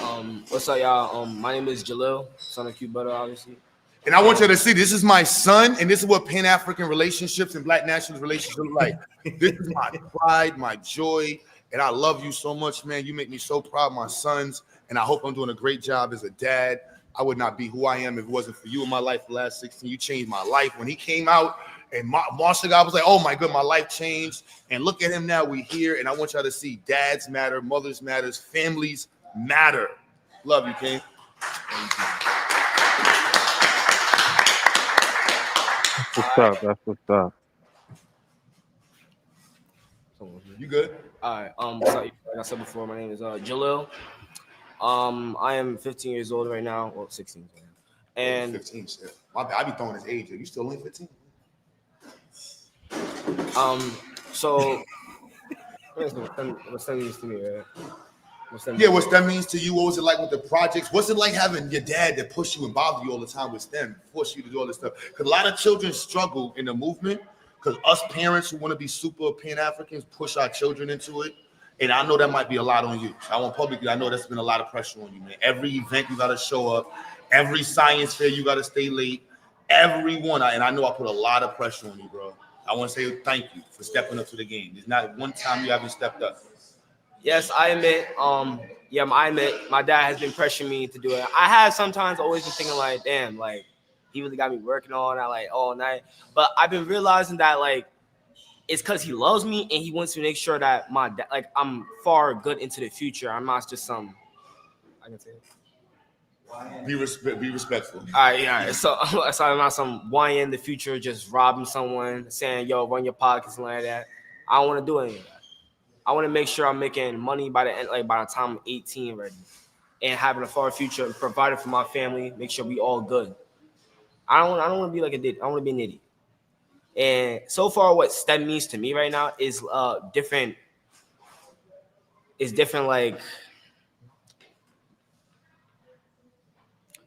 what's up, y'all? My name is Jalil, son of Q Butter, obviously. And I want you to see, this is my son, and this is what Pan-African relationships and Black nationalist relationships look like. This is my pride, my joy, and I love you so much, man. You make me so proud of my sons, and I hope I'm doing a great job as a dad. I would not be who I am if it wasn't for you in my life the last 16. You changed my life. When he came out, and Marshall, I was like, oh my God, my life changed. And look at him now, we here, and I want y'all to see dads matter, mothers matters, families matter. Love you, King. That's what's up. That's what's up. You good? All right. Like I said before, my name is Jalil. I am 15 years old right now. Well, 16. And 15. I be throwing his age. You still only 15? So what's that means to me, right? Yeah, what STEM means to you? What was it like with the projects? What's it like having your dad that push you and bother you all the time with STEM, force you to do all this stuff? Because a lot of children struggle in the movement because us parents who want to be super Pan-Africans push our children into it. And I know that might be a lot on you. So I want publicly, I know that's been a lot of pressure on you, man. Every event you got to show up. Every science fair you got to stay late. Everyone. And I know I put a lot of pressure on you, bro. I want to say thank you for stepping up to the game. There's not one time you haven't stepped up. Yes, I admit. I admit my dad has been pressuring me to do it. I have sometimes always been thinking like, damn, like he really got me working all night, like all night. But I've been realizing that like it's because he loves me and he wants to make sure that I'm far good into the future. I'm not just some. I can say it. Be respectful. All right, yeah. All right. So I'm not some YN in the future just robbing someone, saying, "Yo, run your pockets" and like that. I don't want to do any of that. I want to make sure I'm making money by the end, like by the time I'm 18 ready, and having a far future, providing for my family, make sure we all good. I don't want to be like a idiot. I want to be an idiot. And so far, what STEM means to me right now is different. Is different like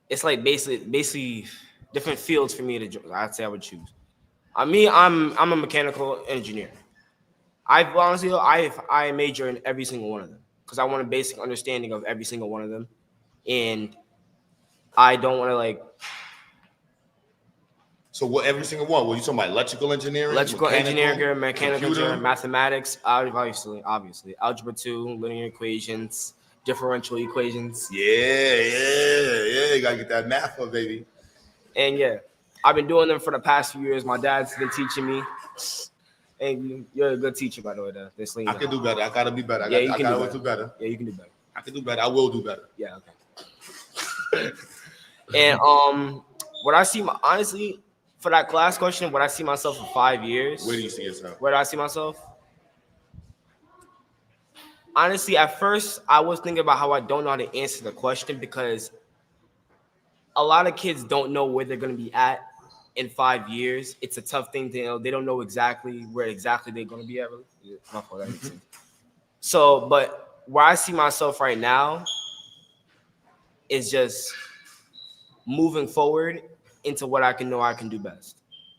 it's like basically different fields for me to. I'd say I would choose. I'm a mechanical engineer. I major in every single one of them because I want a basic understanding of every single one of them, and I don't want to like. So what? Every single one? Were you talking about electrical engineering, Engineering, mechanical computer? engineering, mathematics, obviously, algebra 2, linear equations, differential equations. Yeah. You gotta get that math up, baby. And yeah, I've been doing them for the past few years. My dad's been teaching me. And you're a good teacher, by the way. I can do better. I gotta be better. You can do better. Yeah, you can do better. I can do better. I will do better. Yeah, okay. And what I see, honestly, for that class question, what I see myself in 5 years. Where do you see yourself? Where do I see myself? Honestly, at first, I was thinking about how I don't know how to answer the question because a lot of kids don't know where they're going to be at in 5 years. It's a tough thing to know. They don't know exactly where they're going to be at. Really. Yeah, my fault, that makes sense. So, but where I see myself right now is just moving forward into what I can do best.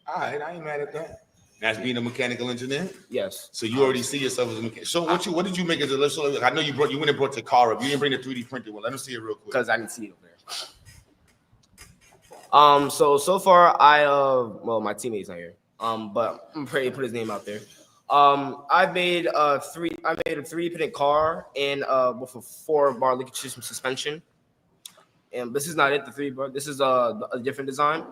All right, I ain't mad at that. That's being a mechanical engineer. Yes. So you already see yourself as a mechanic. So what did you make as a? So I know you went and brought the car up. You didn't bring the 3D printed one. Let me see it real quick. Because I can see it over there. So far my teammate's not here. But I'm afraid to put his name out there. I made a 3D-printed car and with a 4-bar liquid system suspension. And this is not it, the 3-bar. This is a different design.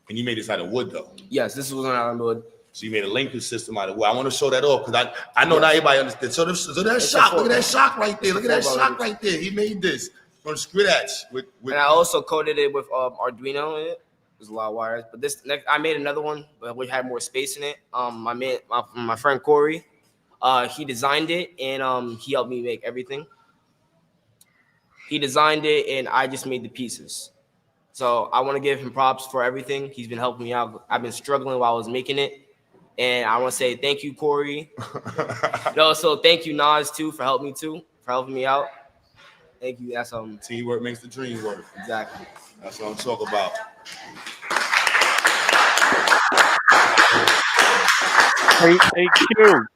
And you made this out of wood, though. Yes, this was out of wood. So you made a linkage system out of wood. I want to show that off because I know not everybody understands. So that shock, look at that shock right there. Look at that shock right there. He made this from scratch. And I also coated it with Arduino in it. There's a lot of wires. But I made another one, but we had more space in it. My friend Corey, he designed it and he helped me make everything. He designed it and I just made the pieces. So I want to give him props for everything. He's been helping me out. I've been struggling while I was making it. And I want to say thank you, Corey. So thank you, Nas, too, for helping me out. Thank you. That's teamwork makes the dream work. Exactly. That's what I'm talking about. Hey, Q.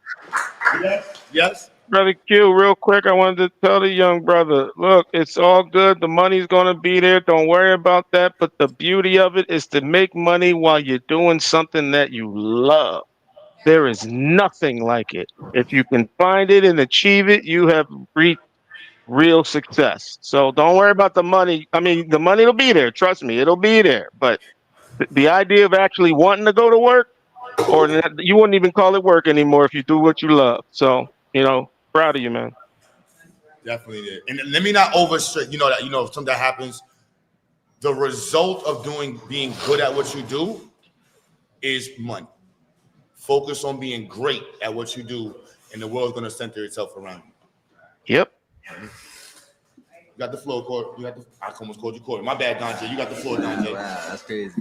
Yes. Brother Q, real quick, I wanted to tell the young brother, look, it's all good. The money's going to be there. Don't worry about that. But the beauty of it is to make money while you're doing something that you love. There is nothing like it. If you can find it and achieve it, you have reached real success. So don't worry about the money. I mean, the money will be there. Trust me, it'll be there. But the idea of actually wanting to go to work, or you wouldn't even call it work anymore if you do what you love. So, proud of you, man. Definitely did. And let me not overstress. Something that happens. The result of being good at what you do is money. Focus on being great at what you do, and the world's going to center itself around you. Yep. You got the floor, Corey. I almost called you Corey. My bad, Dante. You got the floor, Dante. Wow, that's crazy.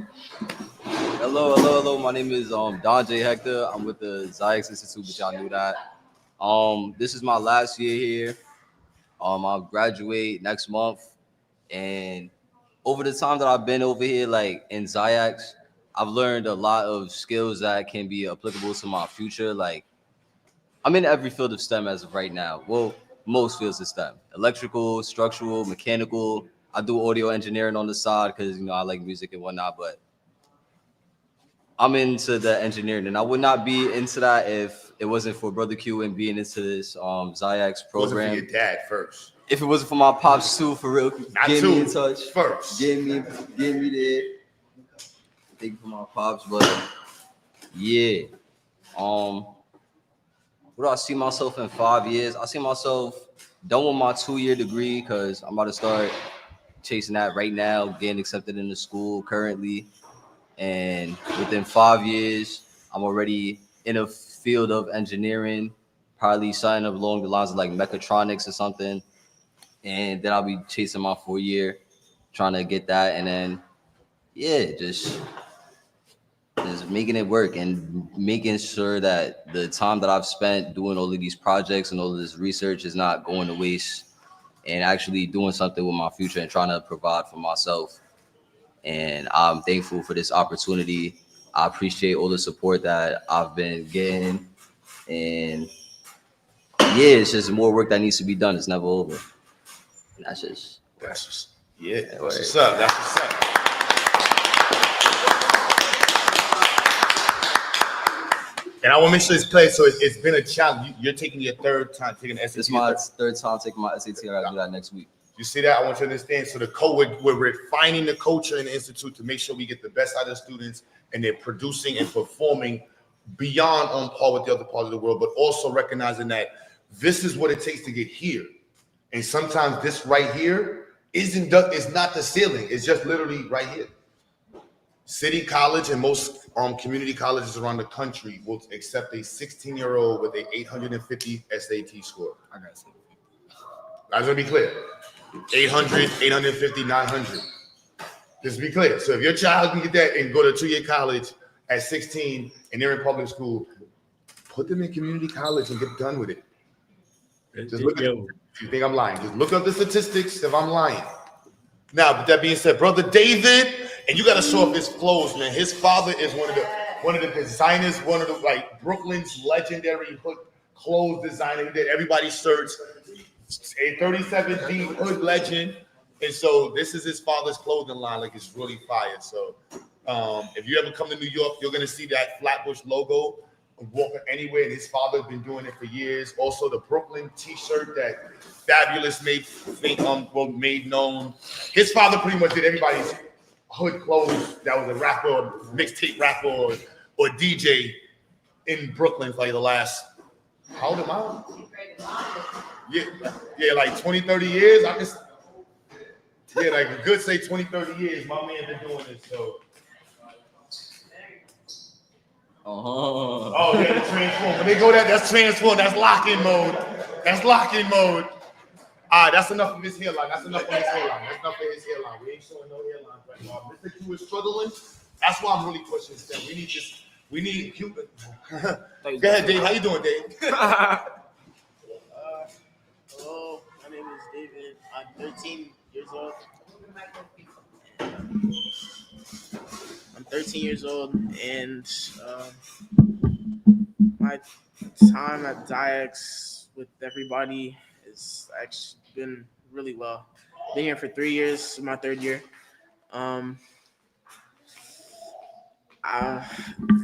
Hello. My name is Dante Hector. I'm with the Zyx Institute, but y'all knew that. This is my last year here. I'll graduate next month, and over the time that I've been over here, like in Zyx, I've learned a lot of skills that can be applicable to my future. Like, I'm in every field of STEM as of right now. Well, most fields of STEM: electrical, structural, mechanical. I do audio engineering on the side because I like music and whatnot. But I'm into the engineering, and I would not be into that if it wasn't for Brother Q and being into this Zyx program. Wasn't for your dad first. If it wasn't for my pops too, for real, get me in touch. First. Get me there. Thank you for my pops, but yeah. What do I see myself in 5 years? I see myself done with my 2-year degree because I'm about to start chasing that right now, getting accepted into school currently. And within 5 years, I'm already in a field of engineering, probably something along the lines of like mechatronics or something. And then I'll be chasing my 4-year, trying to get that. And then, yeah, just making it work and making sure that the time that I've spent doing all of these projects and all of this research is not going to waste, and actually doing something with my future and trying to provide for myself. And I'm thankful for this opportunity. I appreciate all the support that I've been getting. And yeah, it's just more work that needs to be done. It's never over. And that's just yeah. That's what's up. That's what's up. And I want to make sure it's clear. So it's been a challenge. You're taking your third time taking the SAT. It's my third time taking my SAT. I gotta do that next week. You see that? I want you to understand. So we're refining the culture in the institute to make sure we get the best out of the students, and they're producing and performing beyond on par with the other part of the world, but also recognizing that this is what it takes to get here. And sometimes this right here is not the ceiling. It's just literally right here. City College and most community colleges around the country will accept a 16-year-old with an 850 SAT score. I got to That's gonna be clear. 800, 850, 900. Just to be clear. So if your child can get that and go to 2-year college at 16 and they're in public school, put them in community college and get done with it. Just look at it. If you think I'm lying, just look up the statistics if I'm lying. Now, with that being said, Brother David, and you got to show off his clothes, man. His father is one of the designers, one of the like Brooklyn's legendary hood clothes designer. He did everybody's shirts. A 37D hood legend, and so this is his father's clothing line. Like, it's really fire. So if you ever come to New York, you're gonna see that Flatbush logo walking anywhere, and his father's been doing it for years. Also, the Brooklyn T-shirt that Fabulous made known. His father pretty much did everybody's hood clothes that was a rapper or mixtape rapper or DJ in Brooklyn for like the last, how old am I? Yeah, like 20, 30 years. Like a good say 20, 30 years, my man been doing this, so. Oh, yeah, the transform. When they go that, that's transform. That's lock-in mode. That's lock-in mode. All right, that's enough of his hairline. That's enough of his hairline. We ain't showing no hairline right now. Mr. Q is struggling. That's why I'm really pushing STEM. We need Q. Go ahead, Dave. How you doing, Dave? Hello, my name is David. I'm 13 years old. And my time at Zyx with everybody has actually been really well. Been here for 3 years. This is my 3rd year.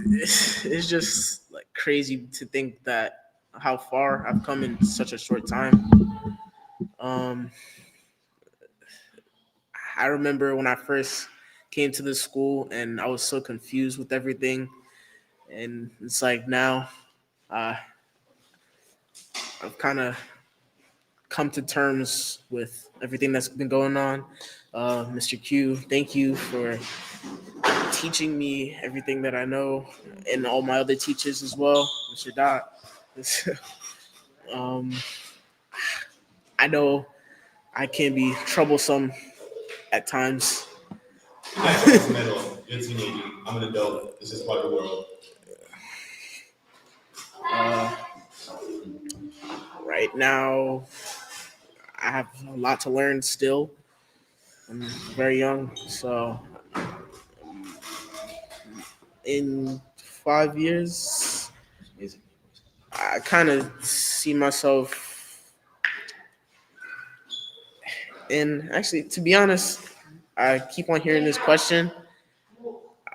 It's just like crazy to think that how far I've come in such a short time. I remember when I first came to this school and I was so confused with everything, and it's like now I've kind of come to terms with everything that's been going on. Mr. Q, thank you for teaching me everything that I know, and all my other teachers as well. Mr. Dot. I know I can be troublesome at times. You're a teenager. I'm an adult. This is part of the world. Right now, I have a lot to learn still. I'm very young, so in 5 years, I kind of see myself in, actually, to be honest, I keep on hearing this question.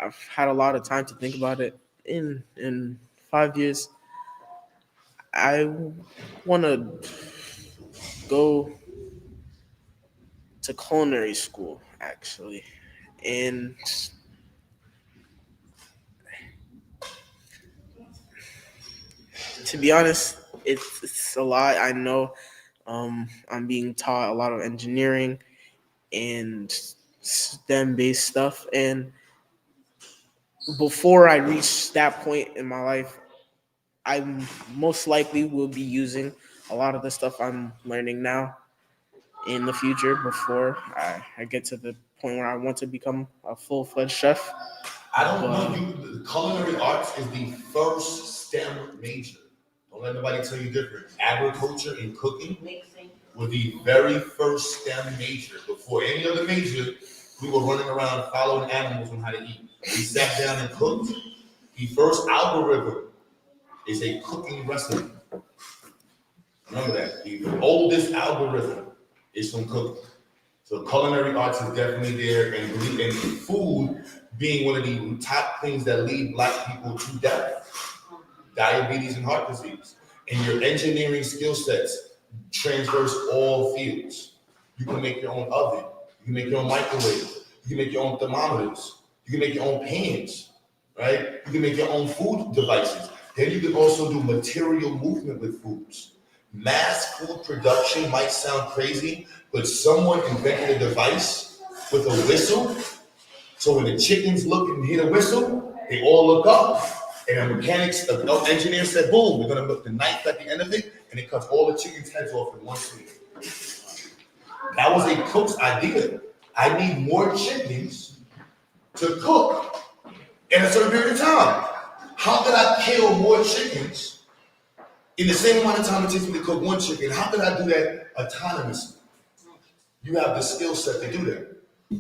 I've had a lot of time to think about it. In 5 years, I want to go to culinary school actually, and to be honest, it's a lot. I know I'm being taught a lot of engineering and STEM based stuff, and before I reach that point in my life, I most likely will be using a lot of the stuff I'm learning now in the future before I get to the point where I want to become a full-fledged chef. I don't know you. The culinary arts is the first STEM major. Don't let nobody tell you different. Agriculture and cooking were the very first STEM major. Before any other major, we were running around following animals on how to eat. We sat down and cooked. The first algorithm is a cooking recipe. Remember that. The oldest algorithm is from cooking. So culinary arts is definitely there, and food being one of the top things that lead Black people to death, diabetes and heart disease. And your engineering skill sets transverse all fields. You can make your own oven, you can make your own microwave, you can make your own thermometers, you can make your own pans, right? You can make your own food devices. Then you can also do material movement with foods. Mass food production might sound crazy, but someone invented a device with a whistle. So when the chickens look and hear the whistle, they all look up. And the mechanics, the engineer said, boom, we're gonna put the knife at the end of it, and it cuts all the chickens' heads off in one swing. That was a cook's idea. I need more chickens to cook in a certain period of time. How could I kill more chickens in the same amount of time it takes me to cook one chicken? How could I do that autonomously? You have the skill set to do that.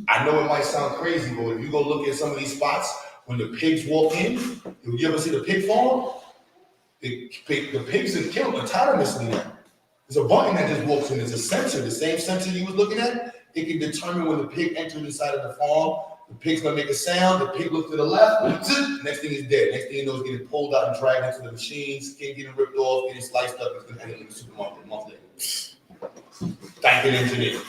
I know it might sound crazy, but if you go look at some of these spots, when the pigs walk in, you ever see the pig farm? The pigs are killed autonomously now. There's a button that just walks in. There's a sensor, the same sensor you was looking at. It can determine when the pig enters inside of the farm. The pig's gonna make a sound. The pig looks to the left. Next thing is dead. Next thing you know, it's getting pulled out and dragged into the machine. Skin getting ripped off, getting sliced up. It's gonna end up in the supermarket a month later. Thank you, engineer.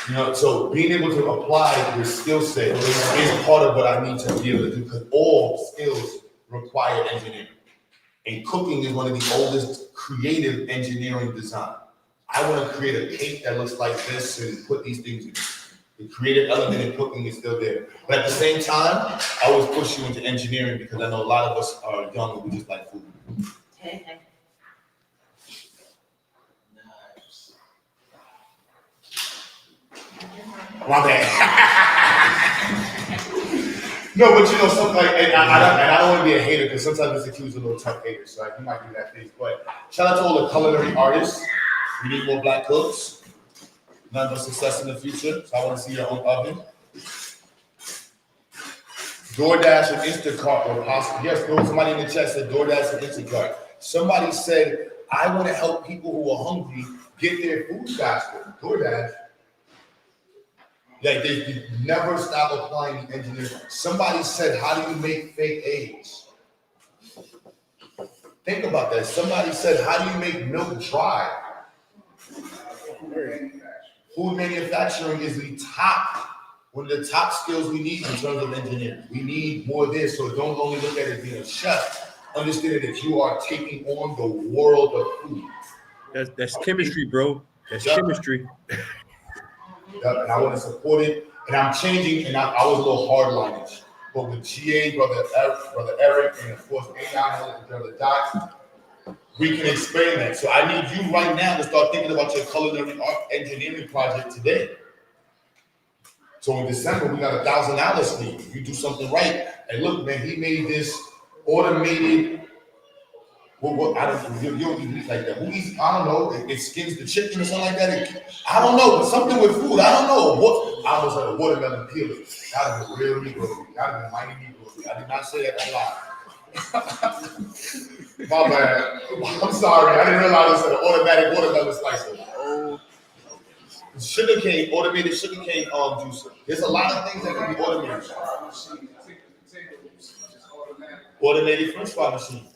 You know, so being able to apply your skill set is part of what I need to be able to do, because all skills require engineering. And cooking is one of the oldest creative engineering design. I want to create a cake that looks like this and put these things in. The creative element in cooking is still there. But at the same time, I always push you into engineering because I know a lot of us are young and we just like food. My bad. No, but you know, sometimes, and I don't want to be a hater because sometimes it's accused of little tough haters, so you might do that thing. But shout out to all the culinary artists. We need more Black cooks. None but success in the future. So I want to see your own oven. DoorDash and Instacart were possible. Yes, there was somebody in the chat said DoorDash and Instacart. Somebody said, I want to help people who are hungry get their food faster. DoorDash. Like they never stop applying the engineering. Somebody said, how do you make fake eggs? Think about that. Somebody said, how do you make milk dry? Food manufacturing is one of the top skills we need in terms of engineering. We need more of this, so don't only look at it being a chef. Understand that you are taking on the world of food. That's chemistry, bro. That's chemistry. And I want to support it. And I'm changing, and I was a little hardline-ish. But with GA, brother Eric, and of course AI, brother Doc, we can expand that. So I need you right now to start thinking about your culinary art engineering project today. So in December, we got $1,000 for you. You do something right. And look, man, he made this automated. I don't. You don't eat meat like that. Who eats? I don't know. It skins the chicken or something like that. I don't know, but something with food. I don't know. What? I almost had a watermelon peeler. That would have been real Negro. That would have been mighty Negro. I did not say that a lot. My bad. I'm sorry. I didn't realize it was an automatic watermelon slicer. Sugarcane, automated sugarcane juicer. There's a lot of things that can be automated. Automated French fry machine.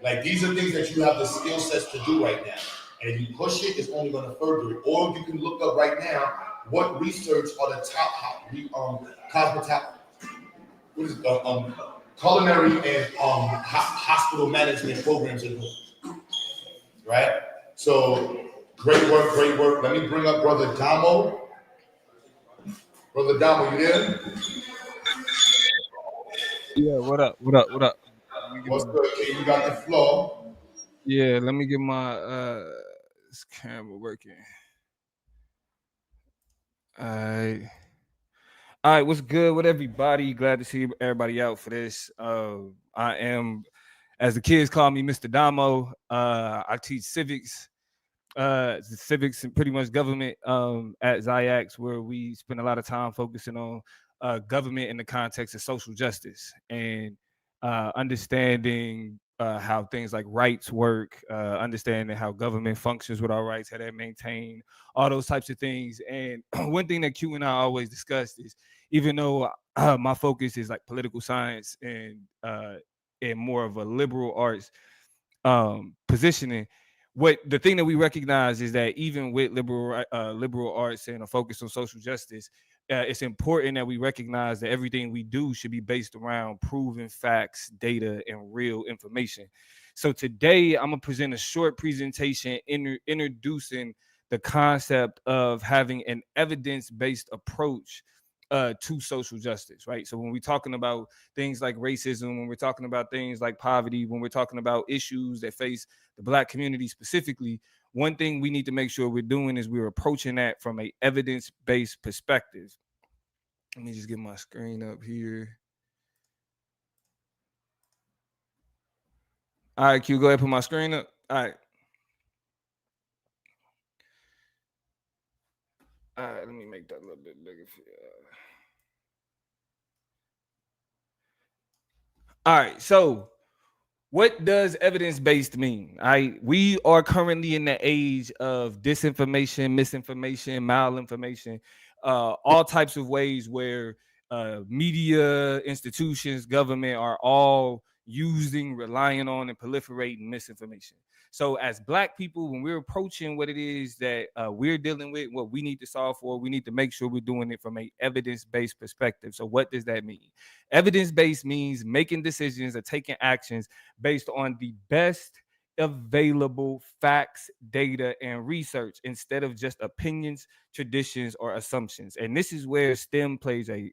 Like these are things that you have the skill sets to do right now. And if you push it, it's only going to further it. Or you can look up right now what research are the top what is it, culinary and hospital management programs are doing. Right? So great work, great work. Let me bring up Brother Damo. Brother Damo, you there? Yeah, what up? What up? What up? What's good, King? You got the flow. Yeah, let me get my this camera working. All right, what's good with everybody? Glad to see everybody out for this. I am, as the kids call me, Mr. Damo. I teach civics and pretty much government at Ziax, where we spend a lot of time focusing on government in the context of social justice and understanding how things like rights work, understanding how government functions with our rights, how they're maintained, all those types of things. And one thing that Q and I always discussed is, even though my focus is like political science and more of a liberal arts positioning, what the thing that we recognize is that even with liberal arts and a focus on social justice, it's important that we recognize that everything we do should be based around proven facts, data, and real information. So today I'm gonna present a short presentation introducing the concept of having an evidence-based approach to social justice, right? So when we're talking about things like racism, when we're talking about things like poverty, when we're talking about issues that face the Black community specifically, one thing we need to make sure we're doing is we're approaching that from a evidence-based perspective. Let me just get my screen up here. All right, Q, go ahead and put my screen up. All right. All right, let me make that a little bit bigger for you. All right, so what does evidence-based mean? We are currently in the age of disinformation, misinformation, malinformation, all types of ways where media, institutions, government are all relying on, and proliferating misinformation. So as Black people, when we're approaching what it is that we're dealing with, what we need to solve for, we need to make sure we're doing it from a evidence-based perspective. So what does that mean? Evidence-based means making decisions or taking actions based on the best available facts, data, and research instead of just opinions, traditions, or assumptions. And this is where STEM plays a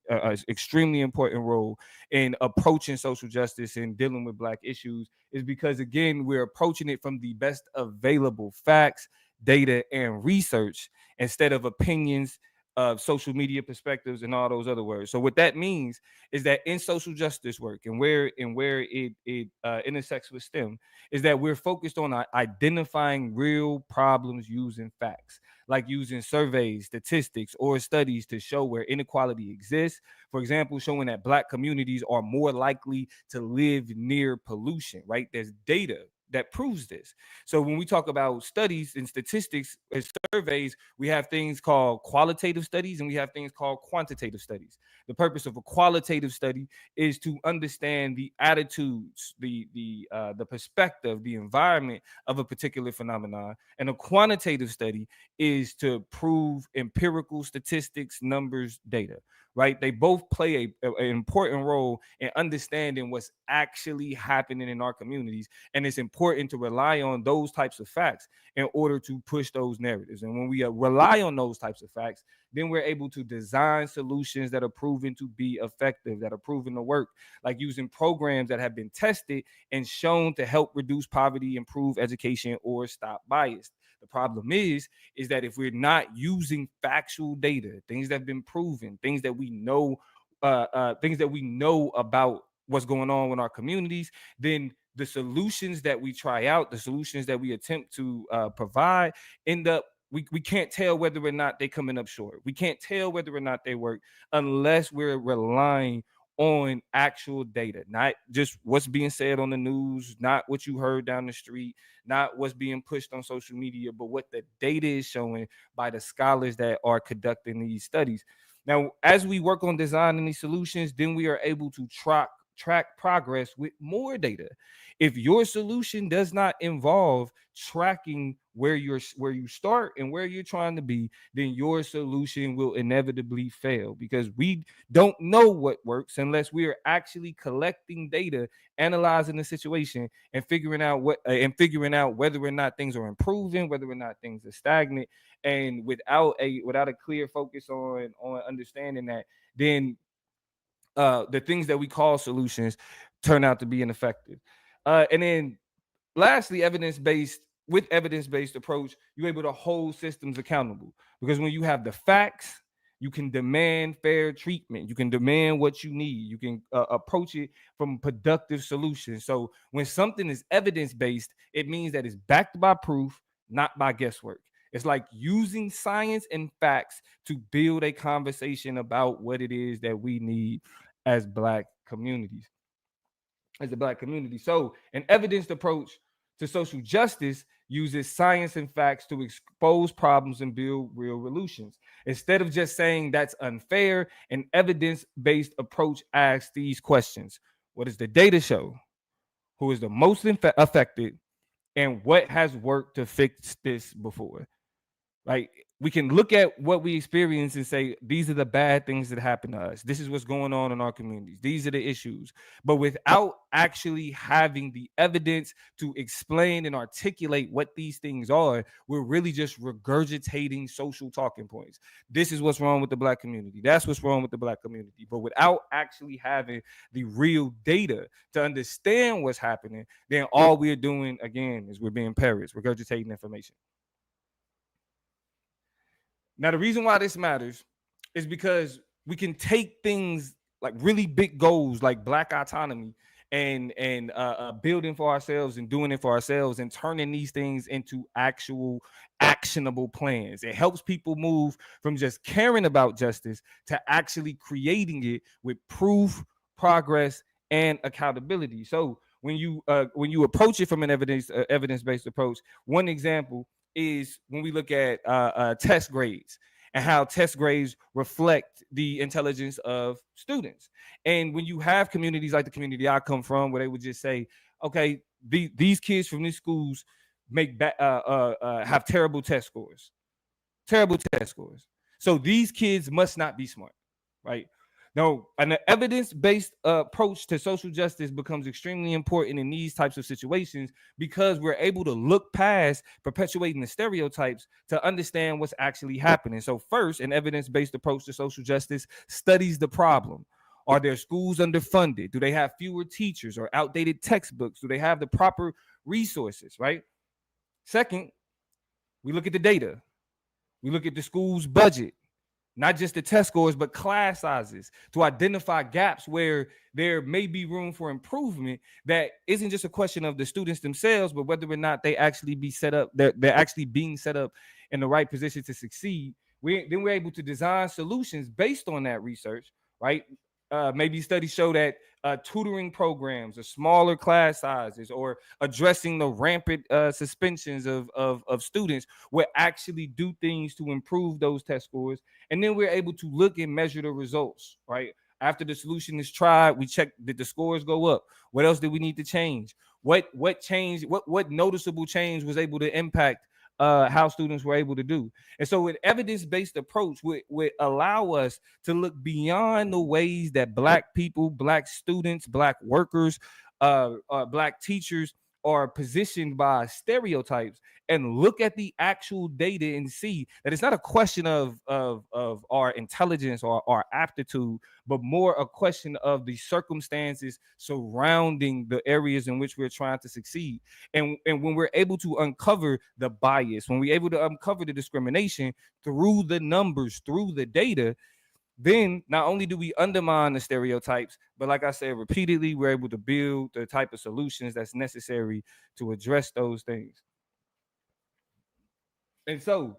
extremely important role in approaching social justice and dealing with Black issues, is because, again, we're approaching it from the best available facts, data, and research instead of opinions, of social media perspectives, and all those other words. So what that means is that in social justice work and where it intersects with STEM is that we're focused on identifying real problems using facts, like using surveys, statistics, or studies to show where inequality exists. For example, showing that Black communities are more likely to live near pollution, right? There's data that proves this. So when we talk about studies and statistics and surveys, we have things called qualitative studies and we have things called quantitative studies. The purpose of a qualitative study is to understand the attitudes, the perspective, the environment of a particular phenomenon. And a quantitative study is to prove empirical statistics, numbers, data, right? They both play an important role in understanding what's actually happening in our communities. And it's important to rely on those types of facts in order to push those narratives. And when we rely on those types of facts, then we're able to design solutions that are proven to be effective, that are proven to work, like using programs that have been tested and shown to help reduce poverty, improve education, or stop bias. The problem is that if we're not using factual data, things that have been proven, things that we know about what's going on in our communities, then the solutions that we try out, the solutions that we attempt to provide, end up we can't tell whether or not they're coming up short. We can't tell whether or not they work unless we're relying on actual data, not just what's being said on the news, not what you heard down the street, not what's being pushed on social media, but what the data is showing by the scholars that are conducting these studies. Now, as we work on designing these solutions, then we are able to track progress with more data. If your solution does not involve tracking where you start and where you're trying to be, then your solution will inevitably fail, because we don't know what works unless we are actually collecting data, analyzing the situation, and figuring out whether or not things are improving, whether or not things are stagnant. And without a clear focus on understanding that, then the things that we call solutions turn out to be ineffective. And then lastly, evidence-based approach, you're able to hold systems accountable, because when you have the facts, you can demand fair treatment, you can demand what you need, you can approach it from productive solutions. So when something is evidence-based, it means that it's backed by proof, not by guesswork. It's like using science and facts to build a conversation about what it is that we need as Black communities. As a Black community. So an evidenced approach to social justice uses science and facts to expose problems and build real solutions. Instead of just saying that's unfair, an evidence-based approach asks these questions: what does the data show? Who is the most affected? And what has worked to fix this before? Like, we can look at what we experience and say, these are the bad things that happen to us. This is what's going on in our communities. These are the issues. But without actually having the evidence to explain and articulate what these things are, we're really just regurgitating social talking points. This is what's wrong with the Black community. That's what's wrong with the Black community. But without actually having the real data to understand what's happening, then all we're doing, again, is we're being parrots, regurgitating information. Now, the reason why this matters is because we can take things like really big goals like Black autonomy and building for ourselves and doing it for ourselves and turning these things into actual actionable plans. It helps people move from just caring about justice to actually creating it with proof, progress, and accountability. So when you approach it from an evidence-based approach, one example is when we look at test grades and how test grades reflect the intelligence of students. And when you have communities like the community I come from, where they would just say, okay, these kids from these schools have terrible test scores. So these kids must not be smart, right? No, an evidence-based approach to social justice becomes extremely important in these types of situations, because we're able to look past perpetuating the stereotypes to understand what's actually happening. So first, an evidence-based approach to social justice studies the problem. Are their schools underfunded? Do they have fewer teachers or outdated textbooks? Do they have the proper resources, right? Second, we look at the data. We look at the school's budget, not just the test scores, but class sizes, to identify gaps where there may be room for improvement. That isn't just a question of the students themselves, but whether or not they actually be set up, they're actually being set up in the right position to succeed. Then we're able to design solutions based on that research, right? Maybe studies show that tutoring programs or smaller class sizes or addressing the rampant suspensions of students will actually do things to improve those test scores. And then we're able to look and measure the results, right? After the solution is tried, we check, did the scores go up? What else did we need to change? What changed? What noticeable change was able to impact how students were able to do? And so an evidence-based approach would allow us to look beyond the ways that Black people, Black students, Black workers, Black teachers are positioned by stereotypes, and look at the actual data and see that it's not a question of our intelligence or our aptitude, but more a question of the circumstances surrounding the areas in which we're trying to succeed. And when we're able to uncover the bias, when we're able to uncover the discrimination through the numbers, through the data, then not only do we undermine the stereotypes, but like I said repeatedly, we're able to build the type of solutions that's necessary to address those things. And so,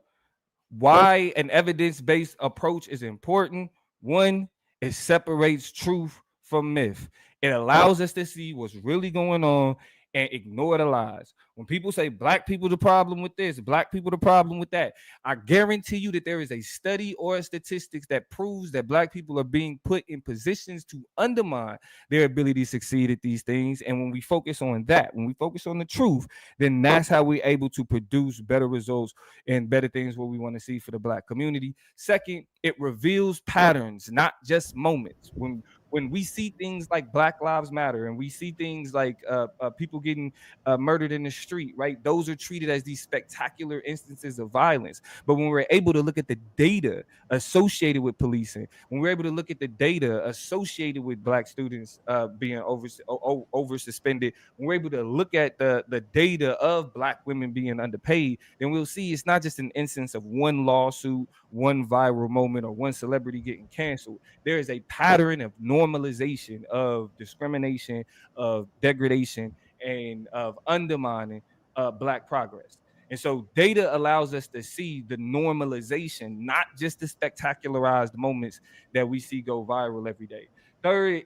why an evidence-based approach is important? One, it separates truth from myth. It allows us to see what's really going on and ignore the lies. When people say black people the problem with this, black people the problem with that, I guarantee you that there is a study or a statistics that proves that black people are being put in positions to undermine their ability to succeed at these things. And when we focus on that, when we focus on the truth, then that's how we're able to produce better results and better things what we want to see for the black community. Second, it reveals patterns, not just moments. When we see things like Black Lives Matter and we see things like people getting murdered in the street, right? Those are treated as these spectacular instances of violence. But when we're able to look at the data associated with policing, when we're able to look at the data associated with black students being over suspended, when we're able to look at the data of black women being underpaid, then we'll see it's not just an instance of one lawsuit, one viral moment, or one celebrity getting canceled. There is a pattern of normalization of discrimination, of degradation, and of undermining black progress. And so data allows us to see the normalization, not just the spectacularized moments that we see go viral every day. Third,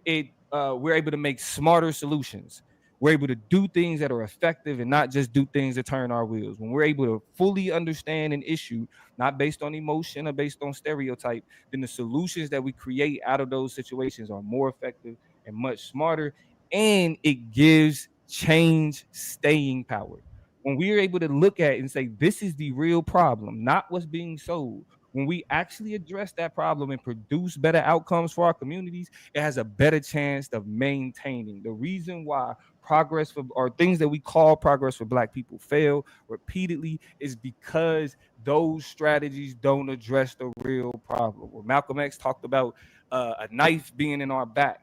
we're able to make smarter solutions. We're able to do things that are effective and not just do things that turn our wheels. When we're able to fully understand an issue, not based on emotion or based on stereotype, then the solutions that we create out of those situations are more effective and much smarter. And it gives change staying power. When we are able to look at it and say, this is the real problem, not what's being sold, when we actually address that problem and produce better outcomes for our communities, it has a better chance of maintaining. The reason why progress for, or things that we call progress for black people, fail repeatedly is because those strategies don't address the real problem. Where Malcolm X talked about a knife being in our back.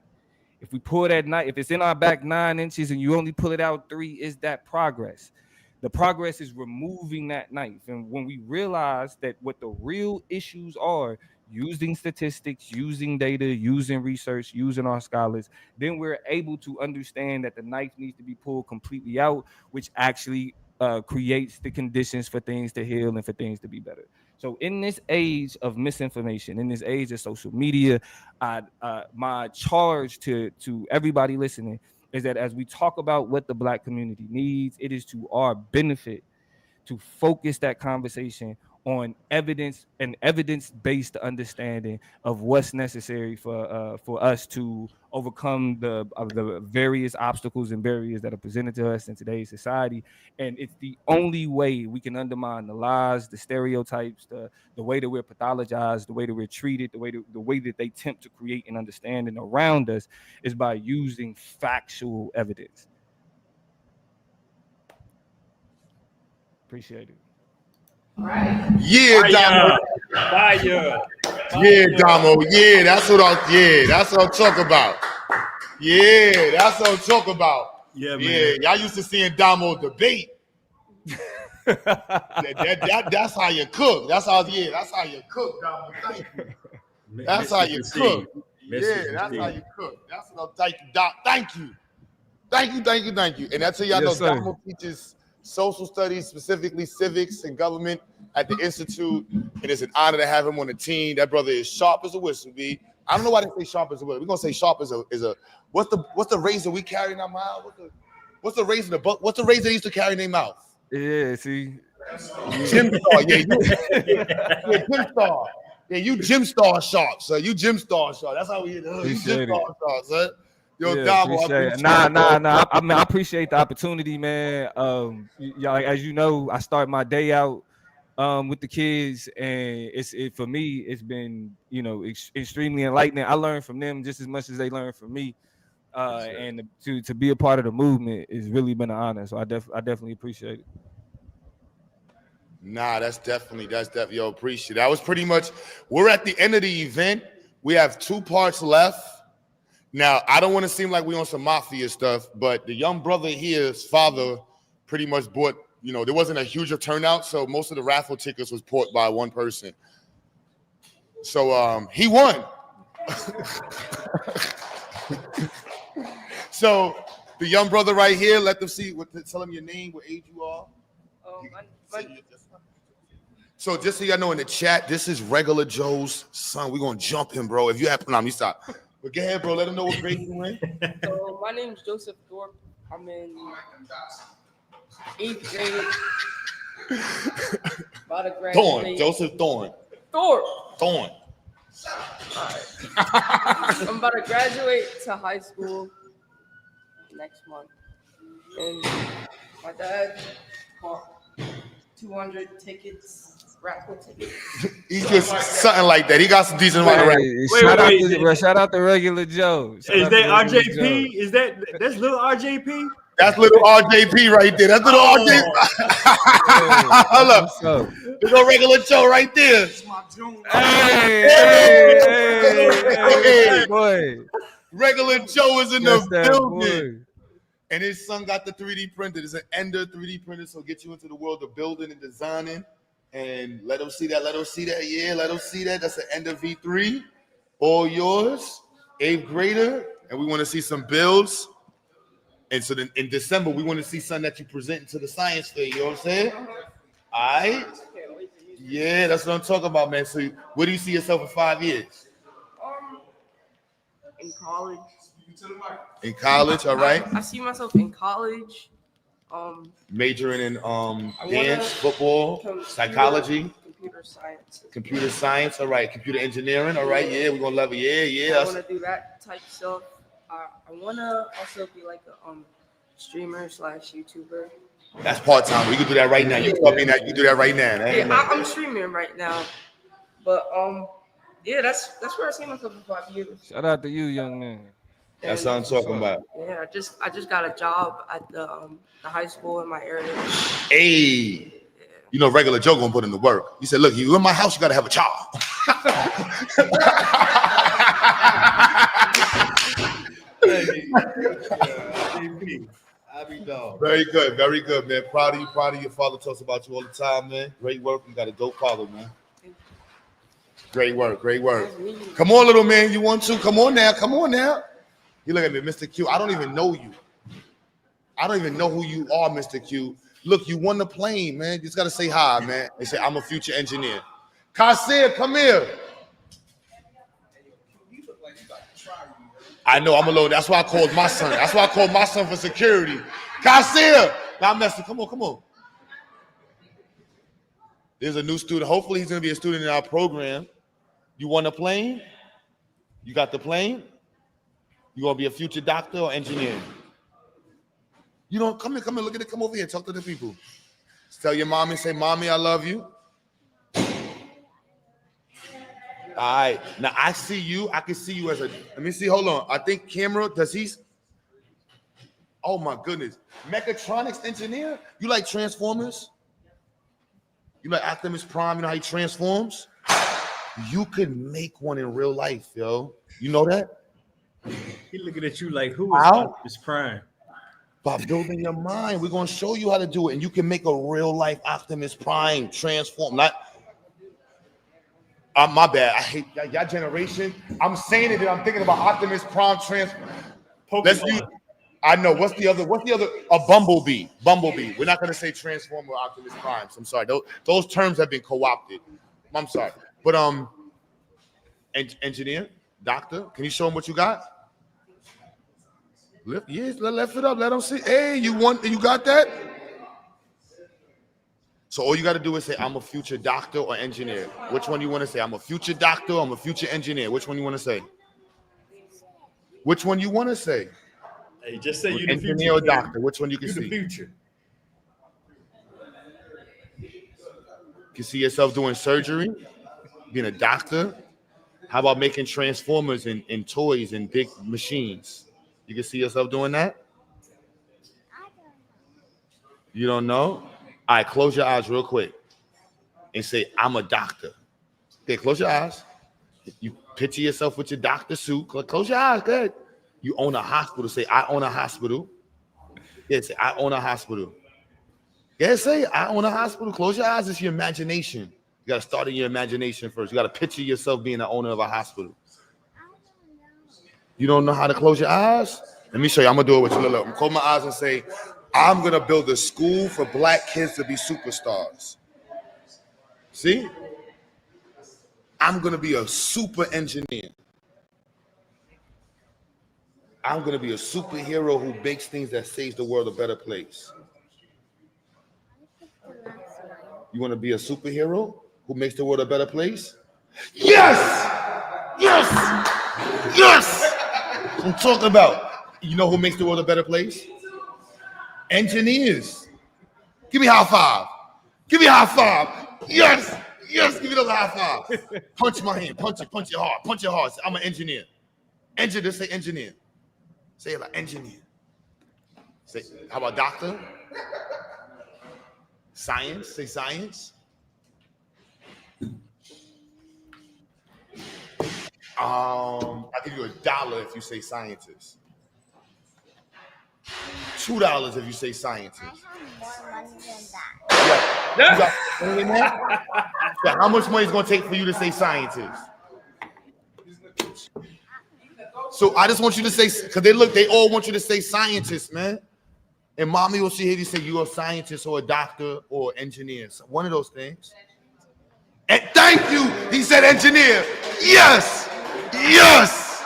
If we pull that knife, if it's in our back 9 inches and you only pull it out 3, is that progress? The progress is removing that knife. And when we realize that what the real issues are, using statistics, using data, using research, using our scholars, then we're able to understand that the knife needs to be pulled completely out, which actually creates the conditions for things to heal and for things to be better. So in this age of misinformation, in this age of social media, my charge to everybody listening is that as we talk about what the black community needs, it is to our benefit to focus that conversation on evidence and evidence-based understanding of what's necessary for us to overcome the various obstacles and barriers that are presented to us in today's society. And it's the only way we can undermine the lies, the stereotypes, the way that we're pathologized, the way that we're treated, the way that they attempt to create an understanding around us is by using factual evidence. Appreciate it. Yeah, Damo. Fire. Yeah, Damo. Yeah, that's what I'm talking about. Yeah, that's what I'm talking about. Yeah, man. Yeah, y'all used to seeing Damo debate. That's how you cook. That's how you cook, Damo. Thank you. That's how you cook. Yeah, that's how you cook. That's what I'm thank you, Doc. Thank you. And that's how y'all know Damo teaches social studies, specifically civics and government at the Institute. It is an honor to have him on the team. That brother is sharp as a whistle, B. I don't know why they say sharp as a whistle. We're gonna say sharp as a what's the razor we carry in our mouth? What's the razor they used to carry in their mouth? Yeah, see. Jim Star, yeah, Jim Star. Yeah, you Jim Star sharp, son. You Jim Star sharp. That's how we you Jim Star sharp, son. Yo, yeah, Damo, appreciate it. Nah. I mean, I appreciate the opportunity, man. Y'all, as you know, I start my day out with the kids, and for me, it's been extremely enlightening. I learn from them just as much as they learn from me, and to be a part of the movement has really been an honor. So I definitely appreciate it. Nah, that's definitely yo, appreciate it. That was pretty much. We're at the end of the event. We have 2 parts left. Now, I don't want to seem like we on some mafia stuff, but the young brother here's father pretty much bought, there wasn't a huge turnout, so most of the raffle tickets was bought by one person. So he won. So the young brother right here, let them see, tell him your name, what age you are. So just so y'all know in the chat, this is Regular Joe's son. We're going to jump him, bro. If you have, no, you stop. But go ahead, bro. Let them know what grade you in. So my name's Joseph Thorpe. I'm in 8th grade. About to graduate. Thorne. Joseph Thorne. Thorpe. Thorne. Alright. I'm about to graduate to high school next month. And my dad bought 200 tickets, raffle tickets. He just something like that. He got some decent amount of Hey, shout out to Regular Joe. Shout Is out that to Regular Joe. RJP? Is that's little RJP? That's little RJP right there. That's little RJP. Hold up. There's no Regular Joe right there. Hey, boy. Regular Joe is in That's the that building. And his son got the 3D printer. It's an Ender 3D printer, so get you into the world of building and designing. And let them see that. Let them see that. Yeah, let them see that. That's an Ender V3. All yours. 8th grader. And we want to see some builds. And so then in December, we want to see something that you present to the science fair. You know what I'm saying? All right. Yeah, that's what I'm talking about, man. So where do you see yourself in 5 years? In college. In college, all right. I see myself in college. Majoring in dance, football, psychology, computer science. Computer science, all right. Computer engineering, all right. Yeah, we're gonna love it. Yeah. I want to do that type stuff. I want to also be like a streamer / YouTuber. That's part time. We can do that right now. You can that. You can do that right now. Yeah, I'm streaming right now, but yeah, that's where I see myself in 5 years. Shout out to you, young man. That's what I'm talking about. Yeah, I just got a job at the high school in my area. Hey, you know, Regular Joe gonna put in the work. He said, "Look, you in my house, you gotta have a job." Very good, very good, man. Proud of you, proud of your father. Talks about you all the time, man. Great work. You got a dope father, man. Great work, great work. Come on, little man. You want to? Come on now, come on now. You look at me, Mr. Q. I don't even know you. I don't even know who you are, Mr. Q. Look, you won the plane, man. You just gotta say hi, man. They say I'm a future engineer. Kasir, come here. I know I'm alone. That's why I called my son. That's why I called my son for security. Kasir, now I'm messing. Come on, come on. There's a new student. Hopefully, he's gonna be a student in our program. You won the plane? You got the plane? You gonna be a future doctor or engineer? You don't come here, look at it, come over here, talk to the people. Just tell your mommy, say, "Mommy, I love you." All right, now I see you. I can see you as a. Let me see. Hold on. I think camera. Does he? Oh my goodness, mechatronics engineer. You like Transformers? You like Optimus Prime? You know how he transforms? You could make one in real life, yo. You know that? He looking at you like, who is Optimus Prime? By building your mind, we're gonna show you how to do it, and you can make a real life Optimus Prime transform. Not, my bad. I hate y'all generation. I'm saying it, and I'm thinking about Optimus Prime transform. Let's use. I know. What's the other? A Bumblebee. Bumblebee. We're not gonna say Transformer or Optimus Prime. I'm sorry. Those terms have been co-opted. I'm sorry, but engineer, doctor. Can you show them what you got? Lift it up. Let them see. Hey, you got that? So all you got to do is say, "I'm a future doctor or engineer." Which one you want to say? I'm a future doctor. I'm a future engineer. Which one you want to say? Which one you want to say? Hey, just say you the engineer future. Or doctor. Which one you can You see? the future. You can see yourself doing surgery, being a doctor. How about making transformers and toys and big machines? You can see yourself doing that? You don't know? All right, close your eyes real quick and say, "I'm a doctor." Okay, close your eyes. You picture yourself with your doctor suit. Close your eyes, good. You own a hospital. Say, "I own a hospital." Yeah, say, "I own a hospital." Yeah, say, "I own a hospital." Close your eyes. It's your imagination. You got to start in your imagination first. You got to picture yourself being the owner of a hospital. You don't know how to close your eyes? Let me show you. I'm going to do it with you. Look, I'm going to close my eyes and say, "I'm going to build a school for black kids to be superstars." See? I'm going to be a super engineer. I'm gonna be a superhero who makes things that saves the world a better place. You want to be a superhero who makes the world a better place? Yes! Yes! Yes! I'm talking about. You know who makes the world a better place? Engineers. Give me a high five. Give me a high five. Yes! Yes! Give me another high five. Punch my hand. Punch it. Punch it hard. Punch it hard. I'm an engineer. Engineer. Say engineer. Say it like engineer. Say, how about doctor? Science. Say science. I'll give you $1 if you say scientist. $2 if you say scientist. More money than that. Yeah. You got money in that? Yeah, how much money is going to take for you to say scientist? So I just want you to say, because they all want you to say scientist, man. And mommy will see you say you're a scientist or a doctor or engineer. So one of those things. And thank you. He said engineer. Yes. Yes.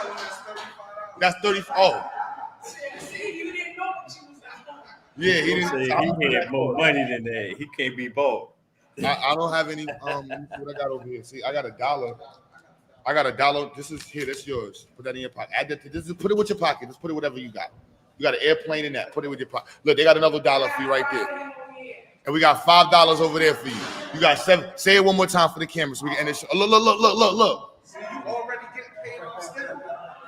That's 30. Oh. Yeah, he didn't say he had more money than that. He can't be bought. I don't have any. What I got over here? See, I got $1. I got $1. This is here. That's yours. Put that in your pocket. Add that. This is, put it with your pocket. Just put it whatever you got. You got an airplane in that. Put it with your pocket. Look, they got another $1 for you right there. And we got $5 over there for you. You got 7. Say it one more time for the camera so we can end this show. Look. See, you already get paid on STEM.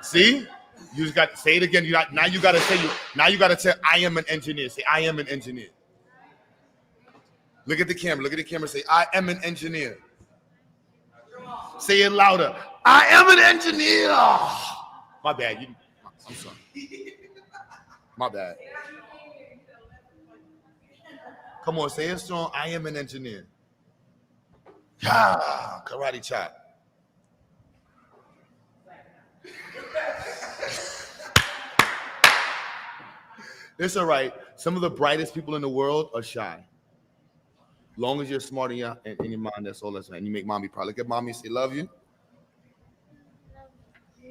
See? You just got to say it again. Now you got to say now you got to tell I am an engineer. Say I am an engineer. Look at the camera. Look at the camera. Say I am an engineer. Say it louder. I am an engineer. My bad. I'm sorry. My bad. Come on, say it strong. I am an engineer. Ah, karate chop. It's all right. Some of the brightest people in the world are shy. Long as you're smart in your mind, that's all that's right. And you make mommy proud. Look at mommy and say, love you.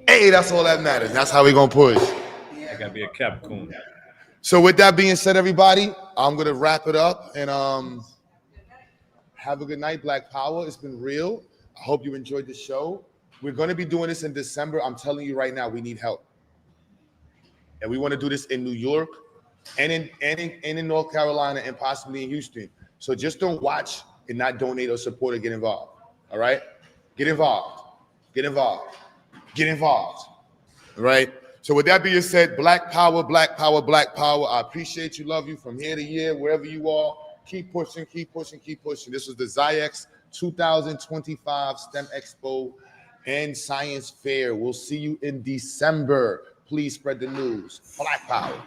Hey, that's all that matters. That's how we're going to push. I got to be a Capricorn. So with that being said, everybody, I'm going to wrap it up and have a good night, Black Power. It's been real. I hope you enjoyed the show. We're going to be doing this in December. I'm telling you right now, we need help. And we want to do this in New York and in North Carolina and possibly in Houston. So just don't watch and not donate or support or get involved. All right? Get involved. Get involved. Get involved. All right? So with that being said, Black Power, Black Power, Black Power. I appreciate you, love you from here to here, wherever you are. Keep pushing, keep pushing, keep pushing. This was the ZyX 2025 STEM Expo and Science Fair. We'll see you in December. Please spread the news. Black Power.